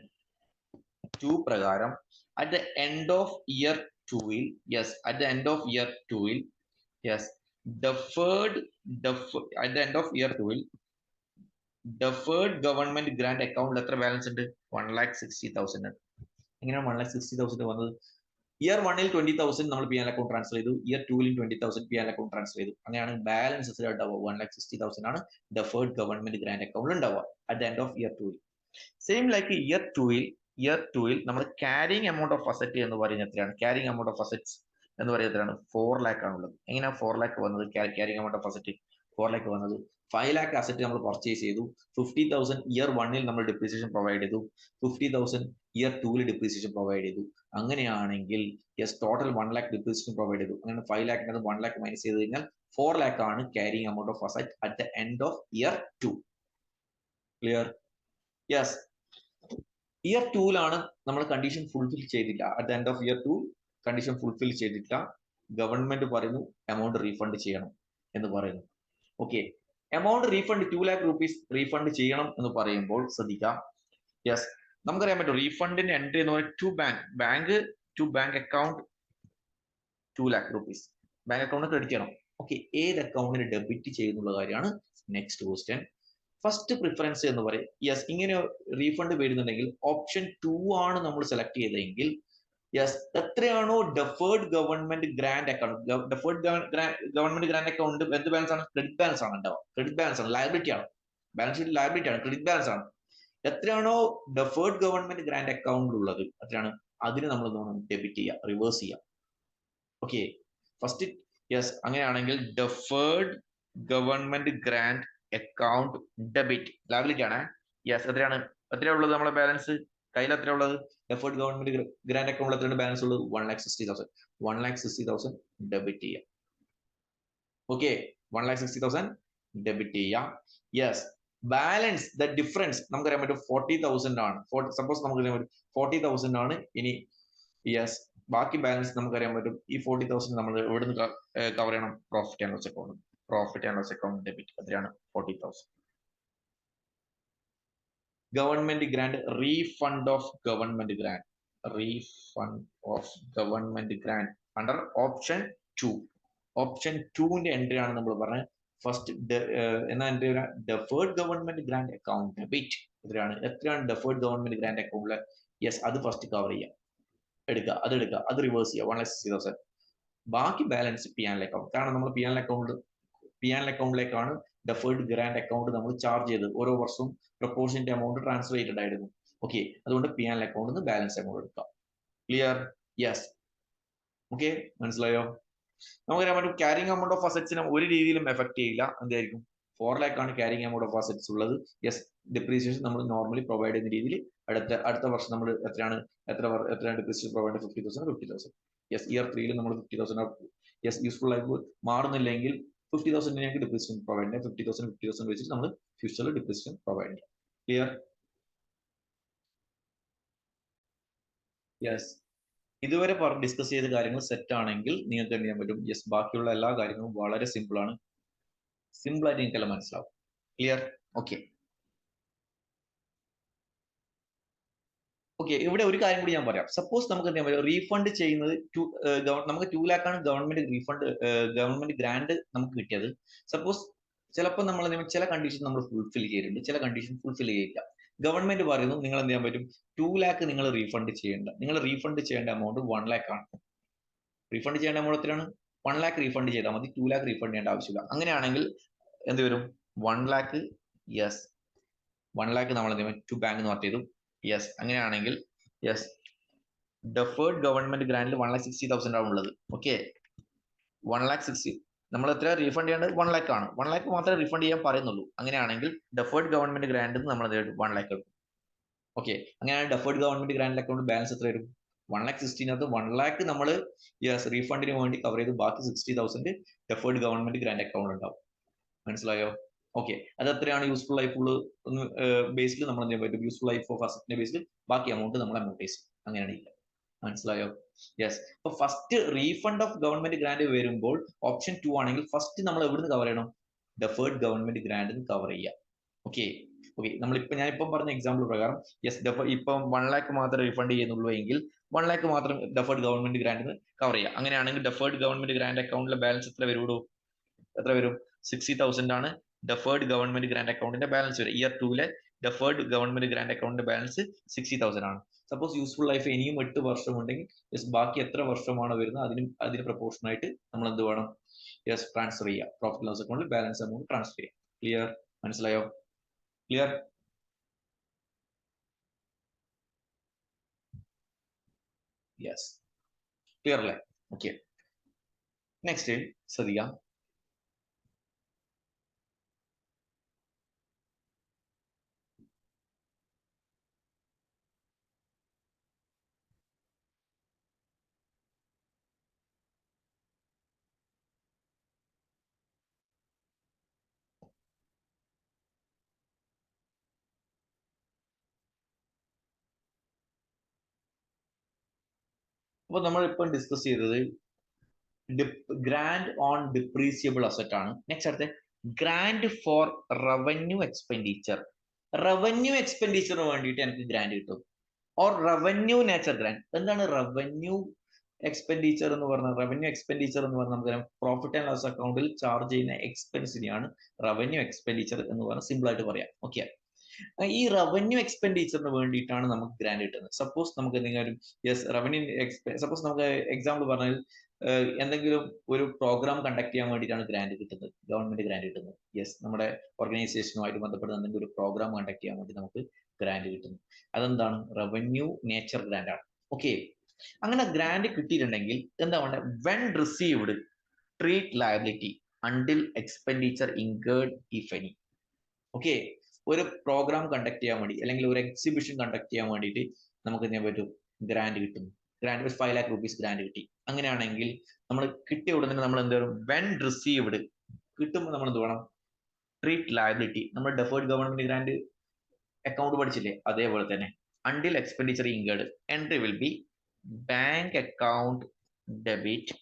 2 പ്രകാരം at the end of year 2ൽ yes at the end of year 2ൽ yes deferred at the end of year 2ൽ ഡെഫേർഡ് ഗവൺമെന്റ് ഗ്രാന്റ് അക്കൗണ്ടിൽ എത്ര ബാലൻസ് ഉണ്ട്? 1,60,000 ഉണ്ട്. എങ്ങനെയാണ് 1,60,000 വന്നത്? ഇയർ 1ൽ 20,000 നമ്മൾ പി എൻ അക്കൗണ്ട് ട്രാൻസ്ഫർ ചെയ്തു, ഇയർ 2ൽ 20,000 പി എൻ അക്കൗണ്ട് ട്രാൻസ്ഫർ ചെയ്തു. അങ്ങനെയാണ് ബാലൻസ് ഉണ്ടാവുക 1,60,000 ആണ് ഡെഫേർഡ് ഗവൺമെന്റ് ഗ്രാന്റ് അക്കൗണ്ടിൽ ഉണ്ടാവുക at the end of year 2ൽ. സെയിം ലൈക്ക് ഇയർ 2ൽ നമ്മൾ ക്യാരിങ് എമൗണ്ട് ഓഫ് അസറ്റ് എന്ന് പറയുന്നത് എത്രയാണ്? ക്യാരിങ് എമൗണ്ട് ഓഫ് അസറ്റ്സ് എന്ന് പറയുന്നത് എത്രയാണ്? 4 lakh ആണുള്ളത്. എങ്ങനെയാണ് 4 lakh വന്നത്? Carrying amount of asset 4 lakh വന്നത് 5 lakh അസറ്റ് നമ്മൾ പർച്ചേസ് ചെയ്തു. 50,000 ഇയർ 1ൽ നമ്മൾ ഡിപ്രീസിയേഷൻ പ്രൊവൈഡ് ചെയ്തു, 50,000 ഇയർ 2ൽ ഡിപ്രീസിയേഷൻ പ്രൊവൈഡ് ചെയ്തു. അങ്ങനെയാണെങ്കിൽ yes total 1 lakh depreciation provide ചെയ്തു. അങ്ങനെ 5 lakh 1 lakh മൈനസ് ചെയ്ത് കഴിഞ്ഞാൽ 4 lakh ആണ് carrying amount of asset at the end of year 2. Clear? Yes. Year 2ലാണ് നമ്മൾ കണ്ടീഷൻ ഫുൾഫിൽ ചെയ്തില്ല. At the end of year 2 condition fulfil ചെയ്തിട്ടില്ല. ഗവൺമെന്റ് പറയുന്നു എമൗണ്ട് റീഫണ്ട് ചെയ്യണം എന്ന് പറയുന്നു. Okay, amount refund 2 lakh rupees refund ചെയ്യണം എന്ന് പറയുമ്പോൾ ശ്രദ്ധിക്കാം. യെസ്, നമുക്കറിയാൻ പറ്റും റീഫണ്ടിന്റെ എൻട്രി എന്ന് പറയുന്നത് to bank account 2 lakh rupees bank account credit ചെയ്യണം. ഓക്കെ, ഏത് അക്കൗണ്ടിന് ഡെബിറ്റ് ചെയ്യുന്നുള്ള കാര്യമാണ് നെക്സ്റ്റ് ക്വസ്റ്റ്യൻ. ഫസ്റ്റ് പ്രിഫറൻസ് എന്ന് പറയും യെസ് ഇങ്ങനെ റീഫണ്ട് വരുന്നുണ്ടെങ്കിൽ ഓപ്ഷൻ 2 ആണ് നമ്മൾ സെലക്ട് ചെയ്തതെങ്കിൽ യെസ് എത്രയാണോ deferred government grant account, deferred government grant account എന്ത് ബാലൻസ് ആണ്? ക്രെഡിറ്റ് ബാലൻസ് ആണ് ഉണ്ടാവുക. ക്രെഡിറ്റ് ബാലൻസ് ആണ്, ലയബിലിറ്റി ആണ്, ബാലൻസ് ഷീറ്റ് ലയബിലിറ്റി ആണ്, ക്രെഡിറ്റ് ബാലൻസ് ആണ്. എത്രയാണോ ഡെഫേർഡ് ഗവൺമെന്റ് ഗ്രാന്റ് അക്കൗണ്ട് ഉള്ളത് എത്രയാണ് അതിന് നമ്മൾ ഡെബിറ്റ് ചെയ്യുക, റിവേഴ്സ് ചെയ്യുക. ഓക്കെ, ഫസ്റ്റ് യെസ് അങ്ങനെയാണെങ്കിൽ deferred government grant account debit liability ആണ്. യെസ് എത്രയാണ് ഉള്ളത് നമ്മളെ ബാലൻസ് കയ്യിൽ? എത്ര ഉള്ളത്? ഡെഫേർഡ് ഗവൺമെന്റ് ഗ്രാന്റ് അക്കൗണ്ടിൽ എത്രയാണ് ബാലൻസ് ഉള്ളത്? 1,60,000. 1,60,000 ഡെബിറ്റ് ചെയ്യാം. ഓക്കെ, 1,60,000 ഡെബിറ്റ് ചെയ്യാം. യെസ്, ബാലൻസ് ദ ഡിഫറൻസ് നമുക്കറിയാൻ പറ്റും 40,000 ആണ്. സപ്പോസ് നമുക്കറിയാൻ പറ്റും 40,000 ആണ്. ഇനി യെസ് ബാക്കി ബാലൻസ് നമുക്കറിയാൻ പറ്റും ഈ 40,000 നമ്മൾ എവിടെ നിന്ന് കവർ ചെയ്യണം? Profit and loss account. Profit and loss account debit എത്രയാണ്? 40,000. Government grant, refund of government grant, refund of government grant under option 2. Option 2ന്റെ എൻട്രി ആണ് നമ്മൾ പറഞ്ഞത്. ഫസ്റ്റ് എന്നാ entry deferred government grant account debit എത്രയാണ് deferred government grant അക്കൗണ്ടില്? Yes അത് first cover ചെയ്യാം, എടുക്കുക, അത് റിവേഴ്സ് ചെയ്യുക 1,60,000. ബാക്കി ബാലൻസ് പി ആൻഡ് അക്കൗണ്ട്. കാരണം നമ്മൾ പി ആൻഡ് അക്കൗണ്ടിലേക്കാണ് ഡെഫേർഡ് ഗ്രാന്റ് അക്കൗണ്ട് നമ്മൾ ചാർജ് ചെയ്ത് ഓരോ വർഷവും പ്രൊപ്പോർഷന്റെ എമൗണ്ട് ട്രാൻസ്ഫർ ചെയ്തിട്ടുണ്ടായിരുന്നു. ഓക്കെ, അതുകൊണ്ട് പി ആൻഡ് അക്കൗണ്ടിൽ നിന്ന് ബാലൻസ് എമൗണ്ട് എടുക്കാം. ക്ലിയർ? യെസ്. ഓക്കെ, മനസ്സിലായോ? നമുക്കറിയാൻ പറ്റും ക്യാരിങ് എമൗണ്ട് ഓഫ് അസറ്റ്സിനെ ഒരു രീതിയിലും എഫക്ട് ചെയ്യില്ല. എന്തായിരിക്കും? 4 lakh ആണ് ക്യാരിങ് എമൗണ്ട് ഓഫ് അസറ്റ്സ് ഉള്ളത്. യെസ്, ഡിപ്രീസിയേഷൻ നമ്മൾ നോർമലി പ്രൊവൈഡ് ചെയ്യുന്ന രീതിയിൽ അടുത്ത വർഷം നമ്മൾ എത്രയാണ് ഡിപ്രീസിയേഷൻ പ്രൊവൈഡ് 50,000. യെസ്, ഇയർ 3ൽ നമ്മൾ 50,000. യെസ്, യൂസ്ഫുൾ ലൈഫ് മാറുന്നില്ലെങ്കിൽ 50,000 ഞങ്ങൾക്ക് ഡിപ്രീസിയേഷൻ പ്രൊവൈഡ് ചെയ്യാം. 50,000 വെച്ചിട്ട് നമ്മൾ ഫ്യൂച്ചറിൽ ഡിപ്രീസിയേഷൻ പ്രൊവൈഡ് ചെയ്യാം. ക്ലിയർ? യെസ്, ഇതുവരെ ഡിസ്കസ് ചെയ്ത കാര്യങ്ങൾ സെറ്റ് ആണെങ്കിൽ നിങ്ങൾക്ക് എന്ത് ചെയ്യാൻ പറ്റും? യെസ്, ബാക്കിയുള്ള എല്ലാ കാര്യങ്ങളും വളരെ സിമ്പിൾ ആണ്. സിമ്പിൾ ആയിട്ട് നിങ്ങൾക്കെല്ലാം മനസ്സിലാവും. ക്ലിയർ? ഓക്കെ, ഇവിടെ ഒരു കാര്യം കൂടി ഞാൻ പറയാം. സപ്പോസ് നമുക്ക് എന്താ പറയുക, റീഫണ്ട് ചെയ്യുന്നത് നമുക്ക് 2 lakh ആണ് ഗവൺമെന്റ് ഗ്രാന്റ് നമുക്ക് കിട്ടിയത്. സപ്പോസ് ചിലപ്പോൾ നമ്മൾ ചില കണ്ടീഷൻ നമ്മൾ ഫുൾഫിൽ ചെയ്തിട്ടുണ്ട്, ചില കണ്ടീഷൻ ഫുൾഫിൽ ചെയ്യില്ല. ഗവൺമെന്റ് പറയുന്നു നിങ്ങൾ എന്ത് ചെയ്യാൻ പറ്റും? 2 lakh നിങ്ങൾ റീഫണ്ട് ചെയ്യേണ്ട എമൗണ്ട് 1 lakh ആണ്. റീഫണ്ട് ചെയ്യേണ്ട എമൗണ്ട് എത്രയാണ്? 1 lakh റീഫണ്ട് ചെയ്താൽ മതി, 2 lakh റീഫണ്ട് ചെയ്യേണ്ട ആവശ്യമില്ല. അങ്ങനെയാണെങ്കിൽ എന്ത് വരും? 1 lakh. യെസ്, 1 lakh നമ്മൾ എന്ത് ചെയ്യും? ടു ബാങ്ക് നോട്ട് ചെയ്തു. യെസ്, അങ്ങനെയാണെങ്കിൽ യെസ് ഡെഫേർഡ് ഗവൺമെന്റ് ഗ്രാന്റിൽ 1,60,000 ആണ് ഉള്ളത്. ഓക്കെ, 1,60,000 നമ്മൾ എത്ര റീഫണ്ട് ചെയ്യേണ്ടത്? 1 lakh ആണ്. 1 lakh മാത്രമേ റീഫണ്ട് ചെയ്യാൻ പറയുന്നുള്ളൂ. അങ്ങനെയാണെങ്കിൽ ഡെഫേർഡ് ഗവൺമെന്റ് ഗ്രാന്റിൽ നമ്മൾ 1 lakh എടുക്കും. ഓക്കെ, അങ്ങനെയാണെങ്കിൽ deferred government grant account balance എത്ര വരും? 1,60,000 1 lakh നമ്മൾ യെസ് റീഫണ്ടിന് വേണ്ടി കവർ ചെയ്ത് ബാക്കി 60,000 ഡെഫേർഡ് ഗവൺമെന്റ് ഗ്രാന്റ് അക്കൗണ്ട് ഉണ്ടാവും. മനസ്സിലായോ? ഓക്കെ, അത് എത്രയാണ് യൂസ്ഫുൾ ലൈഫ് ബേസിൽ നമ്മൾ എന്ത് ചെയ്യാൻ പറ്റും? യൂസ്ഫുൾ ലൈഫ് ഓഫ് അസറ്റിന്റെ ബേസിൽ ബാക്കി എമൗണ്ട് നമ്മൾ അമോർട്ടൈസ് ചെയ്യും. അങ്ങനെയാണ് ഇല്ല. മനസ്സിലായോ? യെസ്, അപ്പൊ first refund of government grant വരുമ്പോൾ ഓപ്ഷൻ 2 ആണെങ്കിൽ ഫസ്റ്റ് നമ്മൾ എവിടുന്ന് കവർ ചെയ്യണം? ഡെഫേർഡ് ഗവൺമെന്റ് ഗ്രാന്റ് കവർ ചെയ്യുക. ഓക്കെ, ഞാനിപ്പം പറഞ്ഞ എക്സാമ്പിൾ പ്രകാരം യെസ് ഇപ്പം 1 lakh മാത്രമേ റീഫണ്ട് ചെയ്യുന്നുള്ളൂ എങ്കിൽ 1 lakh മാത്രം ഡെഫേർഡ് ഗവൺമെന്റ് ഗ്രാന്റ് കവർ ചെയ്യുക. അങ്ങനെയാണെങ്കിൽ ഡെഫേർഡ് ഗവൺമെന്റ് ഗ്രാന്റ് അക്കൗണ്ടിലെ ബാലൻസ് എത്ര വരും? 60,000 ആണ്. ഡെഫേർഡ് ഗവൺമെന്റ് ഗ്രാന്റ് അക്കൗണ്ടിന്റെ ബാലൻസ് വരും. ഇയർ 2 ഡെഫേർഡ് ഗവൺമെന്റ് ഗ്രാന്റ് അക്കൗണ്ടിന്റെ ബാലൻസ് 60,000 ആണ്. സപ്പോസ് യൂസ്ഫുൾ ലൈഫ് ഇനിയും 8 വർഷം ഉണ്ടെങ്കിൽ ബാക്കി എത്ര വർഷമാണ് വരുന്നത് അതിന് പ്രൊപ്പോർഷൻ ആയിട്ട് നമ്മൾ എന്ത് വേണം, ട്രാൻസ്ഫർ ചെയ്യുക. പ്രോഫിറ്റ് ലോസ് അക്കൗണ്ടിൽ ബാലൻസ് എമൗണ്ട് ട്രാൻസ്ഫർ ചെയ്യാം. ക്ലിയർ? മനസ്സിലായോ? ക്ലിയർ? യെസ്, ക്ലിയർ അല്ലേ? ഓക്കെ, നെക്സ്റ്റ് ശ്രദ്ധിക്കാം. അപ്പൊ നമ്മൾ ഇപ്പം ഡിസ്കസ് ചെയ്തത് ഗ്രാൻഡ് ഓൺ ഡിപ്രീസിയബിൾ അസറ്റ് ആണ്. നെക്സ്റ്റ് അടുത്ത grant for revenue expenditure. Revenue എക്സ്പെൻഡിച്ചറിന് വേണ്ടിയിട്ട് എനിക്ക് ഗ്രാൻഡ് കിട്ടും. Or revenue nature grant. എന്താണ് റവന്യൂ എക്സ്പെൻഡിച്ചർ എന്ന് പറഞ്ഞാൽ? റവന്യൂ എക്സ്പെൻഡിച്ചർ എന്ന് പറഞ്ഞാൽ നമുക്കറിയാം പ്രോഫിറ്റ് ആൻഡ് ലോസ് അക്കൗണ്ടിൽ ചാർജ് ചെയ്യുന്ന എക്സ്പെൻസിനെയാണ് റവന്യൂ എക്സ്പെൻഡിച്ചർ എന്ന് പറഞ്ഞാൽ സിമ്പിൾ ആയിട്ട് പറയാം. ഓക്കെ, ഈ റവന്യൂ എക്സ്പെൻഡിച്ചറിന് വേണ്ടിയിട്ടാണ് നമുക്ക് ഗ്രാൻഡ് കിട്ടുന്നത്. സപ്പോസ് നമുക്ക് എന്തെങ്കിലും റവന്യൂ സപ്പോസ് നമുക്ക് എക്സാമ്പിൾ പറഞ്ഞാൽ എന്തെങ്കിലും ഒരു പ്രോഗ്രാം കണ്ടക്ട് ചെയ്യാൻ വേണ്ടിയിട്ടാണ് ഗ്രാൻഡ് കിട്ടുന്നത്, ഗവൺമെന്റ് ഗ്രാൻഡ് കിട്ടുന്നത്. നമ്മുടെ ഓർഗനൈസേഷനുമായിട്ട് ബന്ധപ്പെട്ട എന്തെങ്കിലും ഒരു പ്രോഗ്രാം കണ്ടക്ട് ചെയ്യാൻ വേണ്ടി നമുക്ക് ഗ്രാൻഡ് കിട്ടുന്നു. അതെന്താണ്? റവന്യൂ നേച്ചർ ഗ്രാൻഡ് ആണ്. ഓക്കെ, അങ്ങനെ ഗ്രാൻഡ് കിട്ടിയിട്ടുണ്ടെങ്കിൽ എന്താ വേണ്ടത്? When received treat liability until expenditure incurred if any. Okay, ഒരു പ്രോഗ്രാം കണ്ടക്ട് ചെയ്യാൻ വേണ്ടി അല്ലെങ്കിൽ ഒരു എക്സിബിഷൻ കണ്ടക്ട് ചെയ്യാൻ വേണ്ടിയിട്ട് നമുക്ക് എന്ത് ചെയ്യാൻ പറ്റും? ഗ്രാൻഡ് കിട്ടും. ഗ്രാൻഡ് 5 lakh rupees ഗ്രാൻഡ് കിട്ടി. അങ്ങനെയാണെങ്കിൽ നമ്മൾ കിട്ടിയ ഉടനെ നമ്മൾ എന്ത് ചെയ്യണം? വെൻ റിസീവ്ഡ് കിട്ടുമ്പോൾ നമ്മൾ എന്ത് വേണം? ട്രീറ്റ് ലയബിലിറ്റി, നമ്മൾ ഡെഫേർഡ് ഗവൺമെന്റ് ഗ്രാൻഡ് അക്കൗണ്ട് പഠിച്ചില്ലേ, അതേപോലെ തന്നെ until expenditure incurred entry will be bank account debit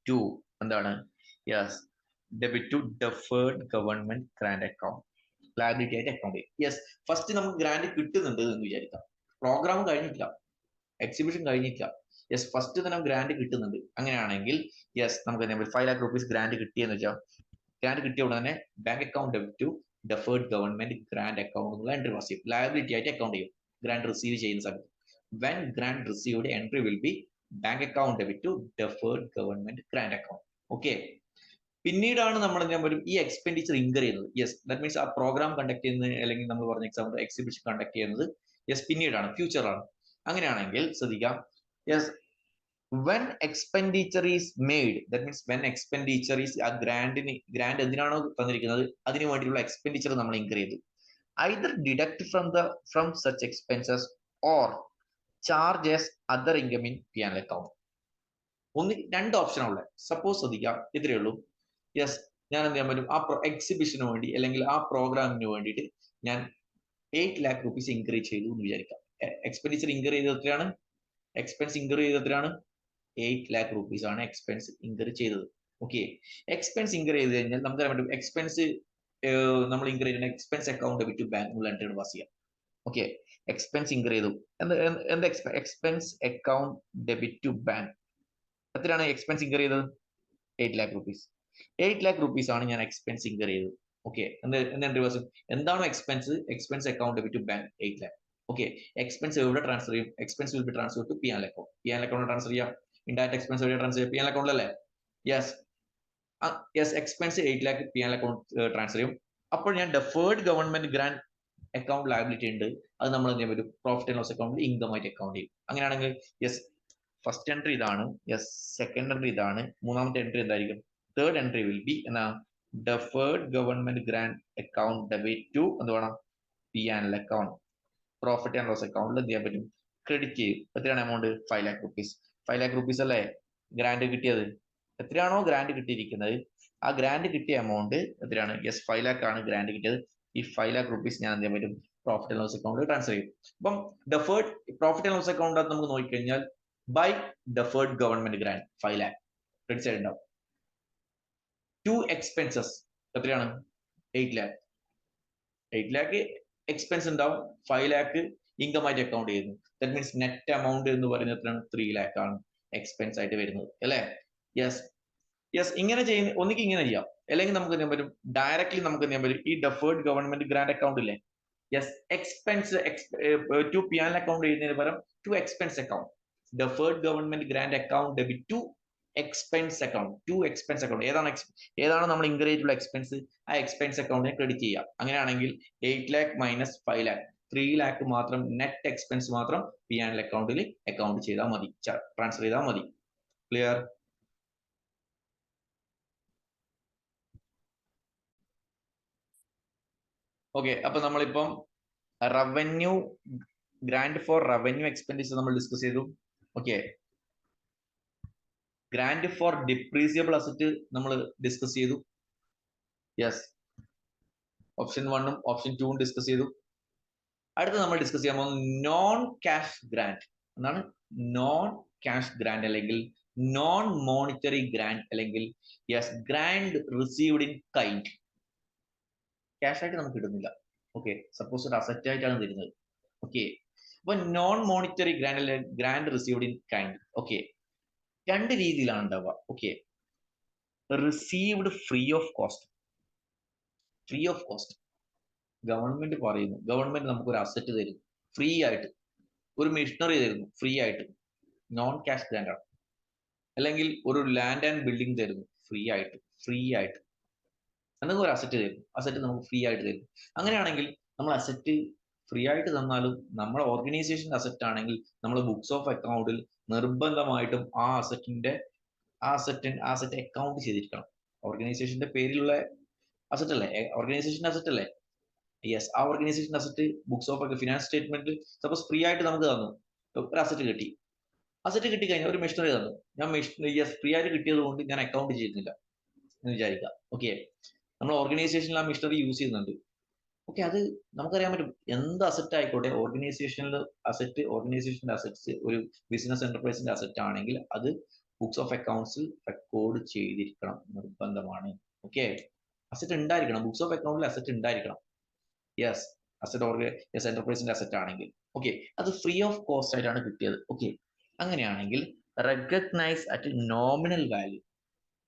to എന്താണ്? Yes, debit to deferred government grant account, liability ആയിട്ട് അക്കൗണ്ട് ചെയ്യും. യെസ്, ഫസ്റ്റ് നമുക്ക് ഗ്രാൻഡ് കിട്ടുന്നുണ്ട് എന്ന് വിചാരിക്കാം. പ്രോഗ്രാം കഴിഞ്ഞിട്ടില്ല, എക്സിബിഷൻ കഴിഞ്ഞിട്ടില്ല. യെസ്, ഫസ്റ്റ് തന്നെ ഗ്രാൻഡ് കിട്ടുന്നുണ്ട്. അങ്ങനെയാണെങ്കിൽ നമുക്ക് 5 lakh rupees ഗ്രാൻഡ് കിട്ടിയെന്ന് വെച്ചാൽ ഗ്രാൻഡ് കിട്ടിയ ഉടനെ തന്നെ bank account debit to deferred government grant account എന്നുള്ള എൻട്രി പാസ് ചെയ്യും. ലയബിലിറ്റി ആയിട്ട് അക്കൗണ്ട് ചെയ്യും ഗ്രാൻഡ് റിസീവ് ചെയ്യുന്ന സമയത്ത്. When grant received entry will be bank account debit to deferred government grant account. Okay, പിന്നീടാണ് നമ്മൾ ഈ എക്സ്പെൻഡിച്ചർ ഇൻകർ ചെയ്യുന്നത്. യെസ്, ദാറ്റ് മീൻസ് ആ പ്രോഗ്രാം കണ്ടക്ട് ചെയ്യുന്നത് അല്ലെങ്കിൽ നമ്മൾ പറഞ്ഞ എക്സാമ്പിൾ എക്സിബിഷൻ കണ്ടക്ട് ചെയ്യുന്നത് പിന്നീടാണ്, ഫ്യൂച്ചറാണ്. അങ്ങനെയാണെങ്കിൽ ശ്രദ്ധിക്കാം. Yes, when expenditure is made, that means when expenditure is ആ ഗ്രാൻഡ് എന്തിനാണോ തന്നിരിക്കുന്നത് അതിനു വേണ്ടിയുള്ള എക്സ്പെൻഡിച്ചർ നമ്മൾ ഇൻകർ ചെയ്തു. either deduct from such expenses or charge as other income in P&L account. രണ്ട് ഓപ്ഷനാണ്. സപ്പോസ് ശ്രദ്ധിക്കാം, ഇത്രയേ ഉള്ളൂ. യെസ്, ഞാൻ എന്ത് ചെയ്യാൻ പറ്റും? ആ എക്സിബിഷന് വേണ്ടി അല്ലെങ്കിൽ ആ പ്രോഗ്രാമിന് വേണ്ടിയിട്ട് ഞാൻ 8 lakh rupees ഇൻക്രീസ് ചെയ്തു എന്ന് വിചാരിക്കാം. എക്സ്പെൻഡിച്ചർ ഇൻകർ ചെയ്തത് എത്രയാണ്? എക്സ്പെൻസ് ഇൻകർ ചെയ്തത് എത്രയാണ്? 8 lakh rupees ആണ് എക്സ്പെൻസ് ഇൻകർ ചെയ്തത്. ഓക്കെ, എക്സ്പെൻസ് ഇൻകർ ചെയ്ത് കഴിഞ്ഞാൽ നമുക്ക് അറിയാൻ പറ്റും എക്സ്പെൻസ് നമ്മൾ ഇൻകർ ചെയ്യുന്ന expense account debit to bank എന്നുള്ള എൻട്രി പാസ് ചെയ്യാം. ഓക്കെ, എക്സ്പെൻസ് ഇൻകർ ചെയ്തു. എന്ത് expense account debit to bank എത്രയാണ് എക്സ്പെൻസ് ഇൻകർ ചെയ്തത്? 8 lakh rupees. 8 lakh rupees ആണ് ഞാൻ എക്സ്പെൻസ് ഇൻകർ ചെയ്തത്. Okay, entry pass. എന്താണോ expense account debit to bank 8 lakh. Okay, expense എവിടെ ട്രാൻസ്ഫർ ചെയ്യും? Expense will be transfer to P&L account. P&L account transfer ചെയ്യാം. Indirect expense എവിടെ transfer ചെയ്യാം? P&L account അല്ലേ? Yes, expense 8 lakh P&L account transfer ചെയ്യും. അപ്പോൾ ഞാൻ deferred government grant account liability ഉണ്ട്, അത് നമ്മൾ എന്ത് ചെയ്യാൻ പറ്റും? പ്രോഫിറ്റ് ആൻഡ് ലോസ് അക്കൗണ്ടിൽ ഇൻകം ആയിട്ട് അക്കൗണ്ട് ചെയ്യും. അങ്ങനെയാണെങ്കിൽ ഫസ്റ്റ് എൻട്രി ഇതാണ്. സെക്കൻഡ് എൻട്രി ഇതാണ്. മൂന്നാമത്തെ എൻട്രി എന്തായിരിക്കും? Third entry will be deferred government grant account debit to എന്ത് വേണം? P&L account. Profit and loss അക്കൗണ്ടിൽ എന്ത് ചെയ്യാൻ പറ്റും? ക്രെഡിറ്റ് ചെയ്യും. എത്രയാണ് amount? 5 lakh rupees. 5 lakh rupees അല്ലേ ഗ്രാൻഡ് കിട്ടിയത്? എത്രയാണോ ഗ്രാൻഡ് കിട്ടിയിരിക്കുന്നത് ആ ഗ്രാൻഡ് കിട്ടിയ എമൗണ്ട് എത്രയാണ്? 5 lakh ആണ് ഗ്രാൻഡ് കിട്ടിയത്. ഈ 5 lakh rupees ഞാൻ എന്ത് ചെയ്യാൻ പറ്റും? പ്രോഫിറ്റ് ആൻഡ് ലോസ് അക്കൗണ്ടിൽ ട്രാൻസ്ഫർ ചെയ്യും. അപ്പം deferred profit and loss account നമുക്ക് നോക്കിക്കഴിഞ്ഞാൽ by deferred government grant 5 lakh credit side ഉണ്ടാവും. ടു എക്സ്പെൻസസ് എത്രയാണ്? 8 lakh. 8 lakh എക്സ്പെൻസ് ഉണ്ടാവും, 5 lakh ഇൻകം ആയിട്ട് അക്കൗണ്ട് ചെയ്യുന്നു. ദാറ്റ് മീൻസ് നെറ്റ് എമൗണ്ട് എന്ന് പറയുന്നത് എത്രയാണ്? 3 lakh ആണ് എക്സ്പെൻസ് ആയിട്ട് വരുന്നത് അല്ലേ? യെസ്, യെസ്, ഇങ്ങനെ ചെയ്യുന്ന ഒന്നിക്ക് ഇങ്ങനെ ചെയ്യാം, അല്ലെങ്കിൽ നമുക്ക് എന്ത് ചെയ്യാൻ പറ്റും, ഡയറക്ട്ലി നമുക്ക് എന്ത് ചെയ്യാൻ പറ്റും, ഈ ഡെഫേർഡ് ഗവൺമെന്റ് ഗ്രാന്റ് അക്കൗണ്ട് ഇല്ലേ, yes, expense to P and account എഴുതുന്നതിന് പകരം to expense account, deferred government grant account debit to expense account, to expense account. ഏതാണ് നമ്മൾ ഇൻകർ ചെയ്തിട്ടുള്ള എക്സ്പെൻസ്, ആ എക്സ്പെൻസ് അക്കൗണ്ടിനെ ക്രെഡിറ്റ് ചെയ്യാം. അങ്ങനെയാണെങ്കിൽ 8 lakh മൈനസ് 5 lakh, 3 lakh മാത്രം നെറ്റ് എക്സ്പെൻസ് മാത്രം പി ആൻഡ് അക്കൗണ്ടിൽ അക്കൗണ്ട് ചെയ്താൽ മതി, ട്രാൻസ്ഫർ ചെയ്താൽ മതി. ക്ലിയർ? ഓക്കെ, അപ്പൊ നമ്മളിപ്പം revenue grant for revenue expenditure നമ്മൾ ഡിസ്കസ് ചെയ്തു. Okay, grant for depreciable asset നമ്മൾ ഡിസ്കസ് ചെയ്തു. യെസ്, ഓപ്ഷൻ 1ഉം ഓപ്ഷൻ 2ഉം ഡിസ്കസ് ചെയ്തു. അടുത്ത് നമ്മൾ ഡിസ്കസ് ചെയ്യാൻ പോകുന്നത് നോൺ ക്യാഷ് ഗ്രാന്റ്. എന്താണ് നോൺ ക്യാഷ് ഗ്രാന്റ് അല്ലെങ്കിൽ നോൺ മോണിറ്ററി ഗ്രാന്റ് അല്ലെങ്കിൽ yes grant received in kind. Cash ആയിട്ട് നമുക്ക് കിട്ടുന്നില്ല. ഓക്കെ, സപ്പോസ് ഒരു അസറ്റ് ആയിട്ടാണ് തരുന്നത്. ഓക്കെ, അപ്പൊ നോൺ മോണിറ്ററി ഗ്രാന്റ് അല്ലെങ്കിൽ grant received in kind. Okay, രണ്ട് രീതിയിലാണ് ഉണ്ടാവുക. Okay, received free of cost. Free of cost government പറയുന്നു, ഗവൺമെന്റ് നമുക്ക് ഒരു അസറ്റ് തരുന്നു ഫ്രീ ആയിട്ട്, ഒരു മെഷീനറി തരുന്നു ഫ്രീ ആയിട്ട്, നോൺ ക്യാഷ് ഗ്രാന്റ് ആണ്. അല്ലെങ്കിൽ ഒരു ലാൻഡ് ആൻഡ് ബിൽഡിംഗ് തരുന്നു ഫ്രീ ആയിട്ട്, എന്തെങ്കിലും ഒരു അസറ്റ് തരുന്നു, അസറ്റ് നമുക്ക് ഫ്രീ ആയിട്ട് തരുന്നു. അങ്ങനെയാണെങ്കിൽ നമ്മൾ അസറ്റ് ഫ്രീ ആയിട്ട് തന്നാലും നമ്മുടെ ഓർഗനൈസേഷന്റെ അസറ്റ് ആണെങ്കിൽ നമ്മൾ ബുക്സ് ഓഫ് അക്കൗണ്ടിൽ നിർബന്ധമായിട്ടും ആ അസറ്റ് അക്കൗണ്ട് ചെയ്തിരിക്കണം. ഓർഗനൈസേഷന്റെ പേരിലുള്ള അസറ്റ് അല്ലേ, ഓർഗനൈസേഷന്റെ അസറ്റ് അല്ലേ. യെസ്, ആ organisation asset books of finance statement suppose free ആയിട്ട് നമുക്ക് തന്നു, ഒരു അസറ്റ് കിട്ടി കഴിഞ്ഞാൽ ഒരു മെഷീനറി തന്നു, ഞാൻ യെസ് ഫ്രീ ആയിട്ട് കിട്ടിയത് കൊണ്ട് ഞാൻ അക്കൗണ്ട് ചെയ്യുന്നില്ല എന്ന് വിചാരിക്കാം. ഓക്കെ, നമ്മൾ ഓർഗനൈസേഷനിൽ ആ മെഷീനറി യൂസ് ചെയ്യുന്നുണ്ട്. ഓക്കെ, അത് നമുക്കറിയാൻ പറ്റും, എന്ത് അസറ്റ് ആയിക്കോട്ടെ, ഓർഗനൈസേഷനിലെ അസറ്റ്സ് ഒരു ബിസിനസ് എന്റർപ്രൈസിന്റെ അസറ്റ് ആണെങ്കിൽ അത് ബുക്സ് ഓഫ് അക്കൗണ്ട്സിൽ റെക്കോർഡ് ചെയ്തിരിക്കണം, നിർബന്ധമാണ്. ഓക്കെ, അസറ്റ് ഉണ്ടായിരിക്കണം, ബുക്സ് ഓഫ് അക്കൗണ്ടിൽ അസറ്റ് ഉണ്ടായിരിക്കണം. യെസ്, യെസ് എന്റർപ്രൈസിന്റെ അസറ്റ് ആണെങ്കിൽ. ഓക്കെ, അത് ഫ്രീ ഓഫ് കോസ്റ്റ് ആയിട്ടാണ് കിട്ടിയത്. ഓക്കെ, അങ്ങനെയാണെങ്കിൽ റെക്കഗ്നൈസ് അറ്റ് നോമിനൽ വാല്യൂ,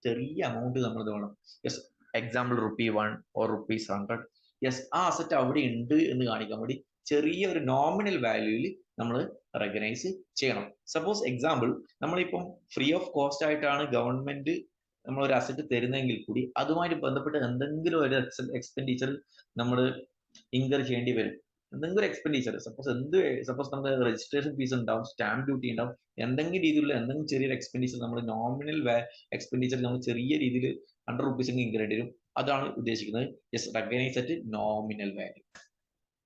ചെറിയ എമൗണ്ട് നമ്മൾ വേണം. Yes, example ₹1 or ₹100. യെസ്, ആ അസറ്റ് അവിടെ ഉണ്ട് എന്ന് കാണിക്കാൻ വേണ്ടി ചെറിയ ഒരു നോമിനൽ വാല്യൂവിൽ നമ്മൾ റെക്കഗ്നൈസ് ചെയ്യണം. സപ്പോസ് എക്സാമ്പിൾ, നമ്മളിപ്പം ഫ്രീ ഓഫ് കോസ്റ്റ് ആയിട്ടാണ് ഗവൺമെന്റ് നമ്മൾ ഒരു അസറ്റ് തരുന്നെങ്കിൽ കൂടി അതുമായിട്ട് ബന്ധപ്പെട്ട് എന്തെങ്കിലും ഒരു എക്സ്പെൻഡിച്ചർ നമ്മൾ ഇൻകർ ചെയ്യേണ്ടി വരും. എന്തെങ്കിലും എക്സ്പെൻഡിച്ചർ, സപ്പോസ് നമുക്ക് രജിസ്ട്രേഷൻ ഫീസ് ഉണ്ടാവും, സ്റ്റാമ്പ് ഡ്യൂട്ടി ഉണ്ടാവും, എന്തെങ്കിലും രീതിയിലുള്ള എന്തെങ്കിലും ചെറിയൊരു എക്സ്പെൻഡിച്ചർ നമ്മൾ നോമിനൽ എക്സ്പെൻഡിച്ചർ നമ്മൾ ചെറിയ രീതിയിൽ ₹100 ഇൻകർ ചെയ്യേണ്ടി വരും. അതാണ് ഉദ്ദേശിക്കുന്നത്. Yes, recognise at nominal value.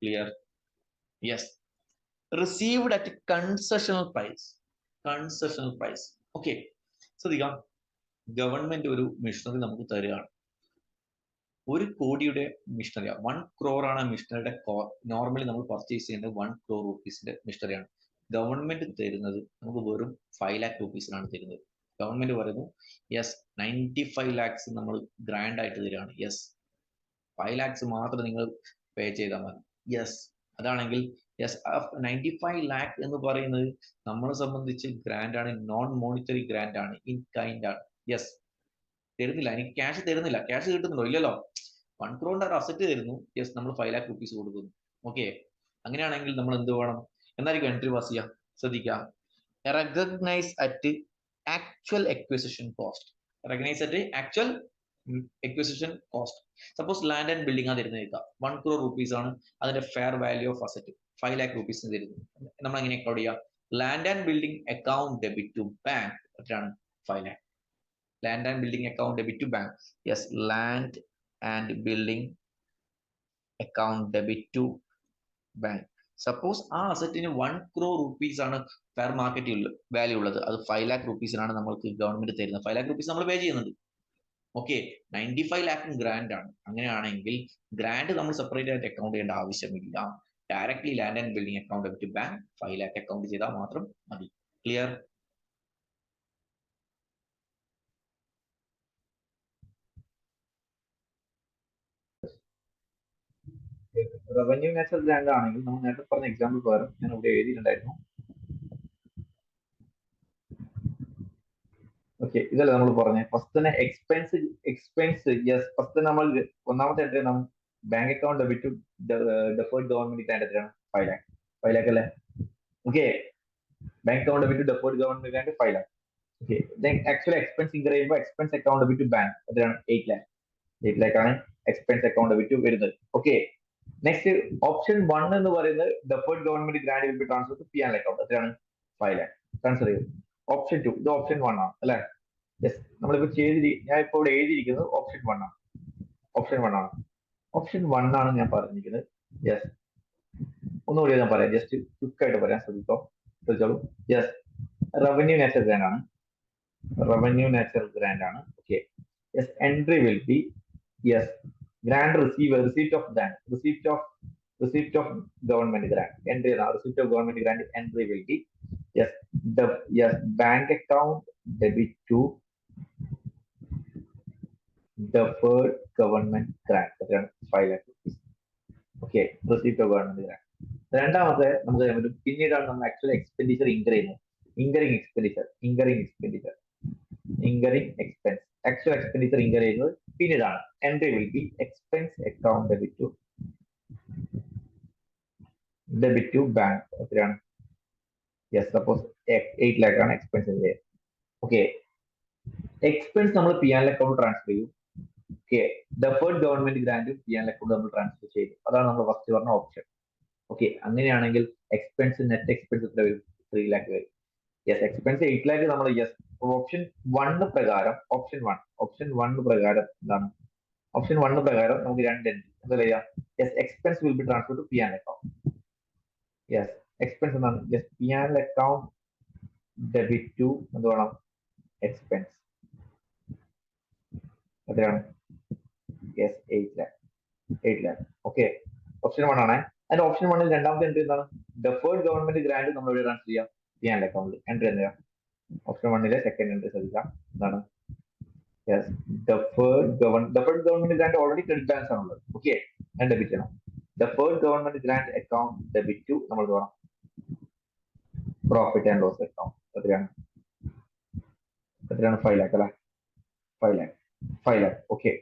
Clear? Yes, received at concessional price. Okay, ശ്രദ്ധിക്കാം, ഗവൺമെന്റ് ഒരു മെഷീനറി നമുക്ക് തരികയാണ്, 1 കോടിയുടെ മിഷനറി, 1 crore ആണ് മിഷനറിയുടെ നോർമലി നമ്മൾ പർച്ചേസ് ചെയ്യേണ്ടത് 1 crore rupeesന്റെ മിഷനറിയാണ്. ഗവൺമെന്റ് തരുന്നത് നമുക്ക് വെറും 5 lakh rupeesനാണ് തരുന്നത്. ഗവൺമെന്റ് പറയുന്നു യെസ് 95 lakhs നമ്മൾ ഗ്രാൻഡ് ആയിട്ട് തരികയാണ്. യെസ്, 5 lakhs മാത്രം നിങ്ങൾ പേ ചെയ്താൽ മതി. യെസ്, അതാണെങ്കിൽ യെസ് 95 lakh എന്ന് പറയുന്നത് നമ്മളെ സംബന്ധിച്ച് ഗ്രാൻഡ് ആണ്, നോൺ മോണിറ്ററി ഗ്രാൻഡ് ആണ്, ഇൻ കൈൻഡ് ആണ്. യെസ്, തരുന്നില്ല, എനിക്ക് ക്യാഷ് തരുന്നില്ല. ക്യാഷ് കിട്ടുന്നുണ്ടോ? ഇല്ലല്ലോ. 1 crore ഒരു അസറ്റ് തരുന്നു. യെസ്, നമ്മൾ 5 lakh rupees കൊടുക്കുന്നു. ഓക്കെ, അങ്ങനെയാണെങ്കിൽ നമ്മൾ എന്ത് വേണം, എന്നായിരിക്കും എൻട്രി പാസ് ചെയ്യാം? ശ്രദ്ധിക്കുക, recognise at actual acquisition cost. Suppose land and building ആണ് തരുന്നത്, 1 crore rupees ആണ് അതിന്റെ fair value of asset, 5 lakh rupees തരുന്നു. നമ്മൾ എങ്ങനെ അക്കൗണ്ട് ചെയ്യാം? Land and building account debit to bank, എത്രയാണ്? 5 lakh. Land and building account debit to bank. Yes, land and building account debit to bank. Suppose ആ അസറ്റിന് 1 crore rupees ആണ് fair market value ഉള്ളത്, അത് 5 lakh rupeesനാണ് നമ്മൾക്ക് government തരുന്നത്. 5 lakh rupees നമ്മൾ പേ ചെയ്യുന്നുണ്ട്. ഓക്കെ, 95 lakh ഗ്രാൻഡ് ആണ്. അങ്ങനെയാണെങ്കിൽ ഗ്രാൻഡ് നമ്മൾ സെപ്പറേറ്റ് ആയിട്ട് അക്കൗണ്ട് ചെയ്യേണ്ട ആവശ്യമില്ല. Directly land and building account debit bank 5 lakh account ചെയ്താൽ മാത്രം മതി. ക്ലിയർ? റവന്യൂ നാച്ചുറൽ ഗ്രാൻഡ് ആണെങ്കിൽ നമ്മൾ നേരത്തെ പറഞ്ഞ എക്സാമ്പിൾ പ്രകാരം ഞാൻ ഇവിടെ എഴുതിയിട്ടുണ്ടായിരുന്നു. ഓക്കെ, ഓക്കെ, ഇതല്ല നമ്മൾ പറഞ്ഞ ഫസ്റ്റ് തന്നെ എക്സ്പെൻസ് യെസ്. ഫസ്റ്റ് നമ്മൾ ഒന്നാമത്തെ എൻട്രി നമ്മൾ bank account debit deferred government grant എത്രയാണ്? 5 lakh. 5 lakh അല്ലേ? Okay, bank account debit deferred government grant 5 lakh. Okay, actually expense incur ചെയ്യുമ്പോൾ എക്സ്പെൻസ് അക്കൗണ്ട് ഡെബിറ്റ് ബാങ്ക് എത്രയാണ്? 8 lakh. 8 lakh ആണ് expense account debit വരുന്നത്. Okay, next option 1 എന്ന് പറയുന്നത് deferred government grant will be transfer to P and account എത്രയാണ്? 5 lakh transfer ചെയ്യും. Option 2 ഇത് option 1 ആണ് അല്ലെ? യെസ്, നമ്മളിപ്പോ ഞാൻ ഇപ്പോൾ ഇവിടെ എഴുതിയിരിക്കുന്നത് ഓപ്ഷൻ 1 ആണ്. ഓപ്ഷൻ 1 ആണ്. ഓപ്ഷൻ 1 ആണ് ഞാൻ പറഞ്ഞിരിക്കുന്നത്. യെസ്, ഒന്നുകൂടി ഞാൻ പറയാം, ജസ്റ്റ് ക്വിക്ക് ആയിട്ട് പറയാം, ശ്രദ്ധിച്ചോളൂ. യെസ്, റവന്യൂ നാച്ചുറൽ ഗ്രാൻഡ് ആണ്. റവന്യൂ നാച്ചുറൽ ഗ്രാൻഡ് ആണ്. Okay, yes, entry will be yes grand receipt of government grant entry. Receipt of government grant entry will be yes bank account debit to deferred government grant 5 lakh rupees. Okay, receipt of government grant. രണ്ടാമത്തെ നമുക്ക് പിന്നീടാണ് നമ്മൾ actual expenditure incurring expense actual expenditure incur ചെയ്യുന്നത് പിന്നീടാണ്. Entry will be expense account debit to bank എത്രയാണ്? Yes, suppose 8 lakh ആണ് expense. Okay, expense നമ്മൾ P and account transfer ചെയ്യും. ഓക്കെ, ഡെഫേർഡ് ഗവൺമെന്റ് ഗ്രാൻഡും പി ആൻഡ് അക്കൗണ്ട് നമ്മൾ transfer ചെയ്തു. അതാണ് നമ്മൾ ഫസ്റ്റ് പറഞ്ഞ ഓപ്ഷൻ. ഓക്കെ, അങ്ങനെയാണെങ്കിൽ നെറ്റ് എക്സ്പെൻസ് എത്ര വരും? 3 lakh വരും. യെസ്, എക്സ്പെൻസ് 8 lakh നമ്മൾ യെസ് ഓപ്ഷൻ 1 പ്രകാരം എന്താണ്? ഓപ്ഷൻ 1 പ്രകാരം നമുക്ക് രണ്ട് എൻട്രി എന്താ പറയാ? Yes, expense will be transfer to P and account. Yes, expense എന്താണ്? Yes, P and account debit to എന്ത് വേണം? എക്സ്പെൻസ് എത്രയാണ്? Yes, 8 lakh. ഓക്കെ, ഓപ്ഷൻ 1 ആണ്. അതിന്റെ ഓപ്ഷൻ 1 രണ്ടാമത്തെ എൻട്രി എന്താണ്? ഡെഫേർഡ് ഗവൺമെന്റ് ഗ്രാൻഡ് നമ്മൾ ഇവിടെ ട്രാൻസ്ഫർ ചെയ്യാം പി ആൻഡ് അക്കൗണ്ടിൽ. എൻട്രി എന്താ? ഓപ്ഷൻ 1 സെക്കൻഡ് എൻട്രി ശ്രദ്ധിക്കാം. എന്താണ്? Yes, deferred government grant already credit balance ആണുള്ളത്. ഓക്കെ, ഞാൻ ഡെബിറ്റ് ചെയ്യണം. Deferred government grant account debit to നമ്മൾ വേണം പ്രോഫിറ്റ് ആൻഡ് ലോസ് അക്കൗണ്ട്. എത്രയാണ്? 5 lakh അല്ലെ? 5 lakh. ഓക്കെ,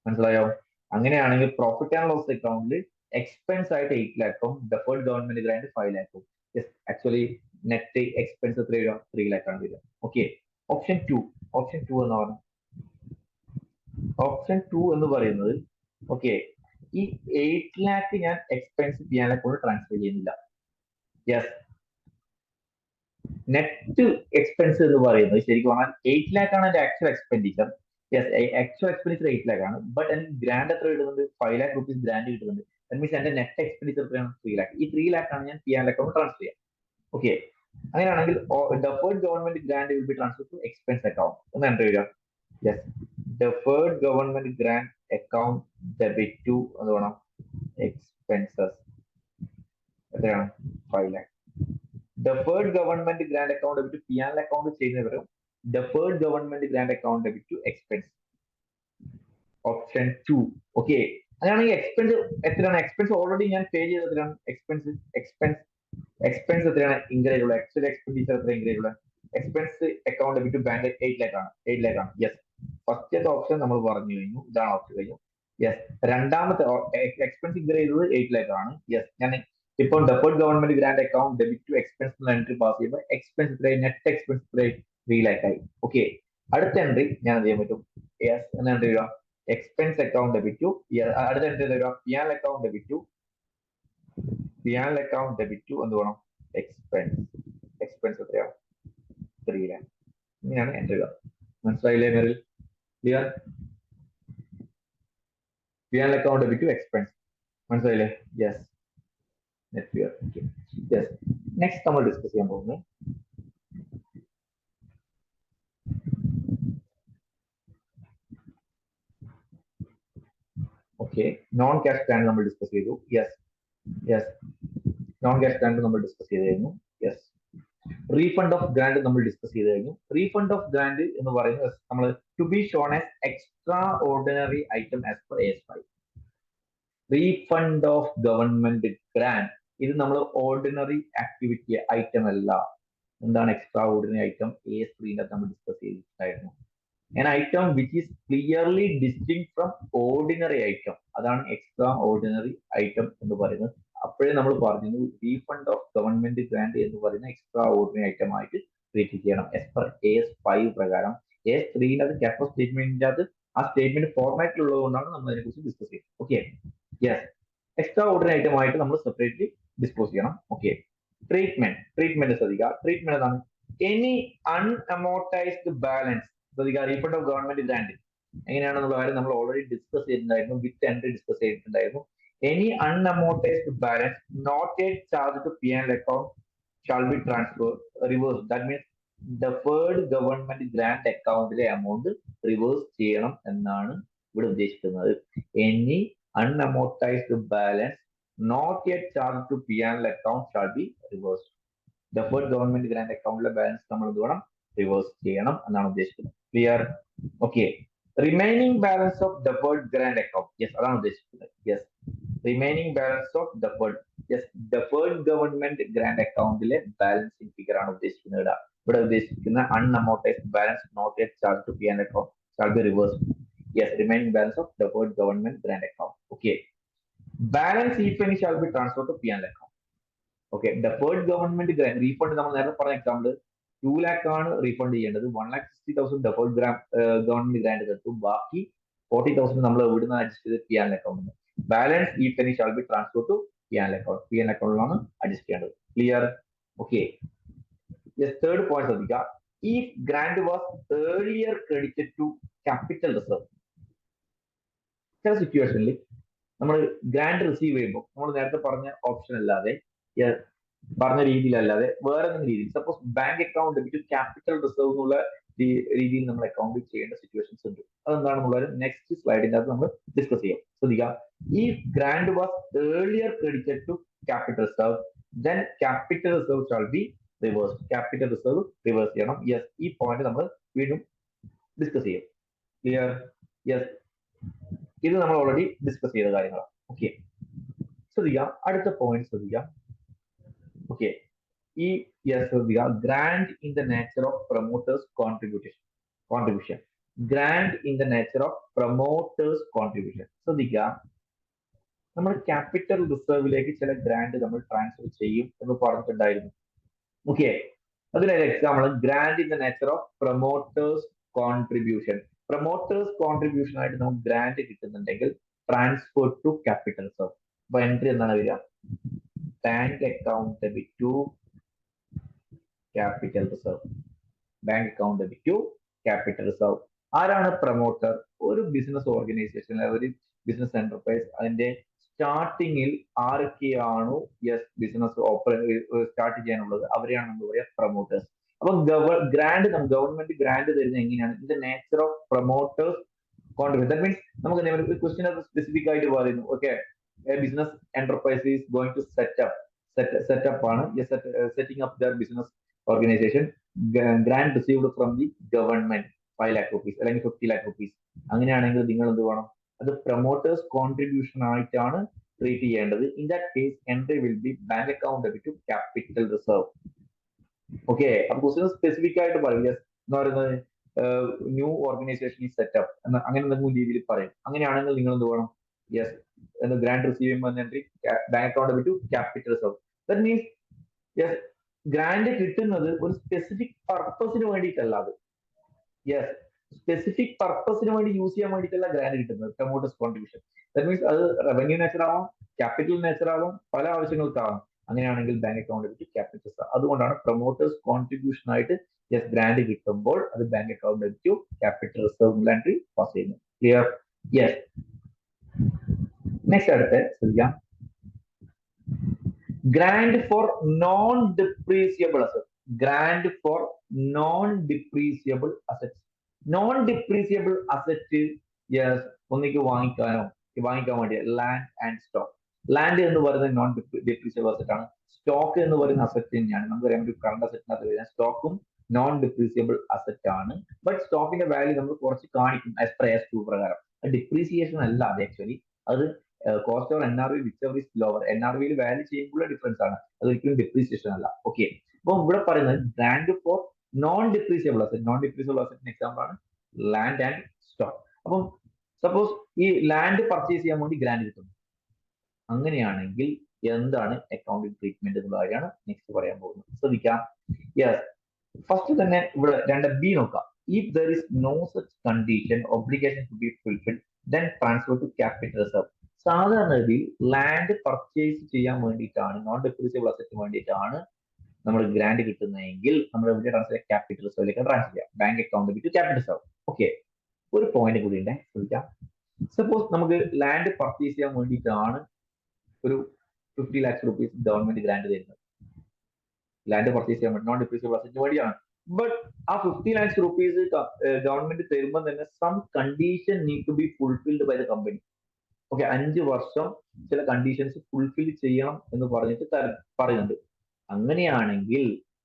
മനസ്സിലായോ? അങ്ങനെയാണെങ്കിൽ പ്രോഫിറ്റ് ആൻഡ് ലോസ് അക്കൗണ്ടിൽ എക്സ്പെൻസ് ആയിട്ട് 8 lakhും ഡെഫേർഡ് ഗവൺമെന്റ് ഗ്രാൻഡ് 5 lakhും. ആക്ച്വലി നെറ്റ് എക്സ്പെൻസ് എത്ര വരിക? 3 lakh ആണ് വരിക. ഓക്കെ, ഓപ്ഷൻ 2 എന്ന് പറഞ്ഞാൽ ഓപ്ഷൻ 2 എന്ന് പറയുന്നത് ഓക്കെ, ഈ 8 lakh ഞാൻ expense P and account transfer ചെയ്യുന്നില്ല. യെസ്, നെറ്റ് എക്സ്പെൻസ് എന്ന് പറയുന്നത് ശരിക്കും പറഞ്ഞാൽ 8 lakh ആണ് എന്റെ actual expenditure. Yes, actual expenditure 8 lakh ആണ്. ബട്ട് എനിക്ക് ഗ്രാൻഡ് എത്ര കിട്ടുന്നുണ്ട്? 5 lakh rupees ഗ്രാൻഡ് കിട്ടുന്നുണ്ട്. ദാറ്റ് മീൻസ് എന്റെ നെറ്റ് എക്സ്പെൻഡിച്ചർ എത്രയാണ്? 3 lakh. ഈ 3 lakh ആണ് ഞാൻ പി ആൻഡ് അക്കൗണ്ട് ട്രാൻസ്ഫർ ചെയ്യാം. ഓക്കെ, അങ്ങനെയാണെങ്കിൽ deferred government grant will be transfer to expense account. ഒന്ന് എൻട്രി ചെയ്യുക. Yes, deferred government grant account debit to എന്ത് വേണം? എക്സ്പെൻസസ് എത്രയാണ്? 5 lakh. Deferred government grant account debit P and account ചെയ്യുന്നതിന് പകരം deferred government grant account debit to expense. Option 2. Okay, അങ്ങനെയാണെങ്കിൽ expense എത്രയാണ്? Expense already ഞാൻ പേ ചെയ്ത് എത്രയാണ്? എക്സ്പെൻസ് എത്രയാണ് ഇൻകർ ചെയ്തുള്ള? ആക്ച്വൽ എക്സ്പെൻഡിച്ചർ എത്ര ഇൻകർ ചെയ്തുള്ള? Expense account debit bank 8 lakh ആണ്. യെസ്, ഫസ്റ്റത്തെ ഓപ്ഷൻ നമ്മൾ പറഞ്ഞു കഴിഞ്ഞു. ഇതാണ് ഓപ്ഷൻ കഴിഞ്ഞു. യെസ്, രണ്ടാമത്തെ എക്സ്പെൻസ് ഇൻകർ ചെയ്തത് 8 lakh ആണ്. യെസ്, ഞാൻ ഇപ്പോൾ deferred government grant account debit to expense entry pass ചെയ്യുമ്പോൾ എക്സ്പെൻസ് എത്രയായി? നെറ്റ് എക്സ്പെൻസ് എത്രയായി? 3 lakh ആയി. ഓക്കെ, അടുത്ത എൻട്രി ഞാൻ എന്ത് ചെയ്യാൻ പറ്റും? യെസ്, എന്ന് എൻട്രി ചെയ്യുക. എക്സ്പെൻസ് അക്കൗണ്ട് ഡെബിറ്റ് ടു അടുത്ത എൻട്രി തരിക P and account debit to എന്ത് വേണം? എക്സ്പെൻസ് എത്രയാണ്? 3 lakh. ഇങ്ങനെയാണ് എൻട്രി ചെയ്യുക. മനസ്സിലായില്ലേ മെറിൽ? Clear? P and account debit to expense മനസ്സിലായില്ലേ? Yes, net clear. Yes, next നമ്മൾ ഡിസ്കസ് ചെയ്യാൻ പോകുന്നത് ഓക്കെ നോൺ ക്യാഷ് ഗ്രാൻഡ് നമ്മൾ ഡിസ്കസ് ചെയ്തു. യെസ്, നോൺ ക്യാഷ് ഗ്രാൻഡ് നമ്മൾ ഡിസ്കസ് ചെയ്ത് കഴിഞ്ഞു. യെസ്, റീഫണ്ട് ഓഫ് ഗ്രാൻഡ് നമ്മൾ ഡിസ്കസ് ചെയ്ത് കഴിഞ്ഞു. റീഫണ്ട് ഓഫ് ഗ്രാൻഡ് എന്ന് പറയുന്നത് നമ്മൾ to be shown as extraordinary item as per AS5. Refund of government grant ഇത് നമ്മൾ ഓർഡിനറി ആക്ടിവിറ്റി ഐറ്റം അല്ല. എന്താണ് എക്സ്ട്രാ ഓർഡിനറി ഐറ്റം? A3 നമ്മൾ ഡിസ്കസ് ചെയ്തിട്ടുണ്ടായിരുന്നു. An item which is clearly distinct from ordinary item, അതാണ് extra ordinary item എന്ന് പറയുന്നത്. അപ്പോഴേ നമ്മൾ പറഞ്ഞത് റീഫണ്ട് ഓഫ് ഗവൺമെന്റ് ഗ്രാന്റ് എന്ന് പറയുന്ന എക്സ്ട്രാ ഓർഡിനറി ഐറ്റം ആയിട്ട് ട്രീറ്റ് ചെയ്യണം. എസ് പെർ AS5 പ്രകാരം A3 ക്യാപിറ്റൽ സ്റ്റേറ്റ്മെന്റിന്റെ അത് ആ സ്റ്റേറ്റ്മെന്റ് ഫോർമാറ്റിൽ ഉള്ളതുകൊണ്ടാണ് നമ്മൾ അതിനെക്കുറിച്ച് ഡിസ്കസ് ചെയ്യുന്നത്. Okay, yes, extraordinary item ആയിട്ട് നമ്മൾ സെപ്പറേറ്റ്ലി ഡിസ്പോസ് ചെയ്യണം. ഓക്കെ, ട്രീറ്റ്മെന്റ് ശ്രദ്ധിക്കുക. ട്രീറ്റ്മെന്റ് എന്താണ്? എനി അൺഅമോർട്ടൈസ്ഡ് ബാലൻസ്, ശ്രദ്ധിക്കുക, റീഫണ്ട് ഓഫ് ഗവൺമെന്റ് ഗ്രാന്റ് എങ്ങനെയാണെന്നുള്ള കാര്യം നമ്മൾ ഓൾറെഡി ഡിസ്കസ് ചെയ്തിട്ടുണ്ടായിരുന്നു, വിത്ത് എൻട്രി ഡിസ്കസ് ചെയ്തിട്ടുണ്ടായിരുന്നു. Any unamortised balance not yet charge to P&L account shall be transfer reverse. That means deferred government grant അക്കൗണ്ടിലെ amount reverse ചെയ്യണം എന്നാണ് ഇവിടെ ഉദ്ദേശിക്കുന്നത്. Any unamortised balance not yet charge to P&L account shall be reverse. Deferred government grant അക്കൗണ്ടിലെ balance നമ്മൾ എന്ത് വേണം? Reverse ചെയ്യണം എന്നാണ് ഉദ്ദേശിക്കുന്നത്. Clear? Okay, remaining balance of deferred grant account, yes, അതാണ് ഉദ്ദേശിക്കുന്നത്. Yes, remaining balance of deferred, yes, deferred government grant അക്കൗണ്ടിലെ ബാലൻസിംഗ് ഫിഗർ ആണ് ഉദ്ദേശിക്കുന്നത്. ഇവിടെ ഉദ്ദേശിക്കുന്ന unamortised balance not yet charge to P&L account shall be reverse. Yes, remaining balance of deferred government grant account. Okay, balance if any shall be transferred to P&L account. Okay, deferred government grant refund നമ്മൾ നേരത്തെ പറഞ്ഞ example 2 lakh ആണ് refund ചെയ്യേണ്ടത്. 1,60,000 deferred government grant കിട്ടും. ബാക്കി 40,000 നമ്മൾ ഇവിടുന്ന് adjust ചെയ്ത് P&L account. Balance if any shall be transferred to P&L account. P&L അക്കൗണ്ടിലാണ് അഡ്ജസ്റ്റ് ചെയ്യേണ്ടത്. ക്ലിയർ? ഓക്കെ, തേർഡ് പോയിന്റ് ശ്രദ്ധിക്കുക. If grant was earlier credited to capital reserve, ചില സിറ്റുവേഷനിൽ നമ്മൾ ഗ്രാന്റ് റിസീവ് ചെയ്യുമ്പോൾ നമ്മൾ നേരത്തെ പറഞ്ഞ ഓപ്ഷൻ അല്ലാതെ, പറഞ്ഞ രീതിയിലല്ലാതെ വേറെ എന്തെങ്കിലും രീതിയിൽ, suppose bank account debit capital reserve എന്നുള്ള രീതിയിൽ നമ്മൾ അക്കൗണ്ട് ചെയ്യേണ്ട സിറ്റുവേഷൻസ് ഉണ്ട്. അതെന്താണെന്നുള്ളത് നെക്സ്റ്റ് സ്ലൈഡിന്റെ അകത്ത് നമ്മൾ ഡിസ്കസ് ചെയ്യാം. ശ്രദ്ധിക്കുക, ഈ grant was earlier credited to capital reserve, then capital reserve shall be reverse. Capital reserve reverse ചെയ്യണം. യെസ്, ഈ പോയിന്റ് നമ്മൾ വീണ്ടും ഡിസ്കസ് ചെയ്യും. ക്ലിയർ? യെസ്, ഇത് നമ്മൾ ഓൾറെഡി ഡിസ്കസ് ചെയ്ത കാര്യങ്ങളാണ്. ഓക്കെ, ശ്രദ്ധിക്കാം, അടുത്ത പോയിന്റ് ശ്രദ്ധിക്കാം. ഓക്കെ, ഈ ശ്രദ്ധിക്കുക, grand in the nature of promoters contribution. Grand in the nature of promoters contribution. ശ്രദ്ധിക്കുക, നമ്മൾ ക്യാപിറ്റൽ റിസർവിലേക്ക് ചില ഗ്രാൻഡ് നമ്മൾ ട്രാൻസ്ഫർ ചെയ്യും എന്ന് പറഞ്ഞിട്ടുണ്ടായിരുന്നു. ഓക്കെ, അതിനൊരു example grant in the nature of promoters contribution. Promoters contribution ആയിട്ട് നമുക്ക് ഗ്രാൻഡ് കിട്ടുന്നുണ്ടെങ്കിൽ ട്രാൻസ്ഫർ ടു ക്യാപിറ്റൽ റിസർവ്. അപ്പൊ എൻട്രി എന്താണ് വരിക? Bank account debit to capital reserve. Bank account debit to capital reserve. ആരാണ് പ്രൊമോട്ടർ? ഒരു ബിസിനസ് ഓർഗനൈസേഷൻ, ഒരു business enterprise, അതിന്റെ സ്റ്റാർട്ടിങ്ങിൽ ആരൊക്കെയാണോ ബിസിനസ് സ്റ്റാർട്ട് ചെയ്യാനുള്ളത് അവരെയാണ് നമ്മൾ പറയുക പ്രൊമോട്ടേഴ്സ്. അപ്പൊ ഗ്രാൻഡ് ഗവൺമെന്റ് ഗ്രാൻഡ് തരുന്നത് എങ്ങനെയാണ്? In the nature of promoters contribution. That means നമുക്ക് ക്വസ്റ്റ്യൻ സ്പെസിഫിക് ആയിട്ട് പറയുന്നു. Okay, business enterprise is going to set up ആണ്, setting up their business organisation. Grant received from the government 5 lakh rupees അല്ലെങ്കിൽ 50 lakh rupees. അങ്ങനെയാണെങ്കിൽ നിങ്ങൾ എന്ത് വേണം? അത് പ്രൊമോട്ടേഴ്സ് കോൺട്രിബ്യൂഷൻ ആയിട്ടാണ് ട്രീറ്റ് ചെയ്യേണ്ടത്. In that case entry will be bank account debit to capital reserve. Okay, അപ്പൊ ക്വസ്റ്റ്യൻ സ്പെസിഫിക് ആയിട്ട് പറയും. എന്ന് പറയുന്നത് ന്യൂ ഓർഗനൈസേഷൻ ഈ സെറ്റപ്പ് എന്ന് അങ്ങനെ എന്തെങ്കിലും രീതിയിൽ പറയും. അങ്ങനെയാണെങ്കിൽ നിങ്ങൾ എന്ത് വേണം? ഗ്രാൻഡ് റിസീവ് ചെയ്യുമ്പോൾ entry bank account debit to capital reserve. That means grant കിട്ടുന്നത് ഒരു സ്പെസിഫിക് പർപ്പസിന് വേണ്ടിയിട്ടല്ലാതെ, സ്പെസിഫിക് പർപ്പസിന് വേണ്ടി യൂസ് ചെയ്യാൻ വേണ്ടിയിട്ടല്ല ഗ്രാൻഡ് കിട്ടുന്നത്. പ്രൊമോട്ടേഴ്സ് കോൺട്രിബ്യൂഷൻ ദാറ്റ് മീൻസ് അത് റവന്യൂ നേച്ചർ ആവാം, ക്യാപിറ്റൽ നേച്ചർ ആവാം, പല ആവശ്യങ്ങൾക്കാവാം. അങ്ങനെയാണെങ്കിൽ ബാങ്ക് അക്കൗണ്ട് ഡെബിറ്റ് ക്യാപിറ്റൽ. അതുകൊണ്ടാണ് പ്രൊമോട്ടേഴ്സ് കോൺട്രിബ്യൂഷൻ ആയിട്ട് ഗ്രാൻഡ് കിട്ടുമ്പോൾ അത് bank account debit capital reserve entry pass ചെയ്യുന്നു. ക്ലിയർ? യെസ്. നെക്സ്റ്റ് അടുത്ത് ശ്രദ്ധിക്കാം, grant for non depreciable asset. Grant for non depreciable assets. Non depreciable asset ഒന്നിക്ക് വാങ്ങിക്കാൻ വേണ്ടി ലാൻഡ് ആൻഡ് സ്റ്റോക്ക്. ലാൻഡ് എന്ന് പറയുന്നത് നോൺ ഡിപ്രീസിയബിൾ അസറ്റ് ആണ്. സ്റ്റോക്ക് എന്ന് പറയുന്ന അസറ്റ് തന്നെയാണ്. നമുക്കറിയാം ഒരു കറണ്ട് അസറ്റിനകത്ത് വരുന്ന സ്റ്റോക്കും നോൺ ഡിപ്രീസിയബിൾ അസറ്റ് ആണ്. ബട്ട് സ്റ്റോക്കിന്റെ വാല്യൂ നമ്മൾ കുറച്ച് കാണിക്കും ആസ് പെർ AS2 പ്രകാരം. ഡിപ്രീസിയേഷൻ അല്ല അത് ആക്ച്വലി. അത് cost of NRV whichever is lower. NRVയിൽ വാല്യൂ ചെയ്യുമ്പോൾ ഡിഫറൻസ് ആണ്, അതൊരിക്കലും ഡിപ്രീസിയേഷൻ അല്ല. ഓക്കെ, അപ്പം ഇവിടെ പറയുന്നത് grant for non depreciable asset. Non depreciable അസറ്റിന് എക്സാമ്പിൾ ആണ് ലാൻഡ് ആൻഡ് സ്റ്റോക്ക്. അപ്പം സപ്പോസ് ഈ ലാൻഡ് പർച്ചേസ് ചെയ്യാൻ വേണ്ടി ഗ്രാൻഡ് കിട്ടുന്നു. അങ്ങനെയാണെങ്കിൽ എന്താണ് അക്കൗണ്ടിങ് ട്രീറ്റ്മെന്റ് എന്നുള്ള കാര്യമാണ് നെക്സ്റ്റ് പറയാൻ പോകുന്നത്. ശ്രദ്ധിക്കാം. യെസ്, ഫസ്റ്റ് തന്നെ ഇവിടെ 2B നോക്കാം. If there is no such condition obligation to be fulfilled then transfer to capital reserve. സാധാരണഗതിയിൽ ലാൻഡ് പർച്ചേസ് ചെയ്യാൻ വേണ്ടിയിട്ടാണ്, നോൺ ഡിപ്രീസിയബിൾ അസറ്റിന് വേണ്ടിയിട്ടാണ് നമ്മൾ ഗ്രാൻഡ് കിട്ടുന്നതെങ്കിൽ നമ്മൾ എവിടെ ട്രാൻസ്ഫർ ക്യാപിറ്റൽ റിസർവിലേക്ക് ട്രാൻസ്ഫർ ചെയ്യാം. ബാങ്ക് അക്കൗണ്ട് വിത്ത് ക്യാപിറ്റൽ റിസർവ്. ഓക്കെ, ഒരു പോയിന്റ് കൂടി ഉണ്ട്, ശ്രദ്ധിക്കാം. സപ്പോസ് നമുക്ക് ലാൻഡ് പർച്ചേസ് ചെയ്യാൻ വേണ്ടിയിട്ടാണ് ഒരു 50 lakhs rupees ഗവൺമെന്റ് ഗ്രാൻഡ് തരുന്നത്. ലാൻഡ് പർച്ചേസ് ചെയ്യാൻ വേണ്ടി നോൺ ഡിപ്രീസിയബിൾ അസറ്റിന് വേണ്ടിയാണ്. ബട്ട് ആ 50 lakhs rupees ഗവൺമെന്റ് തരുമ്പോൾ തന്നെ some condition need to be fulfilled by the company. Okay, 5 വർഷം ചില കണ്ടീഷൻസ് ഫുൾഫിൽ ചെയ്യണം എന്ന് പറഞ്ഞിട്ട് പറയുന്നുണ്ട്. അങ്ങനെയാണെങ്കിൽ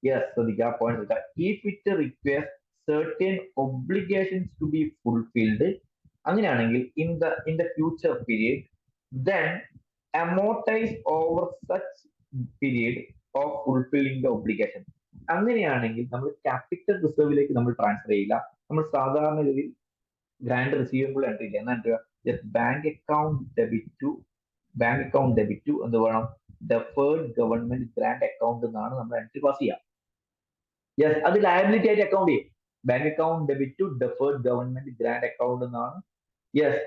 യെസ്, ശ്രദ്ധിക്കുക, പോയിന്റ് ശ്രദ്ധിക്കുക. If it requires certain obligations to be fulfilled, അങ്ങനെയാണെങ്കിൽ in the future period, then amortize over such period of fulfilling the obligation. അങ്ങനെയാണെങ്കിൽ നമ്മൾ ക്യാപിറ്റൽ റിസർവിലേക്ക് നമ്മൾ ട്രാൻസ്ഫർ ചെയ്യില്ല. നമ്മൾ സാധാരണ രീതിയിൽ ഗ്രാൻഡ് റിസീവബിൾ എൻട്രി ഇല്ല. എന്നാ ബാങ്ക് അക്കൗണ്ട് ഡെബിറ്റ് ടു എന്ത് വേണം, ഡെഫേർഡ് ഗവൺമെന്റ് ഗ്രാൻഡ് അക്കൗണ്ട് എന്നാണ് നമ്മൾ എൻട്രി പാസ് ചെയ്യുക. യെസ്, അത് ലയബിലിറ്റി ആയിട്ട് അക്കൗണ്ട് ചെയ്യും. Bank account debit to deferred government grant account എന്നാണ് യെസ്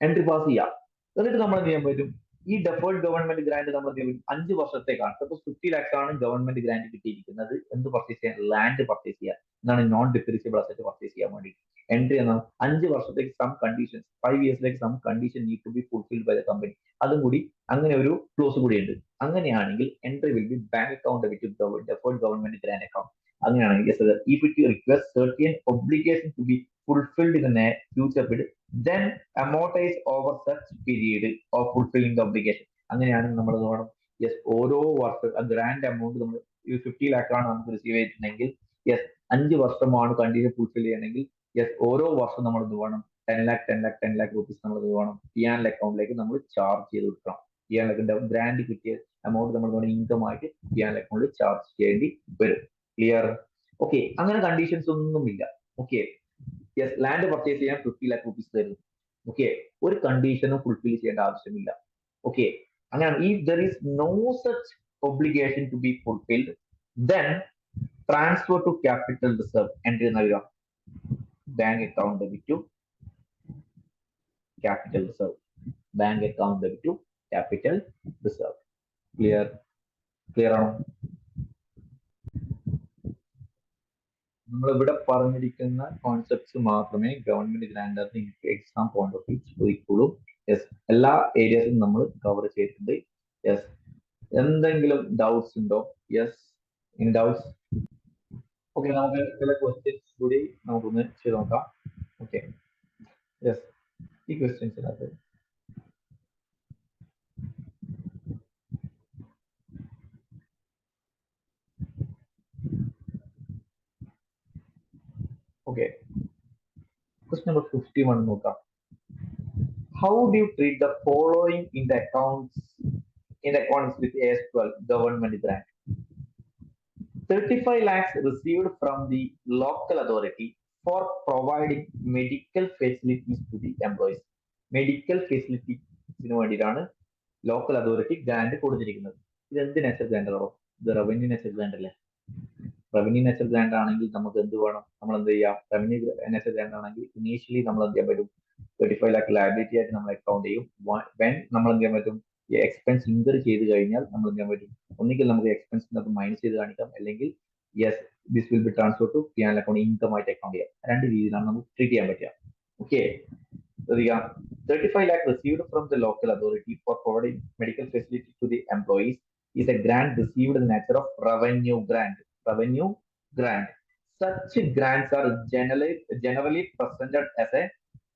എൻട്രി പാസ് ചെയ്യുക. എന്നിട്ട് നമ്മൾ എന്ത് ചെയ്യാൻ പറ്റും, ഈ ഡെഫേർഡ് ഗവൺമെന്റ് ഗ്രാൻഡ് നമ്മൾ 5 വർഷത്തേക്കാണ്. സപ്പോസ് 50 lakhs ആണ് ഗവൺമെന്റ് ഗ്രാൻഡ് കിട്ടിയിരിക്കുന്നത്. എന്ത് പർച്ചേസ് ചെയ്യാൻ, ലാൻഡ് പർച്ചേസ് ചെയ്യാൻ എന്നാണ്, നോൺ ഡിപ്രീസിയബിൾ അസറ്റ് പർച്ചേസ് ചെയ്യാൻ വേണ്ടി. എൻട്രി എന്നാൽ 5 വർഷത്തേക്ക് സം കണ്ടീഷൻ, 5 yearsലേക്ക് some condition need to be fulfilled by the company. അതും കൂടി അങ്ങനെ ഒരു ക്ലോസ് കൂടി ഉണ്ട്. അങ്ങനെയാണെങ്കിൽ entry will be bank account with deferred government grant account. അങ്ങനെയാണെങ്കിൽ if it requires certain obligation to be fulfilled in a future period, then amortize over such period of fulfilling the obligation. അങ്ങനെയാണെങ്കിൽ നമ്മൾ വേണം yes ഓരോ വർഷം grand amount നമ്മൾ 50 lakh ആണ് നമുക്ക് receive ചെയ്തിട്ടുണ്ടെങ്കിൽ യെസ് 5 വർഷമാണ് കണ്ടീഷൻ ഫുൾഫിൽ ചെയ്യണമെങ്കിൽ യെസ് ഓരോ വർഷം നമ്മൾ എന്ത് വേണം 10 lakh rupees നമ്മൾ എന്ത് വേണം P&L അക്കൗണ്ടിലേക്ക് നമ്മൾ ചാർജ് ചെയ്ത് കൊടുക്കണം. P&L ഗ്രാൻഡ് കിട്ടിയ എമൗണ്ട് നമ്മൾ ഇൻകം ആയിട്ട് P&L അക്കൗണ്ടിൽ ചാർജ് ചെയ്യേണ്ടി വരും. ക്ലിയർ? ഓക്കെ, അങ്ങനെ കണ്ടീഷൻസ് ഒന്നുമില്ല. ഓക്കെ, യെസ്, ലാൻഡ് പർച്ചേസ് ചെയ്യാൻ 50 lakh rupees തരുന്നു. ഓക്കെ, ഒരു കണ്ടീഷനും ഫുൾഫിൽ ചെയ്യേണ്ട ആവശ്യമില്ല. ഓക്കെ, അങ്ങനെയാണ്. If there is no such obligation to be fulfilled then transfer to capital reserve. Entry നൽകുക bank account debit to capital reserve. Bank account debit to capital reserve. Clear? Clear ആണോ? നമ്മൾ ഇവിടെ പറഞ്ഞിരിക്കുന്ന concepts മാത്രമേ government ഗ്രാൻഡറിന് exam point of view ചോദിക്കുള്ളൂ. Yes, എല്ലാ ഏരിയസും നമ്മൾ കവർ ചെയ്തിട്ടുണ്ട്. യെസ്, എന്തെങ്കിലും ഡൗട്ട്സ് ഉണ്ടോ? യെസ്, ഇനി ഡൗട്ട്സ്? ഓക്കെ, നമുക്ക് ചില ക്വസ്റ്റ്യൻസ് കൂടി നമുക്കൊന്ന് ചെയ്ത് നോക്കാം. ഓക്കെ, യെസ്, ഈ ക്വസ്റ്റ്യൻസിനകത്ത് ഓക്കെ, ക്വസ്റ്റ്യൻ നമ്പർ 51 നോക്കാം. How do you treat the following in the accounts with AS12 government grant? 35 lakhs received from the local authority for providing medical facilities to the employees. Medical facilities വേണ്ടിയിട്ടാണ് local authority grand കൊടുത്തിരിക്കുന്നത്. ഇത് എന്ത് natural grand ആണോ? ഇത് revenue natural grand അല്ലേ? Revenue natural grand ആണെങ്കിൽ നമുക്ക് എന്ത് വേണം, നമ്മൾ എന്ത് ചെയ്യാം? റവന്യൂ നാച്ചുറൽ ഗ്രാൻഡ് ആണെങ്കിൽ ഇനീഷ്യലി നമ്മൾ എന്ത് ചെയ്യാൻ പറ്റും, 35 lakh ലയബിലിറ്റി ആയിട്ട് നമ്മൾ അക്കൗണ്ട് ചെയ്യും. വെൻ നമ്മൾ എന്ത് ചെയ്യാൻ പറ്റും, ഈ എക്സ്പെൻസ് ഇൻകർ ചെയ്ത് കഴിഞ്ഞാൽ നമ്മൾ എന്ത് ചെയ്യാൻ പറ്റും, ഒന്നുകിൽ നമുക്ക് എക്സ്പെൻസിനകത്ത് മൈനസ് ചെയ്ത് കാണിക്കാം, അല്ലെങ്കിൽ yes this will be transfer to P&L account income ആയിട്ട് അക്കൗണ്ട് ചെയ്യാം. 2 രീതിയിലാണ് നമുക്ക് ട്രീറ്റ് ചെയ്യാൻ പറ്റുക. Okay, 35 lakh received from the local authority for providing medical facilities to the employees is a grant received in the nature of revenue grant. Revenue grant. Such grants are generally presented as a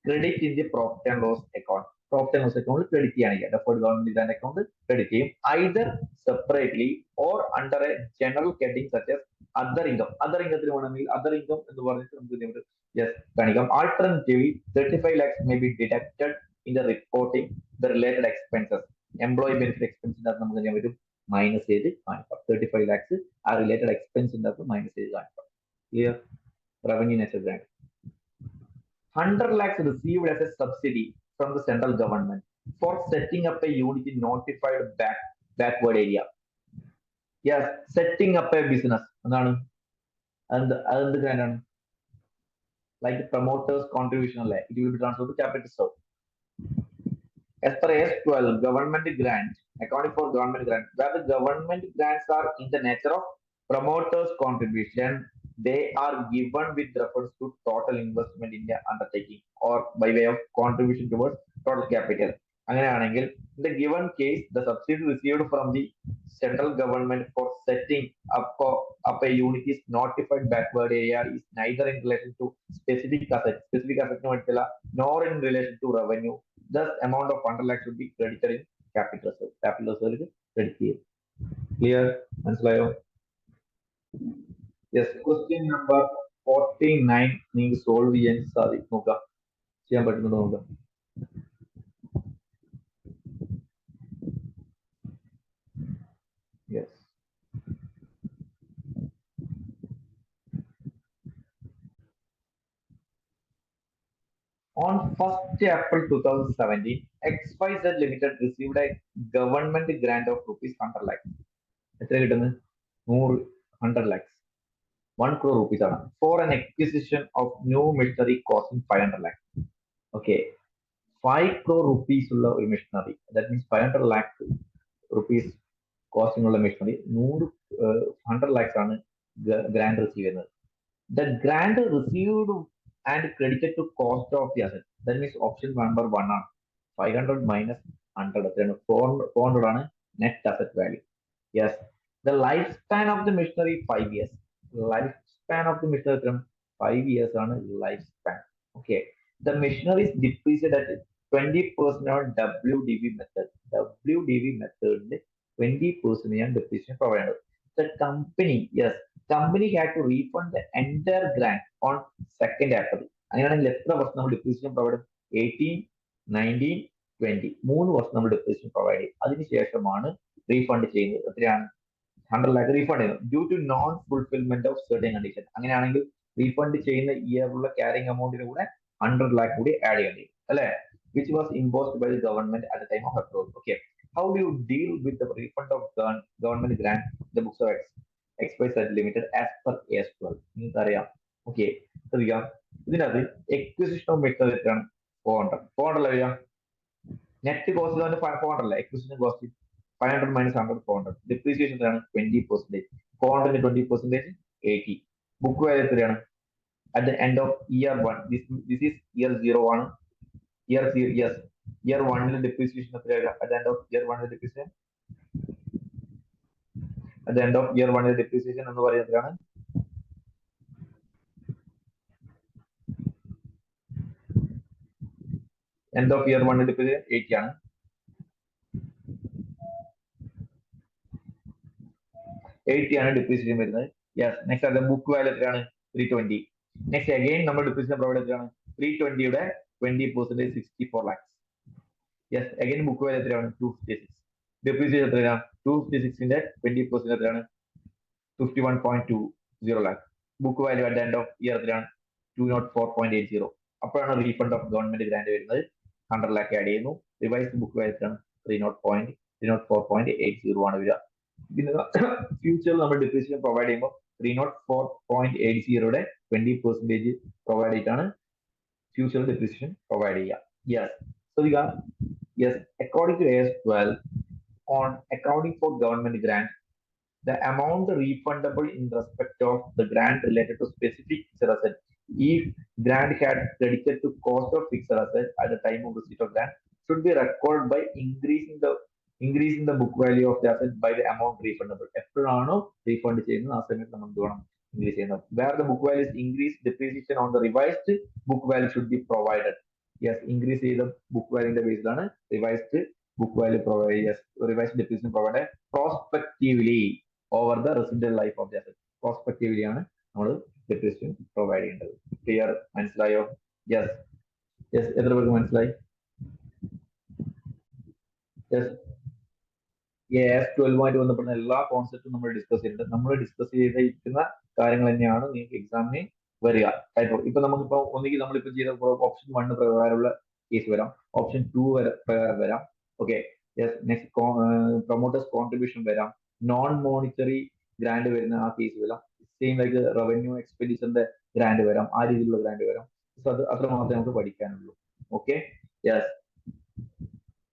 credit in the profit and loss account. Profit and loss account credit ചെയ്യാനില്ല, deferred government grant account credit ചെയ്യും, either separately or under a general heading such as other income. Other income വേണമെങ്കിൽ other income എന്ന് പറഞ്ഞിട്ട് നമുക്ക് yes കാണിക്കാം. Alternatively, 35 lakhs may be deducted in the reporting the related expenses. Employee benefit expenses നമുക്ക് ചെയ്യാൻ പറ്റും minus ചെയ്ത് കാണിക്കാം. 35 lakhs ആ റിലേറ്റഡ് എക്സ്പെൻസിൻ്റെ അകത്ത് മൈനസ് ചെയ്ത് കാണിക്കാം. Clear? Revenue net grand. 100 lakhs received as a subsidy from the central government for setting up a unit in notified backward area. Yes, setting up a business. എന്താണ് അതെന്ത് grant ആണ്? Like promoters contribution അല്ലേ? It will be transfer to capital reserve. As per S12, government grant, accounting for government grant, where the government grants are in the nature of promoters' contribution, they are given with reference to total investment in the undertaking or by way of contribution towards total capital. അങ്ങനെയാണെങ്കിൽ in the given case, the subsidy received from the central government for setting up a unit is notified backward area is neither in relation to specific asset nor in relation to revenue. Thus, amount of 100 lakhs should be credited in capital reserve. Capital reserve credit here. Clear? മനസ്സിലായോ? Yes. Question number 49 നിങ്ങൾ solve ചെയ്യാൻ നോക്കാം. ചെയ്യാൻ പറ്റുന്നുണ്ടോ നോക്കാം. Yes. On 1st April 2017, XYZ Limited received a government grant of rupees 100 lakhs. എത്ര കിട്ടുന്നത്? 100 lakhs. 1 crore rupees ആണ് for an acquisition of new machinery costing 500 lakhs. Okay, 5 crore rupees ഉള്ള ഒരു machinery, that means 500 lakhs rupees costing ഉള്ള machinery 100 lakhs ആണ് grant receive ചെയ്യുന്നത്. The grant received and credited to cost of the asset, that means option number 1 ആണ്. 500 minus 100 എത്രയാണ്? 400 ആണ് net asset value. Yes, the lifespan of the machinery 5 years. Lifespan of the machinery 5 years on lifespan. Okay, the machinery is depreciated at 20% on WDV method. WDV method 20% depreciation provided. The company, yes, company had to refund the entire grant on 2nd April. അങ്ങനെയാണെങ്കിൽ എത്ര വർഷം നമ്മൾ depreciation provided? 18, 19, 20. 3 വർഷം നമ്മൾ depreciation provide ചെയ്യും. അതിനുശേഷമാണ് refund ചെയ്യുന്നത്. എത്രയാണ്? 100 lakh റീഫണ്ട് ചെയ്യുന്നത് due to non fulfilment of certain condition. അങ്ങനെയാണെങ്കിൽ റീഫണ്ട് ചെയ്യുന്ന ഇയറിലുള്ള ക്യാരിങ് അമൗണ്ടിന് കൂടെ 100 lakh കൂടി ആഡ് ചെയ്യേണ്ടി വരും അല്ലെ? Which was imposed by the government at the time of approval. Okay, how do you deal with the refund of government grant the books of XYZ limited as per S12? നിങ്ങൾക്ക് അറിയാം. Okay, ശ്രദ്ധിക്കാം. ഇതിനകത്ത് acquisition of material എത്രയാണ്? 400 അല്ലേ വരിക? Net cost 400 അല്ലേ? Acquisition cost 500 minus 100, 400. Depreciation 20%. 400 20%, 80. Book value എത്രയാണ്? At the end of year 1, this is year 01. Year 1 depreciation എത്രയാണ്? At the end of year 1 depreciation. At the end of year 1 depreciation എന്ന് പറയുന്നത് എത്രയാണ്? End of year 1 depreciation 80 ആണ്. depreciation വരുന്നത്. Yes, next അത് book value എത്രയാണ്? 320. Next again നമ്മൾ depreciation provide എത്രയാണ്? 320യുടെ 20% 64 lakhs. Yes, again book value എത്രയാണ്? 256. Depreciation എത്രയാണ്? 256ന്റെ 20% എത്രയാണ്? 51.20 lakhs. Book value at the end of year എത്രയാണ്? 204.80. അപ്പോഴാണ് റീഫണ്ട് ഓഫ് ഗവൺമെന്റ് ഗ്രാന്റ് വരുന്നത്. 100 lakh ആഡ് ചെയ്യുന്നു. റിവൈസ്ഡ് ബുക്ക് വാല്യൂ എത്രയാണ്? 304.80 ആണ് വരിക. ഇതിന് ഫ്യൂച്ചറിൽ നമ്മൾ depreciation പ്രൊവൈഡ് ചെയ്യുമ്പോൾ 304.80യുടെ 20% പ്രൊവൈഡ് ചെയ്തിട്ടാണ് ഫ്യൂച്ചർ depreciation പ്രൊവൈഡ് ചെയ്യുക. Yes, so yes, according to AS12 on accounting for government grant, the amount refundable in respect of the grant related to specific fixed asset, if grant had credited to cost of fixed asset at the time of receipt of grant, should be recorded by increasing the book value of the asset by the amount refundable. എപ്പോഴാണോ refund ചെയ്യുന്നത് ആ സമയത്ത് നമ്മൾ എന്ത് വേണം? Increase ചെയ്യുന്നത്. Where the book value is increased, depreciation on the revised book value should be provided. Yes, increase ചെയ്ത book വാല്യൂന്റെ ബേസിലാണ് revised book value provide. Yes, revised depreciation provided prospectively over the residual life of the asset. Prospectively ആണ് നമ്മൾ depreciation provide ചെയ്യേണ്ടത്. Clear? മനസ്സിലായോ? Yes, എത്ര പേർക്ക് മനസ്സിലായി? Yes, AS12 ബന്ധപ്പെടുന്ന എല്ലാ കോൺസെപ്റ്റും നമ്മൾ ഡിസ്കസ് ചെയ്തിട്ടുണ്ട്. നമ്മൾ ഡിസ്കസ് ചെയ്തിരിക്കുന്ന കാര്യങ്ങൾ തന്നെയാണ് നിങ്ങൾക്ക് എക്സാമിന് വരിക. ഇപ്പൊ നമുക്കിപ്പോ ഒന്നുകിൽ നമ്മളിപ്പോ ചെയ്ത ഓപ്ഷൻ 1 പ്രകാരമുള്ള കേസ് വരാം, ഓപ്ഷൻ 2 പ്രകാരം വരാം. ഓക്കെ, നെക്സ്റ്റ് പ്രൊമോട്ടേഴ്സ് കോൺട്രിബ്യൂഷൻ വരാം, നോൺ മോണിറ്ററി ഗ്രാൻഡ് വരുന്ന ആ കേസ് വരാം, സെയിം ലൈക്ക് റവന്യൂ എക്സ്പെൻഡിച്ചറിന്റെ ഗ്രാൻഡ് വരാം, ആ രീതിയിലുള്ള ഗ്രാൻഡ് വരാം. സോ അത് അത്ര മാത്രമേ നമുക്ക് പഠിക്കാനുള്ളൂ. Okay, yes.